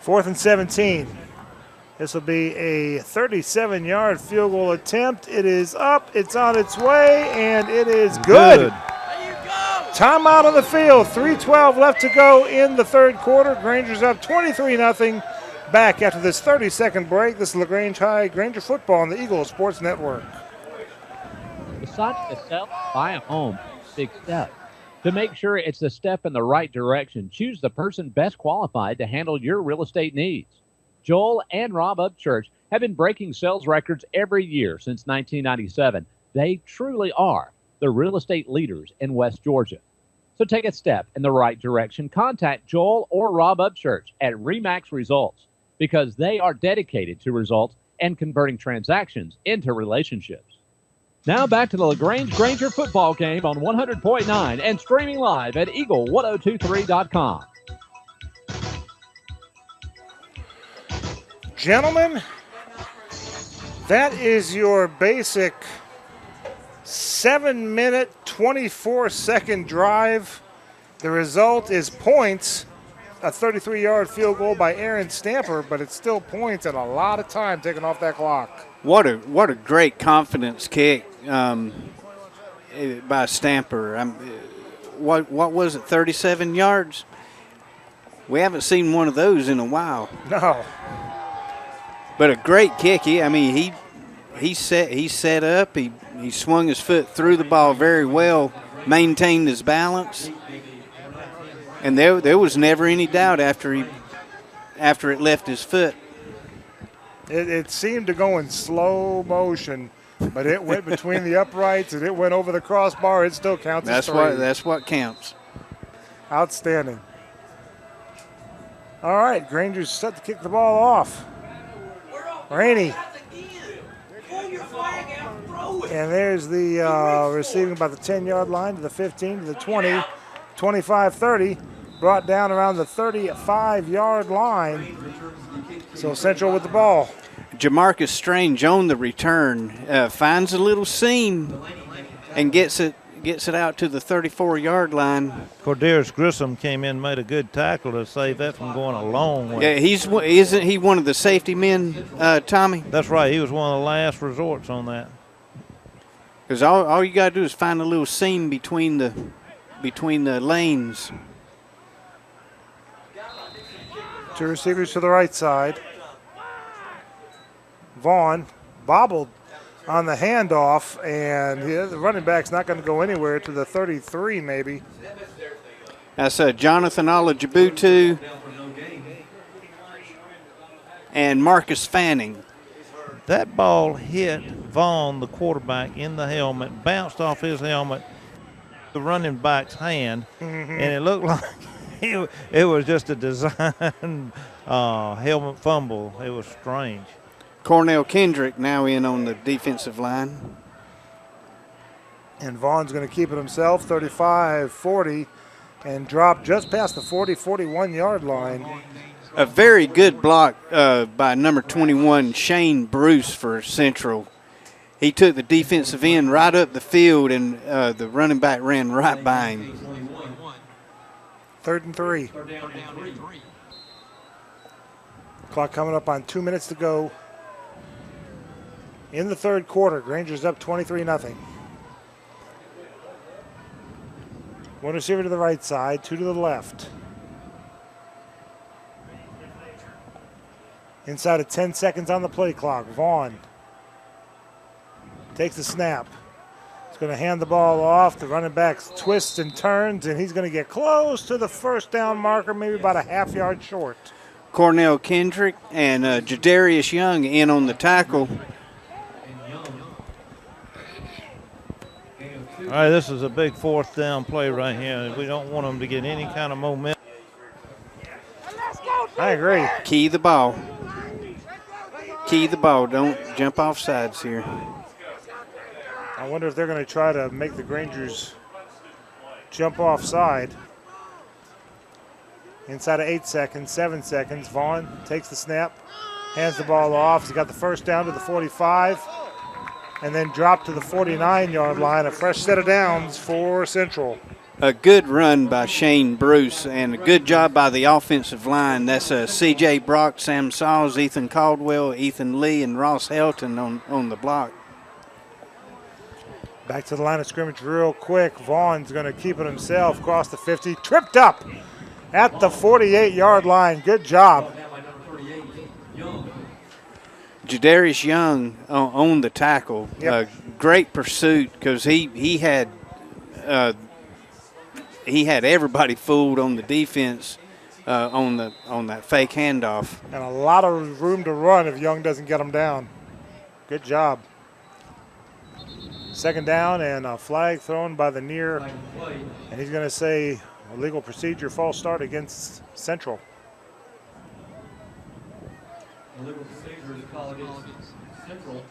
4th and 17. This will be a 37-yard field goal attempt. It is up, it's on its way, and it is good. Timeout on the field. 3:12 left to go in the third quarter. Granger's up 23-0. Back after this 30-second break. This is LaGrange High Granger football on the Eagle Sports Network. Deciding to sell, buy a home, big step. To make sure it's the step in the right direction, choose the person best qualified to handle your real estate needs. Joel and Rob Upchurch have been breaking sales records every year since 1997. They truly are the real estate leaders in West Georgia. So take a step in the right direction. Contact Joel or Rob Upchurch at RE/MAX Results because they are dedicated to results and converting transactions into relationships. Now back to the LaGrange Granger football game on 100.9 and streaming live at eagle1023.com. Gentlemen, that is your basic 7-minute, 24-second drive. The result is points, a 33-yard field goal by Aaron Stamper, but it's still points and a lot of time taken off that clock. What a great confidence kick by Stamper. What was it, 37 yards? We haven't seen one of those in a while. No. But a great kick. He set up. He swung his foot through the ball very well, maintained his balance, and there was never any doubt after it left his foot. It seemed to go in slow motion, but it went between the uprights and it went over the crossbar. It still counts as three. That's what counts. Outstanding. All right, Granger's set to kick the ball off. Rainey. And there's the receiving about the 10-yard line to the 15, to the 20, 25, 30. Brought down around the 35-yard line. So Central with the ball. Jamarcus Strange on the return finds a little seam and gets it out to the 34-yard line. Cordarius Grissom came in, made a good tackle to save that from going a long way. Yeah, isn't he one of the safety men, Tommy? That's right. He was one of the last resorts on that. Because all you got to do is find a little seam between the lanes. Two receivers to the right side. Vaughn bobbled on the handoff, and the running back's not going to go anywhere to the 33 maybe. That's Jonathan Olajibutu and Marcus Fanning. That ball hit Vaughn, the quarterback, in the helmet, bounced off his helmet, the running back's hand, and it looked like it was just a design helmet fumble. It was strange. Cornell Kendrick now in on the defensive line. And Vaughn's going to keep it himself, 35-40, and drop just past the 41-yard line. A very good block by number 21, Shane Bruce for Central. He took the defensive end right up the field, and the running back ran right by him. 3rd and 3. Clock coming up on 2 minutes to go in the third quarter. Granger's up 23-0. One receiver to the right side, 2 to the left. Inside of 10 seconds on the play clock. Vaughn takes the snap. He's going to hand the ball off. The running back twists and turns, and he's going to get close to the first down marker, maybe about a half-yard short. Cornell Kendrick and Jadarius Young in on the tackle. All right, this is a big 4th down play right here. We don't want them to get any kind of momentum. I agree. Key the ball. Key the ball. Don't jump off sides here. I wonder if they're going to try to make the Grangers jump offside. Inside of 8 seconds, 7 seconds. Vaughn takes the snap, hands the ball off. He's got the first down to the 45, and then dropped to the 49-yard line. A fresh set of downs for Central. A good run by Shane Bruce and a good job by the offensive line. That's C.J. Brock, Sam Sauls, Ethan Caldwell, Ethan Lee, and Ross Helton on the block. Back to the line of scrimmage real quick. Vaughn's going to keep it himself, cross the 50, tripped up at the 48-yard line. Good job. Jadarius Young on the tackle. Yep. Great pursuit because he had everybody fooled on the defense on that fake handoff. And a lot of room to run if Young doesn't get him down. Good job. 2nd down and a flag thrown by the near, and he's going to say illegal procedure, false start against Central. Illegal procedure is called against Central.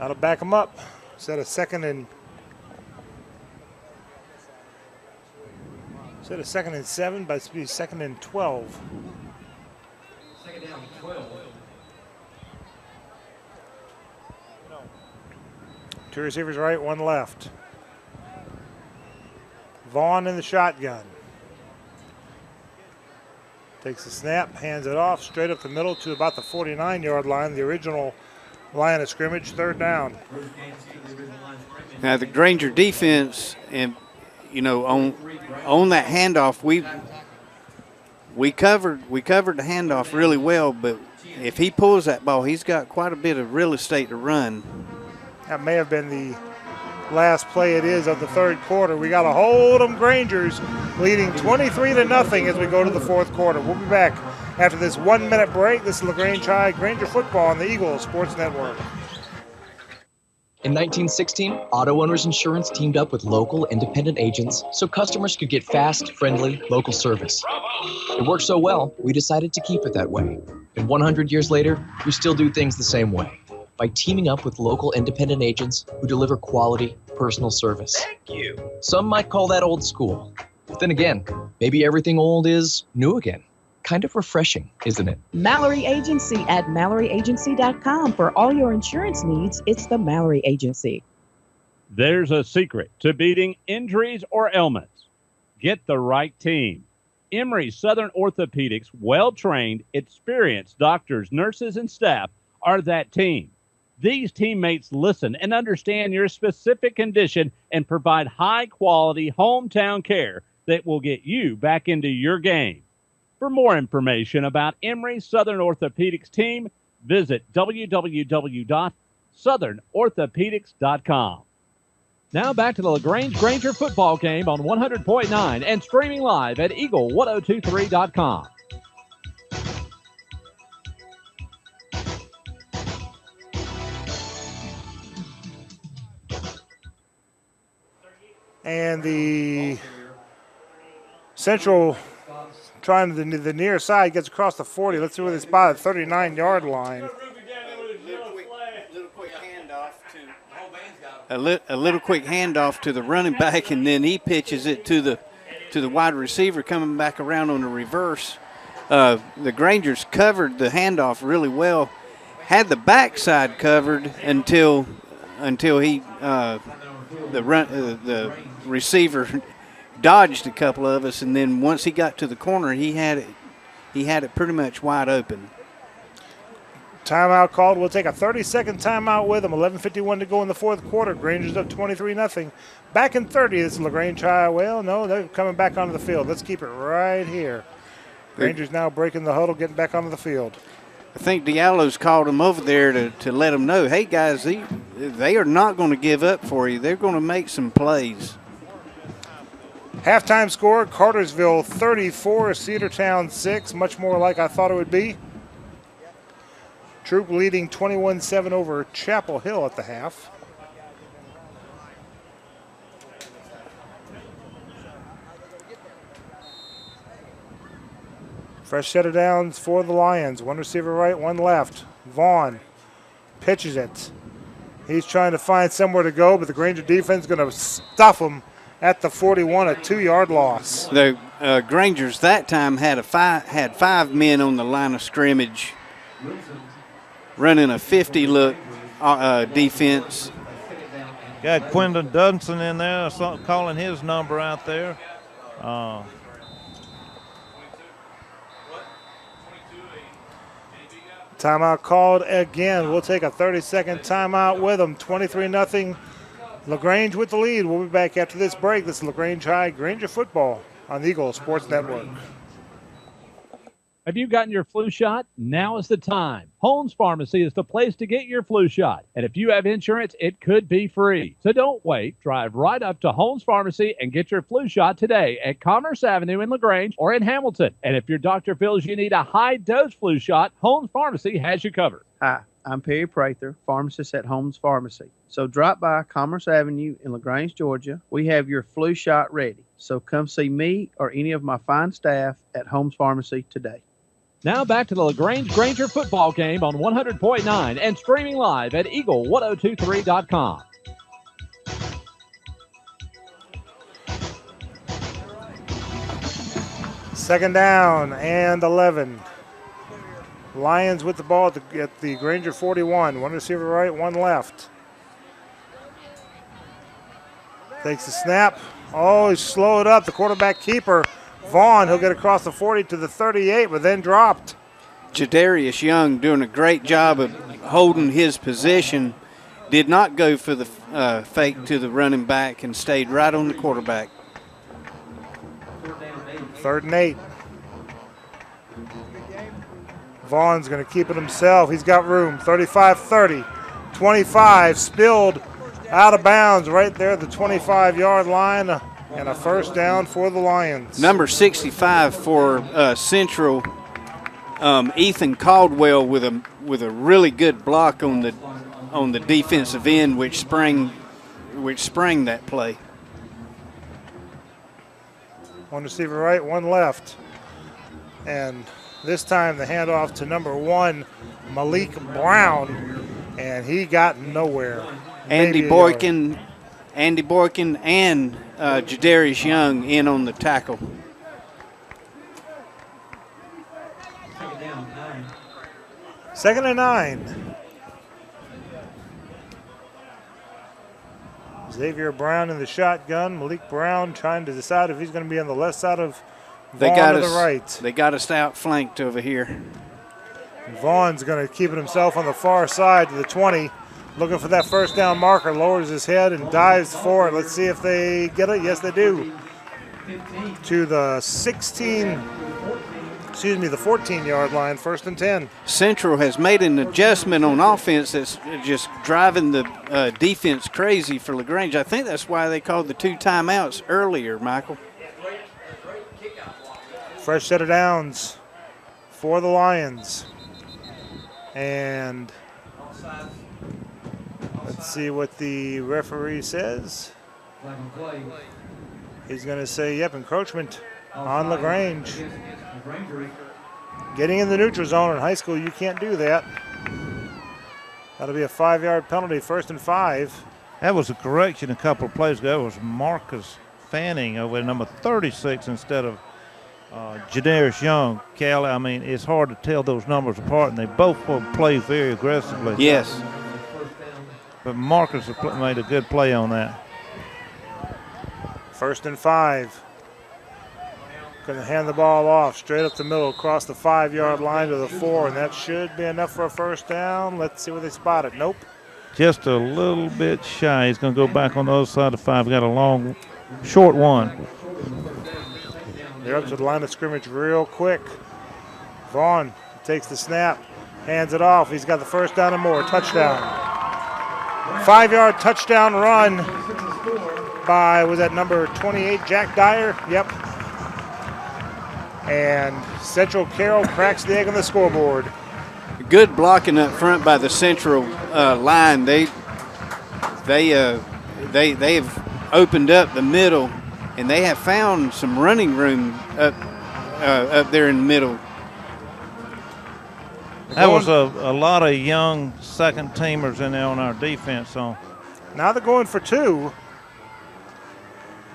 That'll back him up. Set a second and 7, but it's be 2nd and 12. 2nd down, 12. 2 receivers right, 1 left. Vaughn in the shotgun. Takes the snap, hands it off, straight up the middle to about the 49-yard line, the original line of scrimmage, 3rd down. Now the Granger defense, and on that handoff, we covered the handoff really well, but if he pulls that ball, he's got quite a bit of real estate to run. That may have been the last play it is of the third quarter. We got a hold 'em Grangers leading 23-0 as we go to the fourth quarter. We'll be back after this 1-minute break. This is LaGrange High Granger football on the Eagles Sports Network. In 1916, Auto Owners Insurance teamed up with local independent agents so customers could get fast, friendly, local service. It worked so well, we decided to keep it that way. And 100 years later, we still do things the same way, by teaming up with local independent agents who deliver quality, personal service. Thank you. Some might call that old school. But then again, maybe everything old is new again. Kind of refreshing, isn't it? Mallory Agency at MalloryAgency.com. For all your insurance needs, it's the Mallory Agency. There's a secret to beating injuries or ailments. Get the right team. Emory Southern Orthopedics, well-trained, experienced doctors, nurses, and staff are that team. These teammates listen and understand your specific condition and provide high-quality hometown care that will get you back into your game. For more information about Emory Southern Orthopedics team, visit www.southernorthopedics.com. Now back to the LaGrange Granger football game on 100.9 and streaming live at eagle1023.com. And the Central trying the near side gets across the 40. Let's see where they spot at 39-yard line. A little quick handoff to the running back, and then he pitches it to the wide receiver coming back around on the reverse. The Grangers covered the handoff really well, had the backside covered until he the receiver dodged a couple of us, and then once he got to the corner, he had it pretty much wide open. Timeout called. We'll take a 30-second timeout with them. 11:51 to go in the fourth quarter. Grangers up 23-0. Back in 30. This is LaGrange High. Well, no, they're coming back onto the field. Let's keep it right here. Grangers now breaking the huddle, getting back onto the field. I think Diallo's called them over there to let them know, hey, guys, they are not going to give up for you. They're going to make some plays. Halftime score, Cartersville 34, Cedartown 6, much more like I thought it would be. Troop leading 21-7 over Chapel Hill at the half. Fresh set of downs for the Lions. One receiver right, one left. Vaughn pitches it. He's trying to find somewhere to go, but the Granger defense is going to stuff him at the 41, a 2-yard loss. The Grangers that time had five men on the line of scrimmage running a 50-look defense. Got Quindon Dunson in there, calling his number out there. Timeout called again. We'll take a 30-second timeout with them. 23-0. LaGrange with the lead. We'll be back after this break. This is LaGrange High Granger football on the Eagle Sports Network. Have you gotten your flu shot? Now is the time. Holmes Pharmacy is the place to get your flu shot. And if you have insurance, it could be free. So don't wait. Drive right up to Holmes Pharmacy and get your flu shot today at Commerce Avenue in LaGrange or in Hamilton. And if your doctor feels you need a high-dose flu shot, Holmes Pharmacy has you covered. Hi, I'm Perry Prather, pharmacist at Holmes Pharmacy. So drop by Commerce Avenue in LaGrange, Georgia. We have your flu shot ready. So come see me or any of my fine staff at Holmes Pharmacy today. Now back to the LaGrange Granger football game on 100.9 and streaming live at eagle1023.com. Second down and 11. Lions with the ball at the Granger 41. One receiver right, one left. Takes the snap. Oh, he's slowed up. The quarterback keeper, Vaughn, he'll get across the 40 to the 38, but then dropped. Jadarius Young doing a great job of holding his position. Did not go for the fake to the running back and stayed right on the quarterback. 3rd and 8. Vaughn's going to keep it himself. He's got room. 35-30. 25 spilled out of bounds right there at the 25-yard line. And a first down for the Lions. Number 65 for Central, Ethan Caldwell with a really good block on the defensive end, which sprang that play. One receiver right, one left, and this time the handoff to number 1, Malik Brown, and he got nowhere. Andy Boykin and Jadarius Young in on the tackle. Second and 9. Xavier Brown in the shotgun. Malik Brown trying to decide if he's going to be on the left side of Vaughn or the right. They got us outflanked over here. Vaughn's going to keep it himself on the far side to the 20. Looking for that first down marker, lowers his head and dives for it. Let's see if they get it. Yes, they do. To the 14-yard line, 1st and 10. Central has made an adjustment on offense that's just driving the defense crazy for LaGrange. I think that's why they called the 2 timeouts earlier, Michael. Fresh set of downs for the Lions. And let's see what the referee says. He's going to say, yep, encroachment on LaGrange. Getting in the neutral zone in high school, you can't do that. That'll be a 5-yard penalty, 1st and 5. That was a correction a couple of plays ago. It was Marcus Fanning over at number 36 instead of Jadarius Young. Cal, I mean, it's hard to tell those numbers apart, and they both play very aggressively. Yes. But Marcus made a good play on that. 1st and 5. Going to hand the ball off straight up the middle across the 5-yard line to the 4, and that should be enough for a 1st down. Let's see where they spot it. Nope. Just a little bit shy. He's going to go back on the other side of 5. Got a long, short one. They're up to the line of scrimmage real quick. Vaughn takes the snap, hands it off. He's got the 1st down and more. Touchdown. 5-yard touchdown run by, was that number 28, Jack Dyer? Yep. And Central Carroll cracks the egg on the scoreboard. Good blocking up front by the Central line. They have opened up the middle, and they have found some running room up there in the middle. That was a lot of young second-teamers in there on our defense. So now they're going for 2.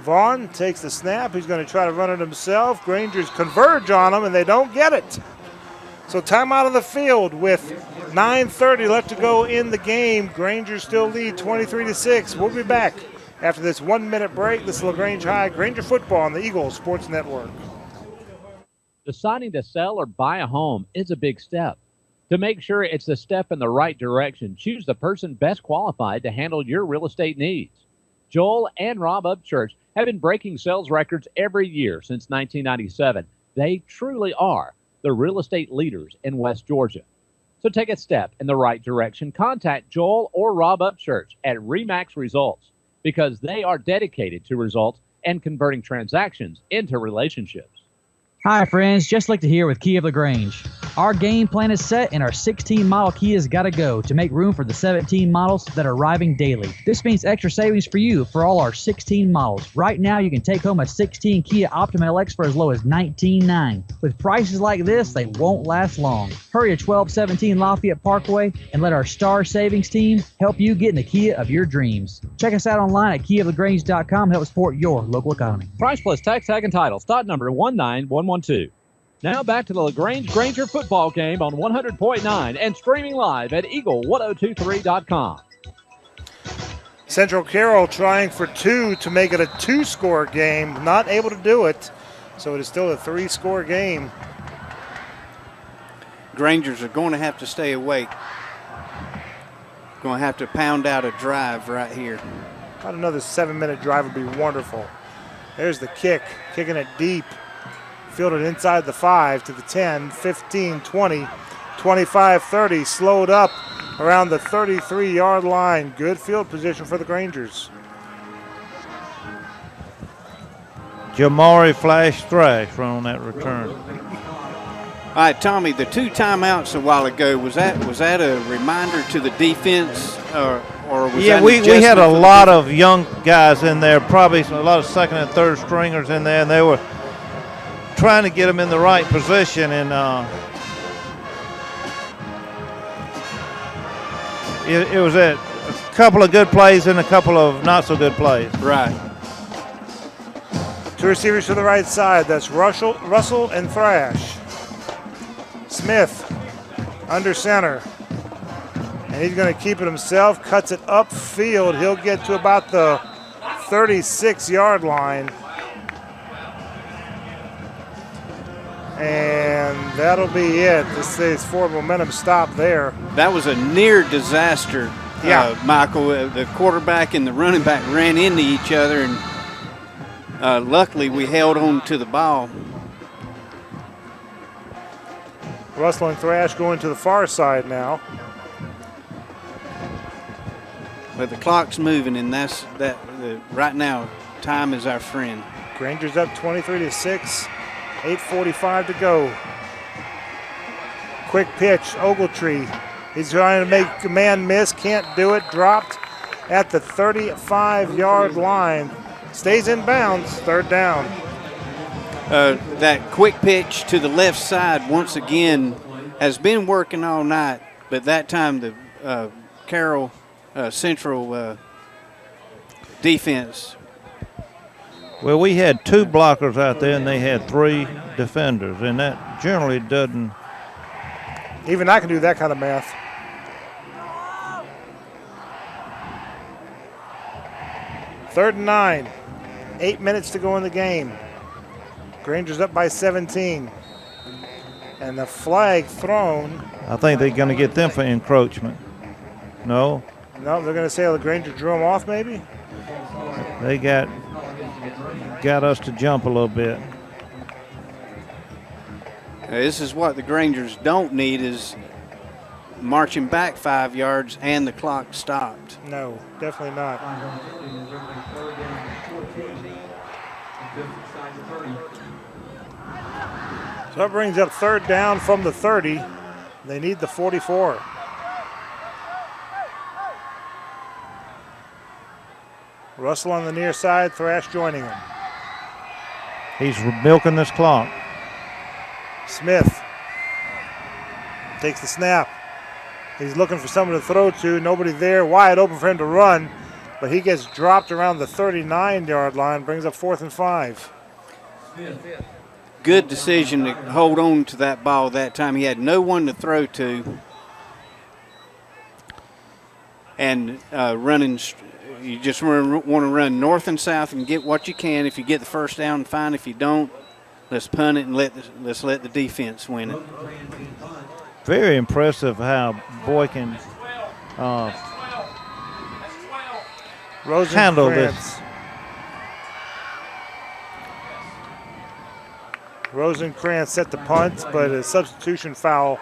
Vaughn takes the snap. He's going to try to run it himself. Grangers converge on him, and they don't get it. So timeout of the field with 9:30 left to go in the game. Grangers still lead 23-6. We'll be back after this 1-minute break. This is LaGrange High Granger football on the Eagles Sports Network. Deciding to sell or buy a home is a big step. To make sure it's the step in the right direction, choose the person best qualified to handle your real estate needs. Joel and Rob Upchurch have been breaking sales records every year since 1997. They truly are the real estate leaders in West Georgia. So take a step in the right direction. Contact Joel or Rob Upchurch at RE/MAX Results because they are dedicated to results and converting transactions into relationships. Hi, friends. Just like to hear with Kia of LaGrange. Our game plan is set and our 16-model Kia's got to go to make room for the 17 models that are arriving daily. This means extra savings for you for all our 16 models. Right now, you can take home a 16 Kia Optima LX for as low as $19,900. With prices like this, they won't last long. Hurry to 1217 Lafayette Parkway and let our Star Savings team help you get in the Kia of your dreams. Check us out online at KiaofLaGrange.com to help support your local economy. Price plus tax, tag, and title. Stock number 19112. Now back to the LaGrange Granger football game on 100.9 and streaming live at Eagle1023.com. Central Carroll trying for 2 to make it a 2-score game. Not able to do it, so it is still a 3-score game. Grangers are going to have to stay awake. Going to have to pound out a drive right here. About another 7-minute drive would be wonderful. There's the kick, kicking it deep. Fielded inside the 5 to the 10, 15, 20, 25, 30. Slowed up around the 33-yard line. Good field position for the Grangers. Jamari Flash Thrash run on that return. All right, Tommy, the 2 timeouts a while ago, was that a reminder to the defense or was that we had a lot of young guys in there, probably a lot of second and third stringers in there, and they were trying to get them in the right position, and it was a couple of good plays and a couple of not so good plays. Right. 2 receivers to the right side. That's Russell and Thrash. Smith under center. And he's going to keep it himself. Cuts it upfield. He'll get to about the 36-yard line. And that'll be it. This is forward momentum stop there. That was a near disaster, Michael. The quarterback and the running back ran into each other, and luckily we held on to the ball. Russell and Thrash going to the far side now. But the clock's moving, and right now, time is our friend. Grangers up 23-6. 8:45 to go. Quick pitch, Ogletree. He's trying to make a man miss, can't do it. Dropped at the 35-yard line. Stays in bounds, third down. That quick pitch to the left side once again has been working all night, but that time the Carroll Central defense. Well, we had 2 blockers out there, and they had 3 defenders, and that generally doesn't. Even I can do that kind of math. Third and 9. 8 minutes to go in the game. Granger's up by 17. And the flag thrown. I think they're going to get them for encroachment. No? No, they're going to say LaGrange drew them off maybe? They got us to jump a little bit. This is what the Grangers don't need is marching back 5 yards and the clock stopped. No, definitely not. So that brings up third down from the 30. They need the 44. Russell on the near side, Thrash joining him. He's milking this clock. Smith takes the snap. He's looking for someone to throw to. Nobody there. Wide open for him to run. But he gets dropped around the 39-yard line. Brings up 4th and 5. Good decision to hold on to that ball that time. He had no one to throw to. And running, you just want to run north and south and get what you can. If you get the first down, fine. If you don't, let's punt it and let's let the defense win it. Very impressive how Boykin handled this. Rosenkrantz set the punt, but a substitution foul,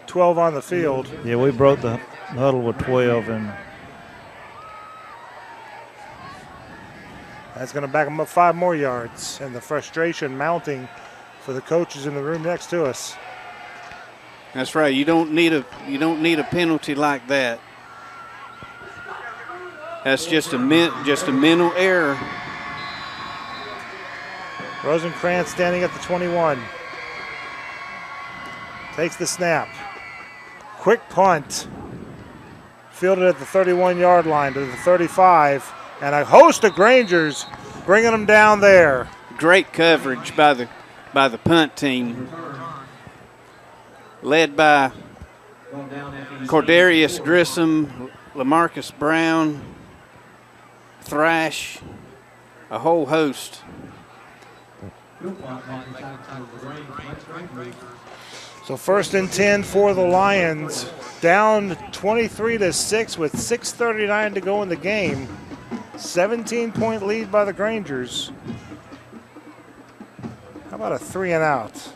12 on the field. Yeah, we broke the huddle with 12, and that's going to back them up 5 more yards, and the frustration mounting for the coaches in the room next to us. That's right. You don't need a penalty like that. That's just a mental error. Rosenkrantz standing at the 21. Takes the snap. Quick punt. Fielded at the 31-yard line to the 35. And a host of Grangers bringing them down there. Great coverage by the punt team. Led by Cordarius Grissom, LaMarcus Brown, Thrash, a whole host. So 1st and 10 for the Lions. Down 23-6 with 6:39 to go in the game. 17-point lead by the Grangers. How about a 3 and out?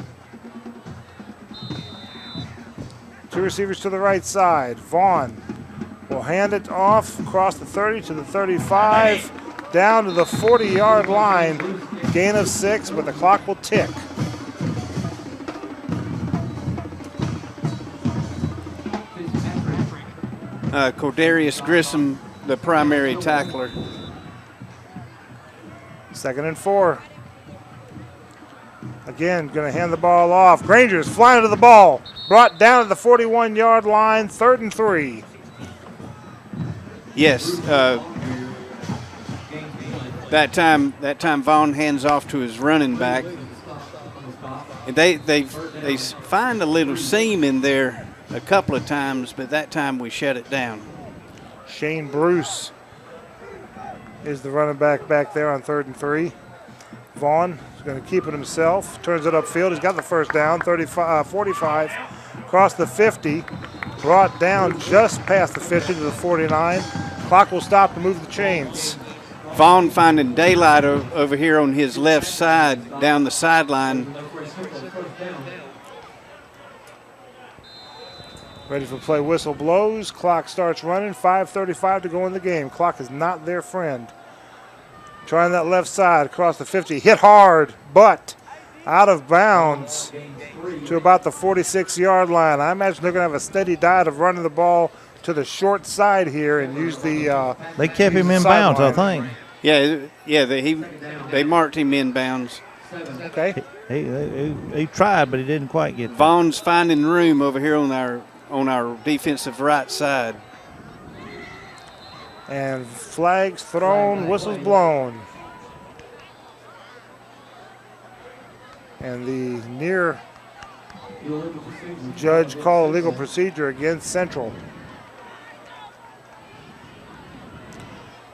2 receivers to the right side. Vaughn will hand it off across the 30 to the 35, down to the 40-yard line. Gain of 6, but the clock will tick. Cordarius Grissom, the primary tackler. 2nd and 4. Again, going to hand the ball off. Grangers flying to the ball. Brought down to the 41-yard line, 3rd and 3. Yes. That time Vaughn hands off to his running back. And they find a little seam in there a couple of times, but that time we shut it down. Shane Bruce is the running back there on 3rd and 3. Vaughn is going to keep it himself. Turns it upfield. He's got the first down, 45, across the 50. Brought down just past the 50 to the 49. Clock will stop to move the chains. Vaughn finding daylight over here on his left side down the sideline. Ready for play, whistle blows. Clock starts running, 5:35 to go in the game. Clock is not their friend. Trying that left side across the 50. Hit hard, but out of bounds to about the 46-yard line. I imagine they're going to have a steady diet of running the ball to the short side here and use the they kept him in bounds, I think. They marked him inbounds. Okay. He tried, but he didn't quite get there. Vaughn's finding room over here on our defensive right side. And flags thrown, whistles blown. And the near judge called a legal procedure against Central.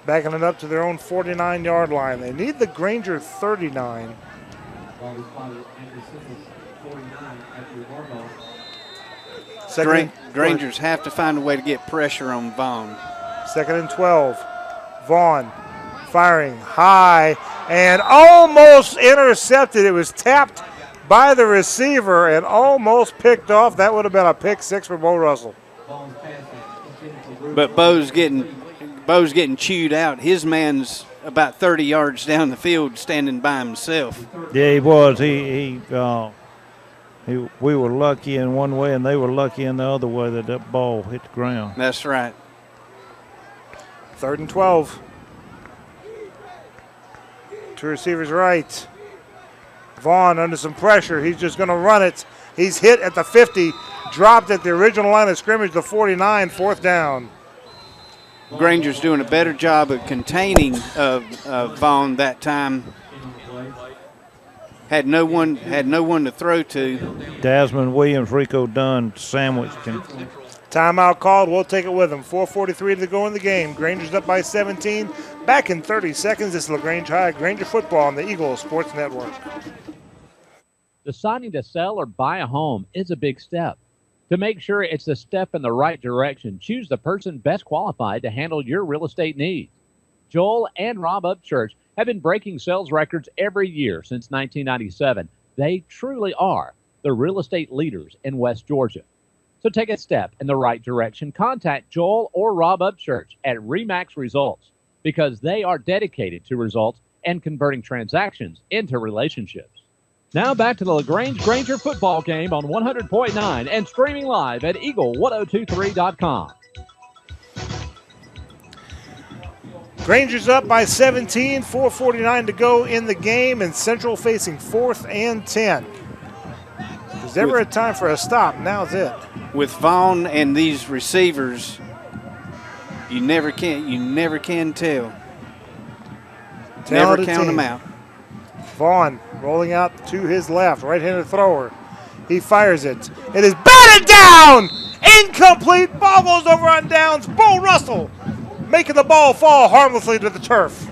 Backing it up to their own 49-yard line. They need the Granger 39. Grangers have to find a way to get pressure on Vaughn. 2nd and 12. Vaughn firing high and almost intercepted. It was tapped by the receiver and almost picked off. That would have been a pick six for Bo Russell. But Bo's getting chewed out. His man's about 30 yards down the field standing by himself. Yeah, he was. We were lucky in one way, and they were lucky in the other way that ball hit the ground. That's right. 3rd and 12. Two receivers right. Vaughn under some pressure. He's just going to run it. He's hit at the 50, dropped at the original line of scrimmage, the 49, 4th down. Granger's doing a better job of containing Vaughn that time. Had no one to throw to. Desmond Williams, Rico Dunn sandwiched him. Timeout called. We'll take it with them. 4:43 to go in the game. Granger's up by 17. Back in 30 seconds. This is LaGrange High Granger football on the Eagle Sports Network. Deciding to sell or buy a home is a big step. To make sure it's a step in the right direction, choose the person best qualified to handle your real estate needs. Joel and Rob Upchurch have been breaking sales records every year since 1997. They truly are the real estate leaders in West Georgia. So take a step in the right direction. Contact Joel or Rob Upchurch at RE/MAX Results because they are dedicated to results and converting transactions into relationships. Now back to the LaGrange Granger football game on 100.9 and streaming live at eagle1023.com. Granger's up by 17, 4:49 to go in the game, and Central facing 4th and 10. If there's ever a time for a stop, now's it. With Vaughn and these receivers, you never can tell. Never count them out. Vaughn rolling out to his left, right-handed thrower. He fires it. It is batted down! Incomplete. Ball goes over on downs. Bo Russell making the ball fall harmlessly to the turf.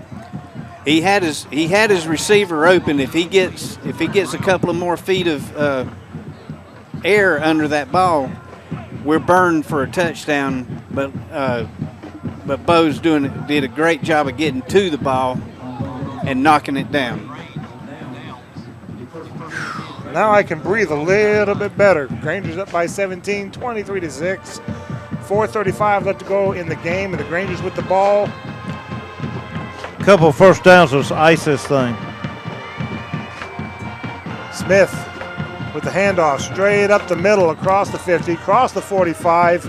He had his receiver open. If he gets a couple of more feet of air under that ball, we're burned for a touchdown. But Bo's did a great job of getting to the ball and knocking it down. Now I can breathe a little bit better. Granger's up by 17, 23-6. 4:35 left to go in the game, and the Grangers with the ball. Couple first downs was ice this thing. Smith with the handoff straight up the middle, across the 50, across the 45.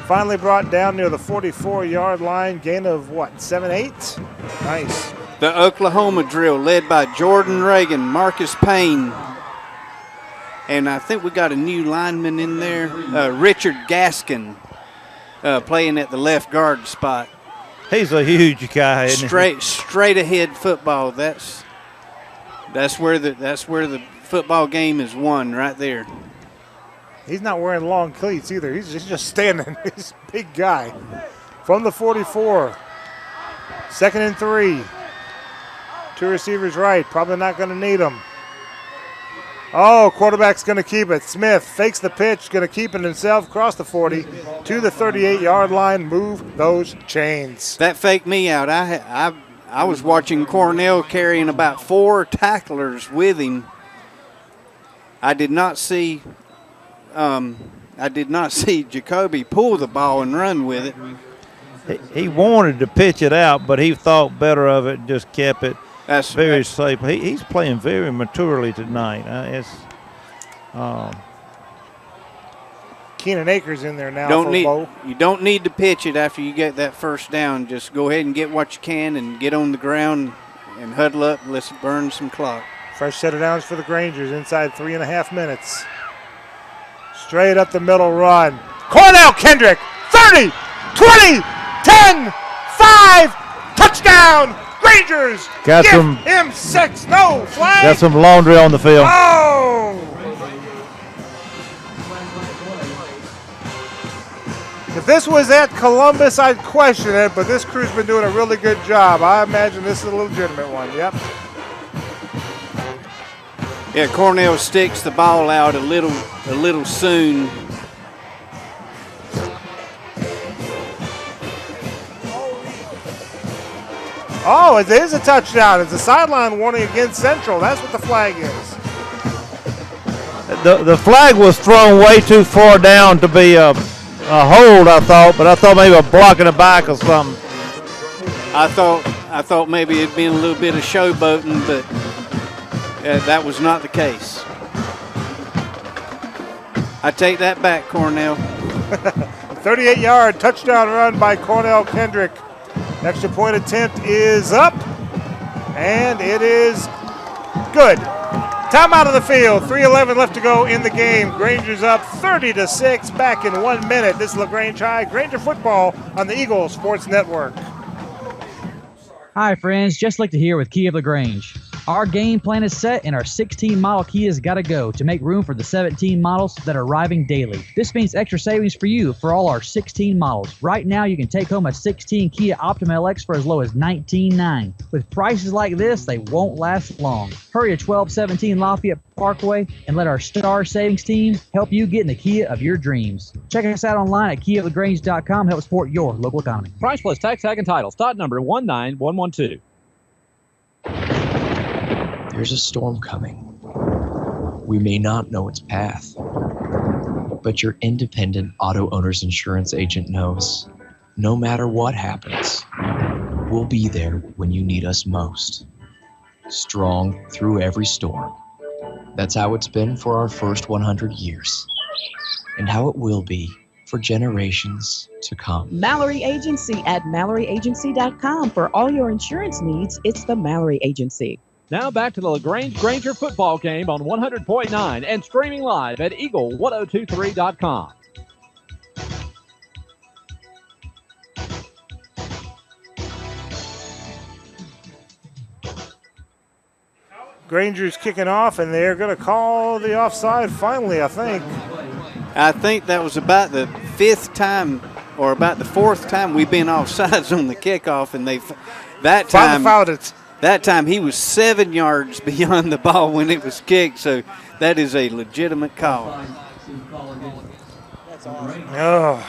Finally brought down near the 44-yard line. Gain of what, 7-8? Nice. The Oklahoma drill led by Jordan Reagan, Marcus Payne, and I think we got a new lineman in there, Richard Gaskin, playing at the left guard spot. He's a huge guy. Straight ahead football. That's where the football game is won right there. He's not wearing long cleats either. He's just standing. He's a big guy. From the 44. 2nd and 3. Two receivers right. Probably not going to need them. Oh, quarterback's going to keep it. Smith fakes the pitch, going to keep it himself, across the 40 to the 38-yard line. Move those chains. That faked me out. I was watching Cornell carrying about 4 tacklers with him. I did not see Jacoby pull the ball and run with it. He wanted to pitch it out, but he thought better of it and just kept it. That's very safe. He's playing very maturely tonight. Keenan Akers in there now for Bo. You don't need to pitch it after you get that first down. Just go ahead and get what you can and get on the ground and huddle up and let's burn some clock. Fresh set of downs for the Grangers inside 3.5 minutes. Straight up the middle run. Cornell Kendrick, 30, 20, 10, 5, touchdown, Grangers. Got Give him 6, no flag. Got some laundry on the field. Oh! If this was at Columbus, I'd question it, but this crew's been doing a really good job. I imagine this is a legitimate one, yep. Yeah, Cornell sticks the ball out a little soon. Oh, it is a touchdown. It's a sideline warning against Central. That's what the flag is. The flag was thrown way too far down to be a hold, I thought, but I thought maybe a block in the back or something. I thought maybe it'd been a little bit of showboating, but that was not the case. I take that back, Cornell. 38-yard touchdown run by Cornell Kendrick. Extra point attempt is up, and it is good. Timeout of the field. 3:11 left to go in the game. Granger's up 30-6 back in 1 minute. This is LaGrange High. Granger football on the Eagle Sports Network. Hi, friends. Just like to hear with Kia of LaGrange. Our game plan is set, and our 16-model Kia's got to go to make room for the 17 models that are arriving daily. This means extra savings for you for all our 16 models. Right now, you can take home a 16 Kia Optima LX for as low as $19,900. With prices like this, they won't last long. Hurry to 1217 Lafayette Parkway and let our Star Savings team help you get in the Kia of your dreams. Check us out online at KiaLaGrange.com. Help support your local economy. Price plus tax, tag, and title. Stock number 19112. There's a storm coming. We may not know its path, but your independent auto owner's insurance agent knows no matter what happens, we'll be there when you need us most. Strong through every storm. That's how it's been for our first 100 years, and how it will be for generations to come. Mallory Agency at MalloryAgency.com. For all your insurance needs, it's the Mallory Agency. Now back to the LaGrange Granger football game on 100.9 and streaming live at Eagle1023.com. Granger's kicking off, and they're going to call the offside finally, I think. I think that was about the fifth time or about the fourth time we've been offsides on the kickoff, and that time fouled it. That time he was 7 yards beyond the ball when it was kicked, so that is a legitimate call. Oh.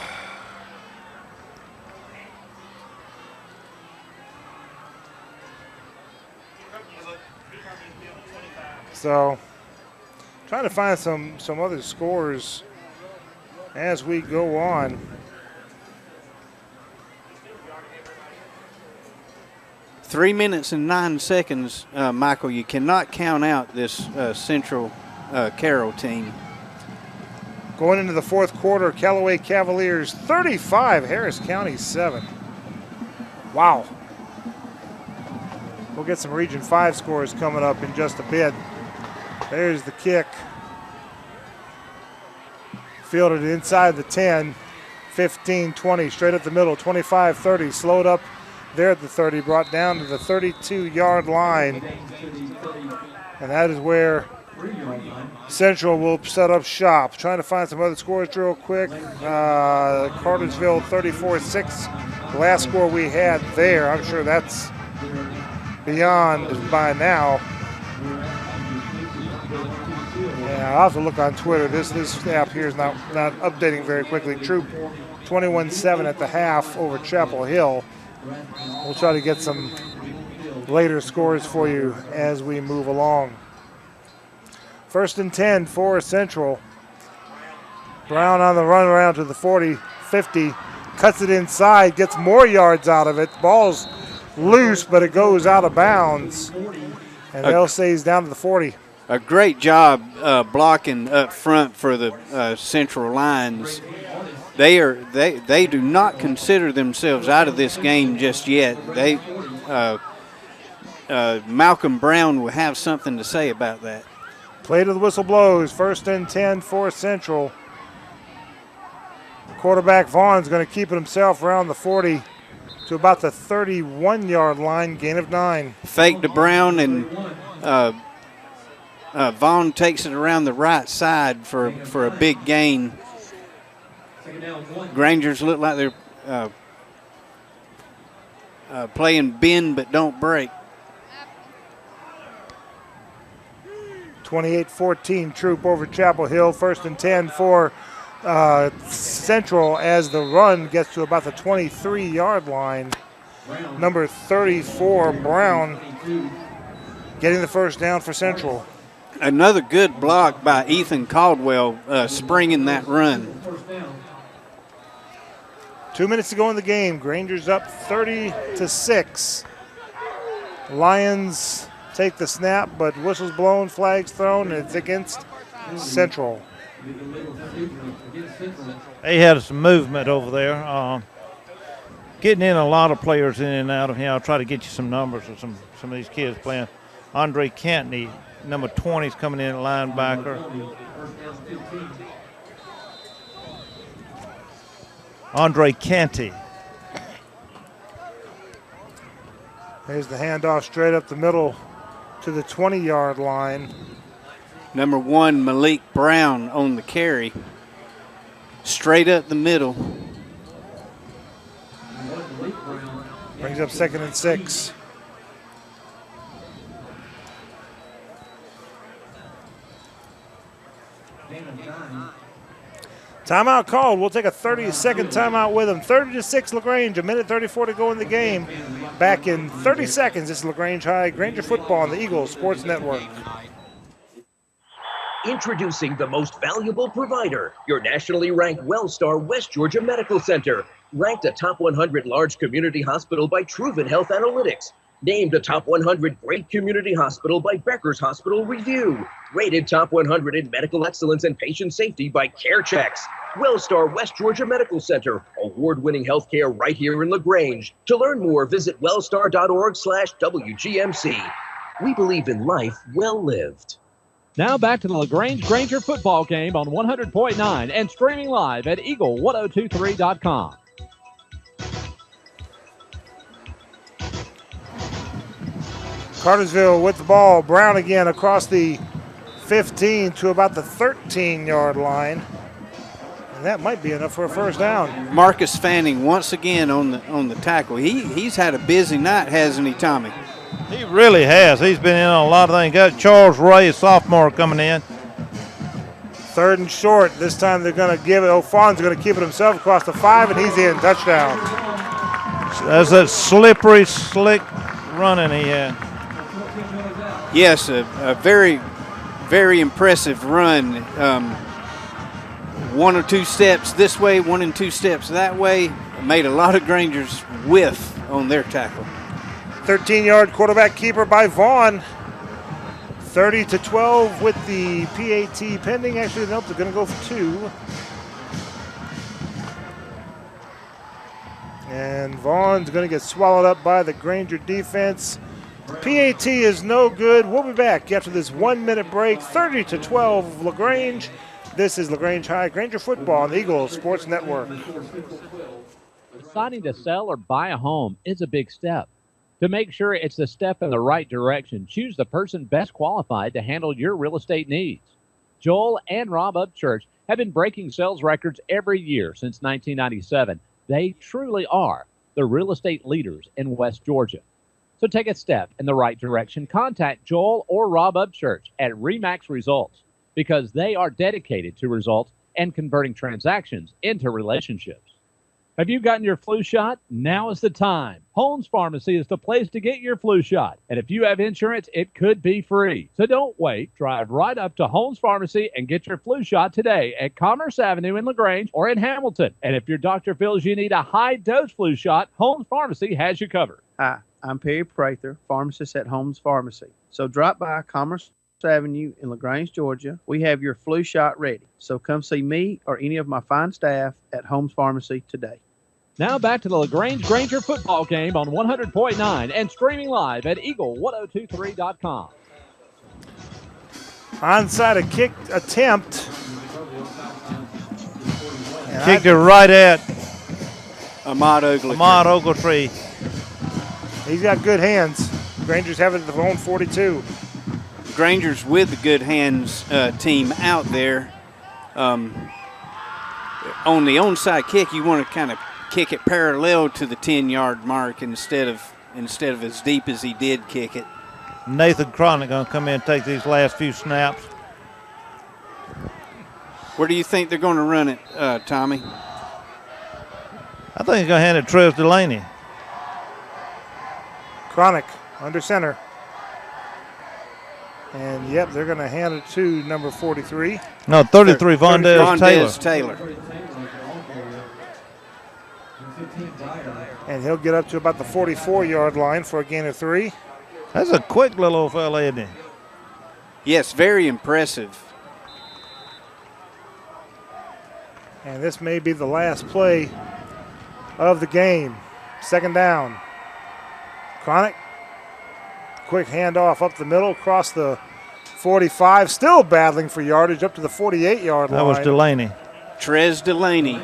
So, trying to find some other scores as we go on. 3 minutes and 9 seconds, Michael. You cannot count out this Central Carroll team. Going into the fourth quarter, Callaway Cavaliers 35, Harris County 7. Wow. We'll get some Region 5 scores coming up in just a bit. There's the kick. Fielded inside the 10, 15, 20, straight up the middle, 25, 30, slowed up there at the 30, brought down to the 32-yard line. And that is where Central will set up shop. Trying to find some other scores real quick. Cartersville 34-6, the last score we had there. I'm sure that's beyond by now. Yeah, I'll have to look on Twitter. This app here is not updating very quickly. Troop 21-7 at the half over Chapel Hill. We'll try to get some later scores for you as we move along. 1st and 10 for Central. Brown on the run around to the 40, 50, cuts it inside, gets more yards out of it. Ball's loose, but it goes out of bounds. And they'll say he's down to the 40. a great job blocking up front for the Central Lions. They do not consider themselves out of this game just yet. Malcolm Brown will have something to say about that. Play to the whistle blows. 1st and 10 for Central. Quarterback Vaughn's going to keep it himself around the 40 to about the 31-yard line, gain of 9. Fake to Brown, and Vaughn takes it around the right side for a big gain. Grangers look like they're playing bend but don't break. 28-14 Troop over Chapel Hill. 1st and 10 for Central as the run gets to about the 23-yard line. Number 34, Brown, getting the first down for Central. Another good block by Ethan Caldwell, springing that run. 2 minutes to go in the game. Grangers up 30-6. Lions take the snap, but whistles blown, flags thrown, and it's against Central. They had some movement over there. Getting in a lot of players in and out of here. I'll try to get you some numbers of some of these kids playing. Andre Cantney, number 20, is coming in at linebacker. Andre Canty. There's the handoff straight up the middle to the 20-yard line. Number 1, Malik Brown on the carry. Straight up the middle. Brings up 2nd and 6. Timeout called. We'll take a 30-second timeout with them. 30-6 LaGrange, a minute 34 to go in the game. Back in 30 seconds, it's LaGrange High, Granger football on the Eagles Sports Network. Introducing the most valuable provider, your nationally ranked WellStar West Georgia Medical Center. Ranked a top 100 large community hospital by Truven Health Analytics. Named a top 100 great community hospital by Becker's Hospital Review. Rated top 100 in medical excellence and patient safety by CareChecks. WellStar West Georgia Medical Center. Award-winning healthcare right here in LaGrange. To learn more, visit wellstar.org/WGMC. We believe in life well lived. Now back to the LaGrange Granger football game on 100.9 and streaming live at eagle1023.com. Cartersville with the ball. Brown again across the 15 to about the 13-yard line. And that might be enough for a first down. Marcus Fanning once again on the tackle. He's had a busy night, hasn't he, Tommy? He really has. He's been in on a lot of things. Got Charles Ray, a sophomore, coming in. 3rd and short. This time they're going to give it. O'Fawn's going to keep it himself across the 5, and he's in. Touchdown. That's that slippery, slick running he had. Yes, a very, very impressive run. 1 or 2 steps this way, 1 and 2 steps that way. Made a lot of Grangers whiff on their tackle. 13-yard quarterback keeper by Vaughn. 30-12 with the PAT pending. Actually, nope, they're going to go for 2. And Vaughn's going to get swallowed up by the Granger defense. PAT is no good. We'll be back after this 1-minute break. 30-12 LaGrange. This is LaGrange High, Granger football on the Eagles Sports Network. Deciding to sell or buy a home is a big step. To make sure it's the step in the right direction, choose the person best qualified to handle your real estate needs. Joel and Rob Upchurch have been breaking sales records every year since 1997. They truly are the real estate leaders in West Georgia. So take a step in the right direction. Contact Joel or Rob Upchurch at RE/MAX Results because they are dedicated to results and converting transactions into relationships. Have you gotten your flu shot? Now is the time. Holmes Pharmacy is the place to get your flu shot. And if you have insurance, it could be free. So don't wait. Drive right up to Holmes Pharmacy and get your flu shot today at Commerce Avenue in LaGrange or in Hamilton. And if your doctor feels you need a high-dose flu shot, Holmes Pharmacy has you covered. Hi, I'm Perry Prather, pharmacist at Holmes Pharmacy. So drop by Commerce Avenue in LaGrange, Georgia. We have your flu shot ready. So come see me or any of my fine staff at Holmes Pharmacy today. Now back to the LaGrange Granger football game on 100.9 and streaming live at eagle1023.com. Onside kick attempt. Kicked it right at Ahmad Ogletree. Ahmad Ogletree. He's got good hands. Granger's have it at the own 42. Granger's with the good hands team out there. On the onside kick, you want to kind of kick it parallel to the 10-yard mark instead of as deep as he did kick it. Nathan Cronick going to come in and take these last few snaps. Where do you think they're going to run it, Tommy? I think he's going to hand it to Trez Delaney. Cronick under center. And, yep, they're going to hand it to number 43. No, 33, Vondez Taylor. And he'll get up to about the 44-yard line for a gain of 3. That's a quick little old fella, isn't he? Yes, very impressive. And this may be the last play of the game. Second down. Cronick. Quick handoff up the middle, across the 45. Still battling for yardage up to the 48-yard line. That was Delaney. Trez Delaney.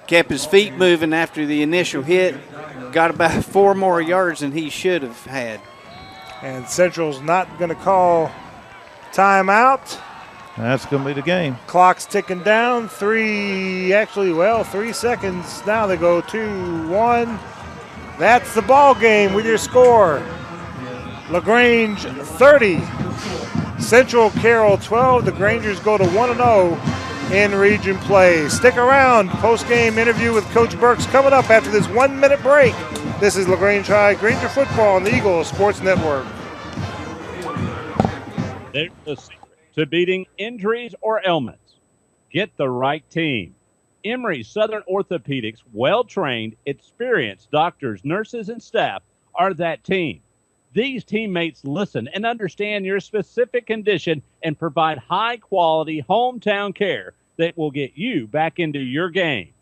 Kept his feet moving after the initial hit. Got about 4 more yards than he should have had. And Central's not going to call timeout. That's going to be the game. Clock's ticking down. 3 seconds. Now they go 2-1. That's the ball game with your score. LaGrange 30. Central Carroll 12. The Grangers go to 1-0 in region play. Stick around. Post-game interview with Coach Burks coming up after this 1-minute break. This is LaGrange High Granger football on the Eagle Sports Network. There's the secret to beating injuries or ailments. Get the right team. Emory Southern Orthopedics, well-trained, experienced doctors, nurses, and staff are that team. These teammates listen and understand your specific condition and provide high-quality hometown care that will get you back into your game.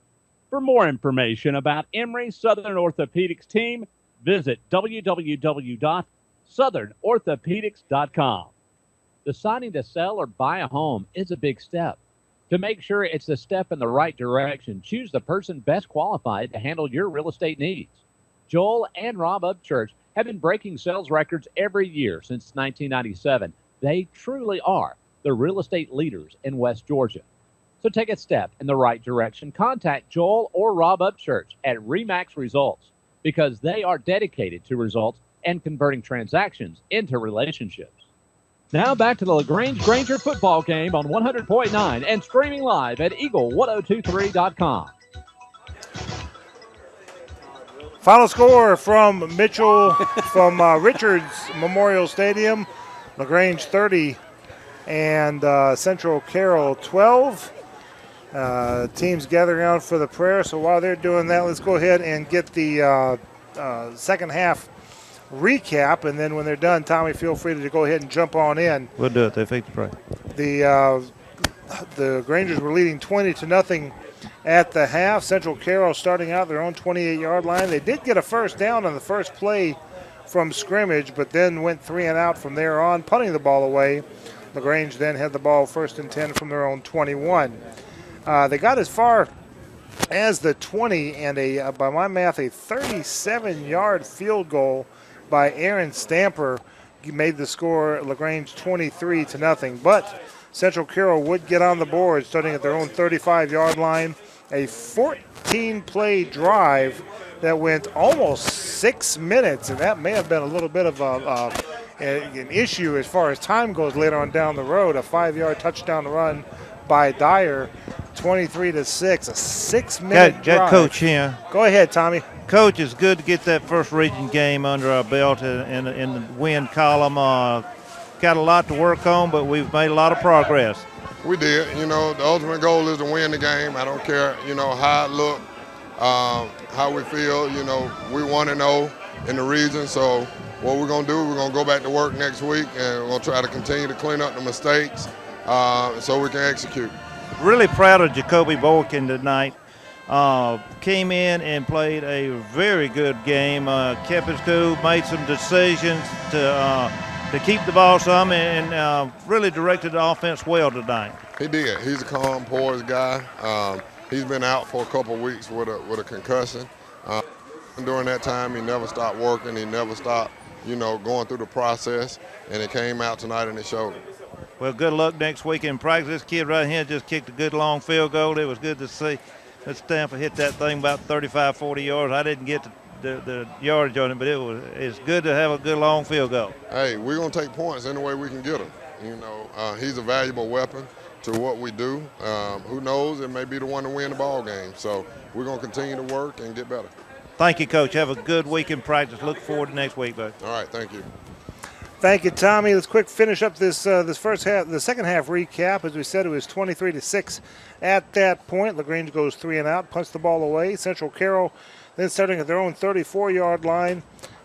For more information about Emory Southern Orthopedics team, visit www.southernorthopedics.com. Deciding to sell or buy a home is a big step. To make sure it's a step in the right direction, choose the person best qualified to handle your real estate needs. Joel and Rob Upchurch have been breaking sales records every year since 1997. They truly are the real estate leaders in West Georgia. So take a step in the right direction. Contact Joel or Rob Upchurch at RE/MAX Results because they are dedicated to results and converting transactions into relationships. Now back to the LaGrange Granger football game on 100.9 and streaming live at eagle1023.com. Final score from Richards Memorial Stadium. LaGrange 30 and Central Carroll 12. Teams gather around for the prayer. So while they're doing that, let's go ahead and get the second half recap, and then when they're done, Tommy, feel free to go ahead and jump on in. We'll do it. They fake the play. The Grangers were leading 20-0 at the half. Central Carroll starting out their own 28-yard line. They did get a first down on the first play from scrimmage, but then went 3 and out from there on, punting the ball away. LaGrange then had the ball 1st and 10 from their own 21. They got as far as the 20 and by my math, a 37-yard field goal by Aaron Stamper made the score LaGrange 23-0. But Central Carroll would get on the board starting at their own 35-yard line. A 14-play drive that went almost 6 minutes, and that may have been a little bit of an issue as far as time goes later on down the road. A 5-yard touchdown run by Dyer, 23-6, a 6-minute drive. Got Coach here. Go ahead, Tommy. Coach, it's good to get that first region game under our belt in the win column. Got a lot to work on, but we've made a lot of progress. We did. You know, the ultimate goal is to win the game. I don't care, how it look, how we feel. We 1-0 in the region, so what we're going to do, we're going to go back to work next week, and we're going to try to continue to clean up the mistakes so we can execute. Really proud of Jacoby Boykin tonight. Came in and played a very good game, kept his cool, made some decisions to keep the ball some, and really directed the offense well tonight. He did. He's a calm, poised guy. He's been out for a couple of weeks with a concussion. During that time, he never stopped working. He never stopped, going through the process, and it came out tonight and it showed. Well, good luck next week in practice. This kid right here just kicked a good long field goal. It was good to see. That Stanford hit that thing about 35, 40 yards. I didn't get the yardage on it, but it's good to have a good long field goal. Hey, we're going to take points any way we can get them. He's a valuable weapon to what we do. Who knows, it may be the one to win the ball game. So we're going to continue to work and get better. Thank you, Coach. Have a good week in practice. Look forward to next week, bud. All right, thank you. Thank you, Tommy. Let's quick finish up this first half, the second half recap. As we said, it was 23-6 at that point. LaGrange goes 3 and out, punts the ball away. Central Carroll then starting at their own 34-yard line,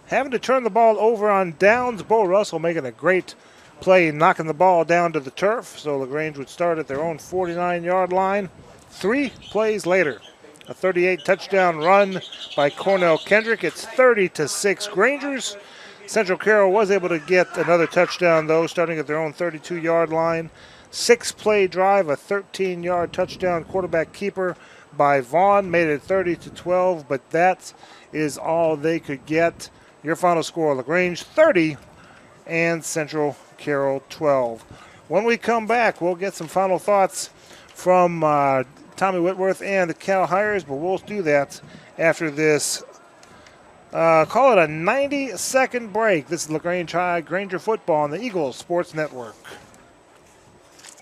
having to turn the ball over on downs. Bo Russell making a great play, knocking the ball down to the turf. So LaGrange would start at their own 49-yard line. 3 plays later, a 38 touchdown run by Cornell Kendrick. It's 30-6 Grangers. Central Carroll was able to get another touchdown, though, starting at their own 32-yard line. 6-play drive, a 13-yard touchdown quarterback keeper by Vaughn made it 30-12, but that is all they could get. Your final score, LaGrange 30 and Central Carroll 12. When we come back, we'll get some final thoughts from Tommy Whitworth and the Cal Hires, but we'll do that after this. Call it a 90-second break. This is LaGrange High Granger football on the Eagles Sports Network.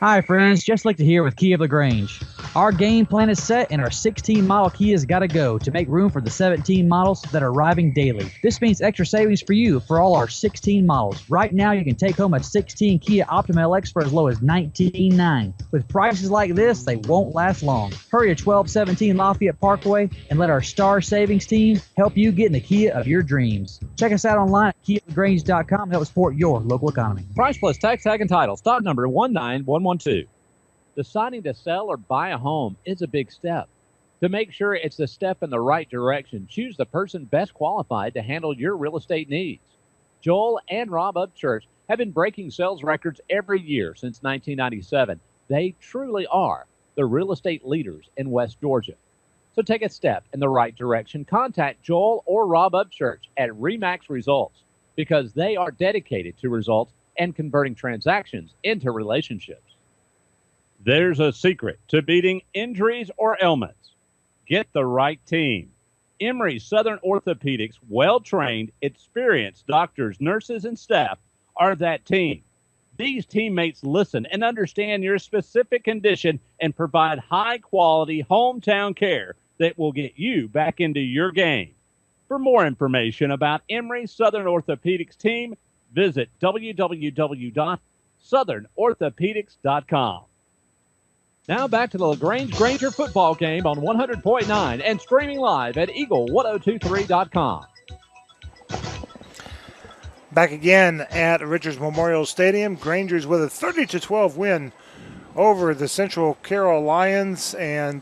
Hi, friends. Just like to hear with Kia of LaGrange. Our game plan is set, and our 16-model Kia's got to go to make room for the 17 models that are arriving daily. This means extra savings for you for all our 16 models. Right now, you can take home a 16 Kia Optima LX for as low as $19,900. With prices like this, they won't last long. Hurry to 1217 Lafayette Parkway and let our Star Savings team help you get in the Kia of your dreams. Check us out online at KiaLaGrange.com to help support your local economy. Price plus tax, tag, and title. Stock number 19112. Deciding to sell or buy a home is a big step. To make sure it's a step in the right direction, choose the person best qualified to handle your real estate needs. Joel and Rob Upchurch have been breaking sales records every year since 1997. They truly are the real estate leaders in West Georgia. So take a step in the right direction. Contact Joel or Rob Upchurch at RE/MAX Results because they are dedicated to results and converting transactions into relationships. There's a secret to beating injuries or ailments. Get the right team. Emory Southern Orthopedics' well-trained, experienced doctors, nurses, and staff are that team. These teammates listen and understand your specific condition and provide high-quality hometown care that will get you back into your game. For more information about Emory Southern Orthopedics team, visit www.southernorthopedics.com. Now back to the LaGrange Granger football game on 100.9 and streaming live at eagle1023.com. Back again at Richards Memorial Stadium. Grangers with a 30-12 win over the Central Carroll Lions. And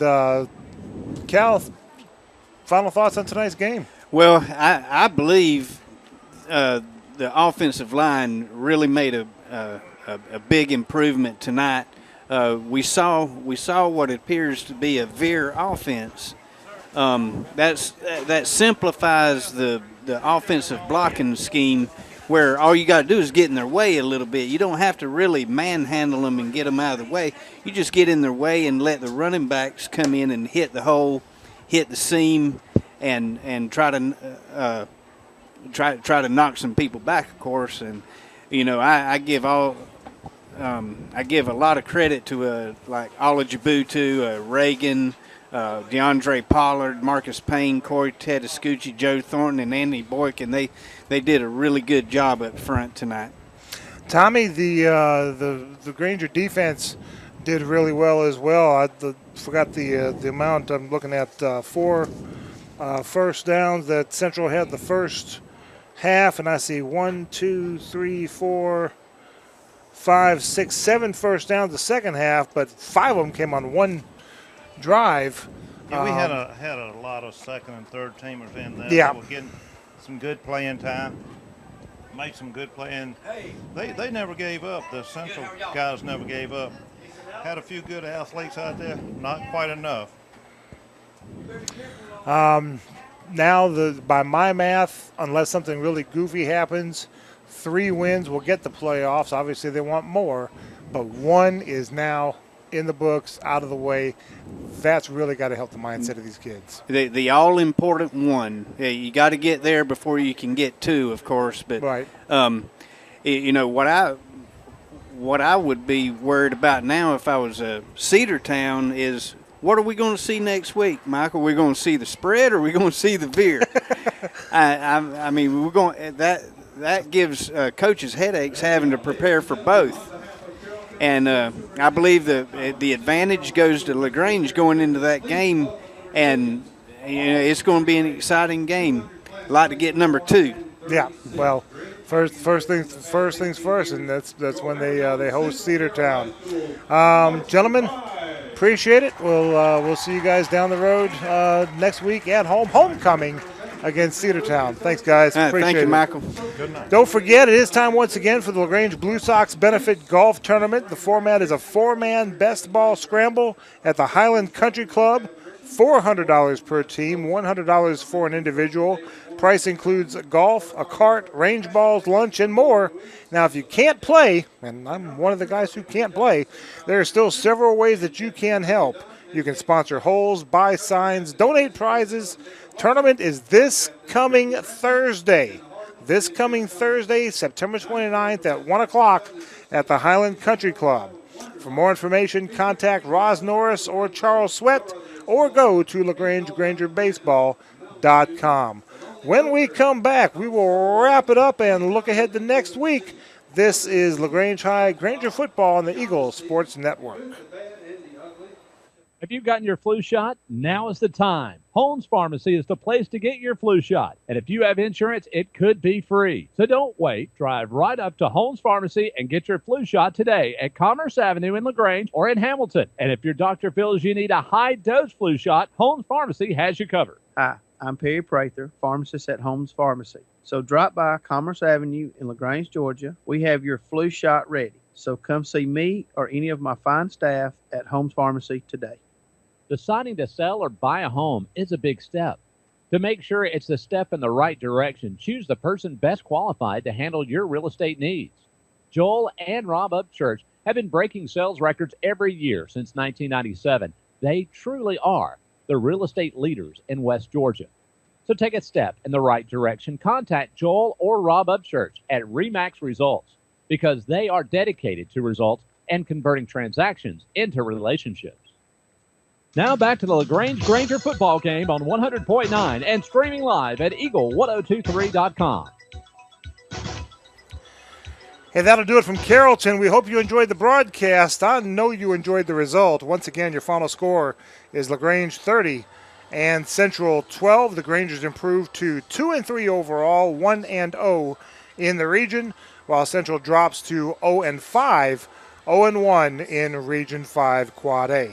Cal, final thoughts on tonight's game? Well, I believe the offensive line really made a big improvement tonight. We saw what appears to be a veer offense. That simplifies the offensive blocking scheme, where all you got to do is get in their way a little bit. You don't have to really manhandle them and get them out of the way. You just get in their way and let the running backs come in and hit the hole, hit the seam, and try to knock some people back, of course. And I give a lot of credit to like Ola Jabutu, Reagan, DeAndre Pollard, Marcus Payne, Corey Tedescucci, Joe Thornton, and Andy Boykin. They did a really good job up front tonight. Tommy, the Granger defense did really well as well. I forgot the amount. I'm looking at 4 first downs that Central had the first half, and I see 1, 2, 3, 4, 5, 6, 7 first downs the second half, but 5 of them came on one drive. Yeah, we had a lot of second and third teamers in there. Yeah. They were getting some good playing time, made some good play, and they never gave up. The Central guys never gave up. Had a few good athletes out there, not quite enough. Now, by my math, unless something really goofy happens, 3 wins will get the playoffs. Obviously, they want more, but 1 is now in the books, out of the way. That's really got to help the mindset of these kids. The all-important 1. Yeah, you got to get there before you can get 2, of course. But right. You know what I would be worried about now if I was Cedartown is, what are we going to see next week, Michael? Are we going to see the spread, or are we going to see the veer? I mean, we're going that gives coaches headaches having to prepare for both. And I believe the advantage goes to LaGrange going into that game, and it's going to be an exciting game. I'd like to get number 2. Yeah, well, first things first, and that's when they host Cedartown. Gentlemen, appreciate it. We'll see you guys down the road next week at home, homecoming against Cedartown. Thanks, guys. Appreciate thank you, it. Michael. Good night. Don't forget, it is time once again for the LaGrange Blue Sox Benefit Golf Tournament. The format is a 4-man best ball scramble at the Highland Country Club. $400 per team, $100 for an individual. Price includes golf, a cart, range balls, lunch, and more. Now, if you can't play, and I'm one of the guys who can't play, there are still several ways that you can help. You can sponsor holes, buy signs, donate prizes. Tournament is this coming Thursday. September 29th at 1 o'clock at the Highland Country Club. For more information, contact Roz Norris or Charles Sweat, or go to LaGrangeGrangerBaseball.com. When we come back, we will wrap it up and look ahead to next week. This is LaGrange High Granger Football on the Eagle Sports Network. Have you gotten your flu shot? Now is the time. Holmes Pharmacy is the place to get your flu shot. And if you have insurance, it could be free. So don't wait. Drive right up to Holmes Pharmacy and get your flu shot today at Commerce Avenue in LaGrange or in Hamilton. And if your doctor feels you need a high-dose flu shot, Holmes Pharmacy has you covered. Hi, I'm Perry Prather, pharmacist at Holmes Pharmacy. So drop by Commerce Avenue in LaGrange, Georgia. We have your flu shot ready. So come see me or any of my fine staff at Holmes Pharmacy today. Deciding to sell or buy a home is a big step. To make sure it's the step in the right direction, choose the person best qualified to handle your real estate needs. Joel and Rob Upchurch have been breaking sales records every year since 1997. They truly are the real estate leaders in West Georgia. So take a step in the right direction. Contact Joel or Rob Upchurch at RE/MAX Results, because they are dedicated to results and converting transactions into relationships. Now back to the LaGrange Granger football game on 100.9 and streaming live at Eagle1023.com. Hey, that'll do it from Carrollton. We hope you enjoyed the broadcast. I know you enjoyed the result. Once again, your final score is LaGrange 30 and Central 12. The Grangers improved to 2-3 overall, 1-0 in the region, while Central drops to 0-5, 0-1 in Region 5 Quad A.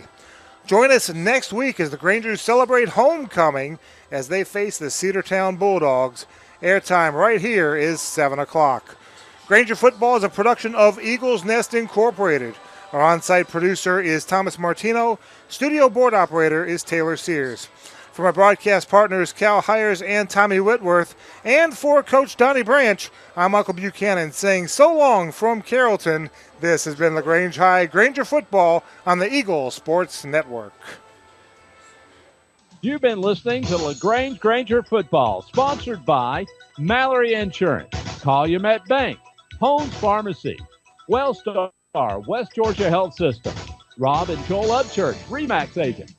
Join us next week as the Grangers celebrate homecoming as they face the Cedartown Bulldogs. Airtime right here is 7 o'clock. Granger Football is a production of Eagles Nest Incorporated. Our on-site producer is Thomas Martino. Studio board operator is Taylor Sears. For my broadcast partners, Cal Hires and Tommy Whitworth, and for Coach Donnie Branch, I'm Michael Buchanan saying so long from Carrollton. This has been LaGrange High Granger Football on the Eagle Sports Network. You've been listening to LaGrange Granger Football, sponsored by Mallory Insurance, Calumet Bank, Holmes Pharmacy, Wellstar, West Georgia Health System, Rob and Joel Upchurch, RE/MAX agent,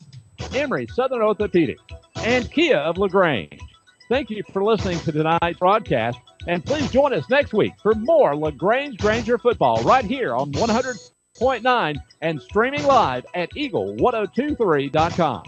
Emory Southern Orthopedic, and Kia of LaGrange. Thank you for listening to tonight's broadcast, and please join us next week for more LaGrange Granger Football right here on 100.9 and streaming live at Eagle1023.com.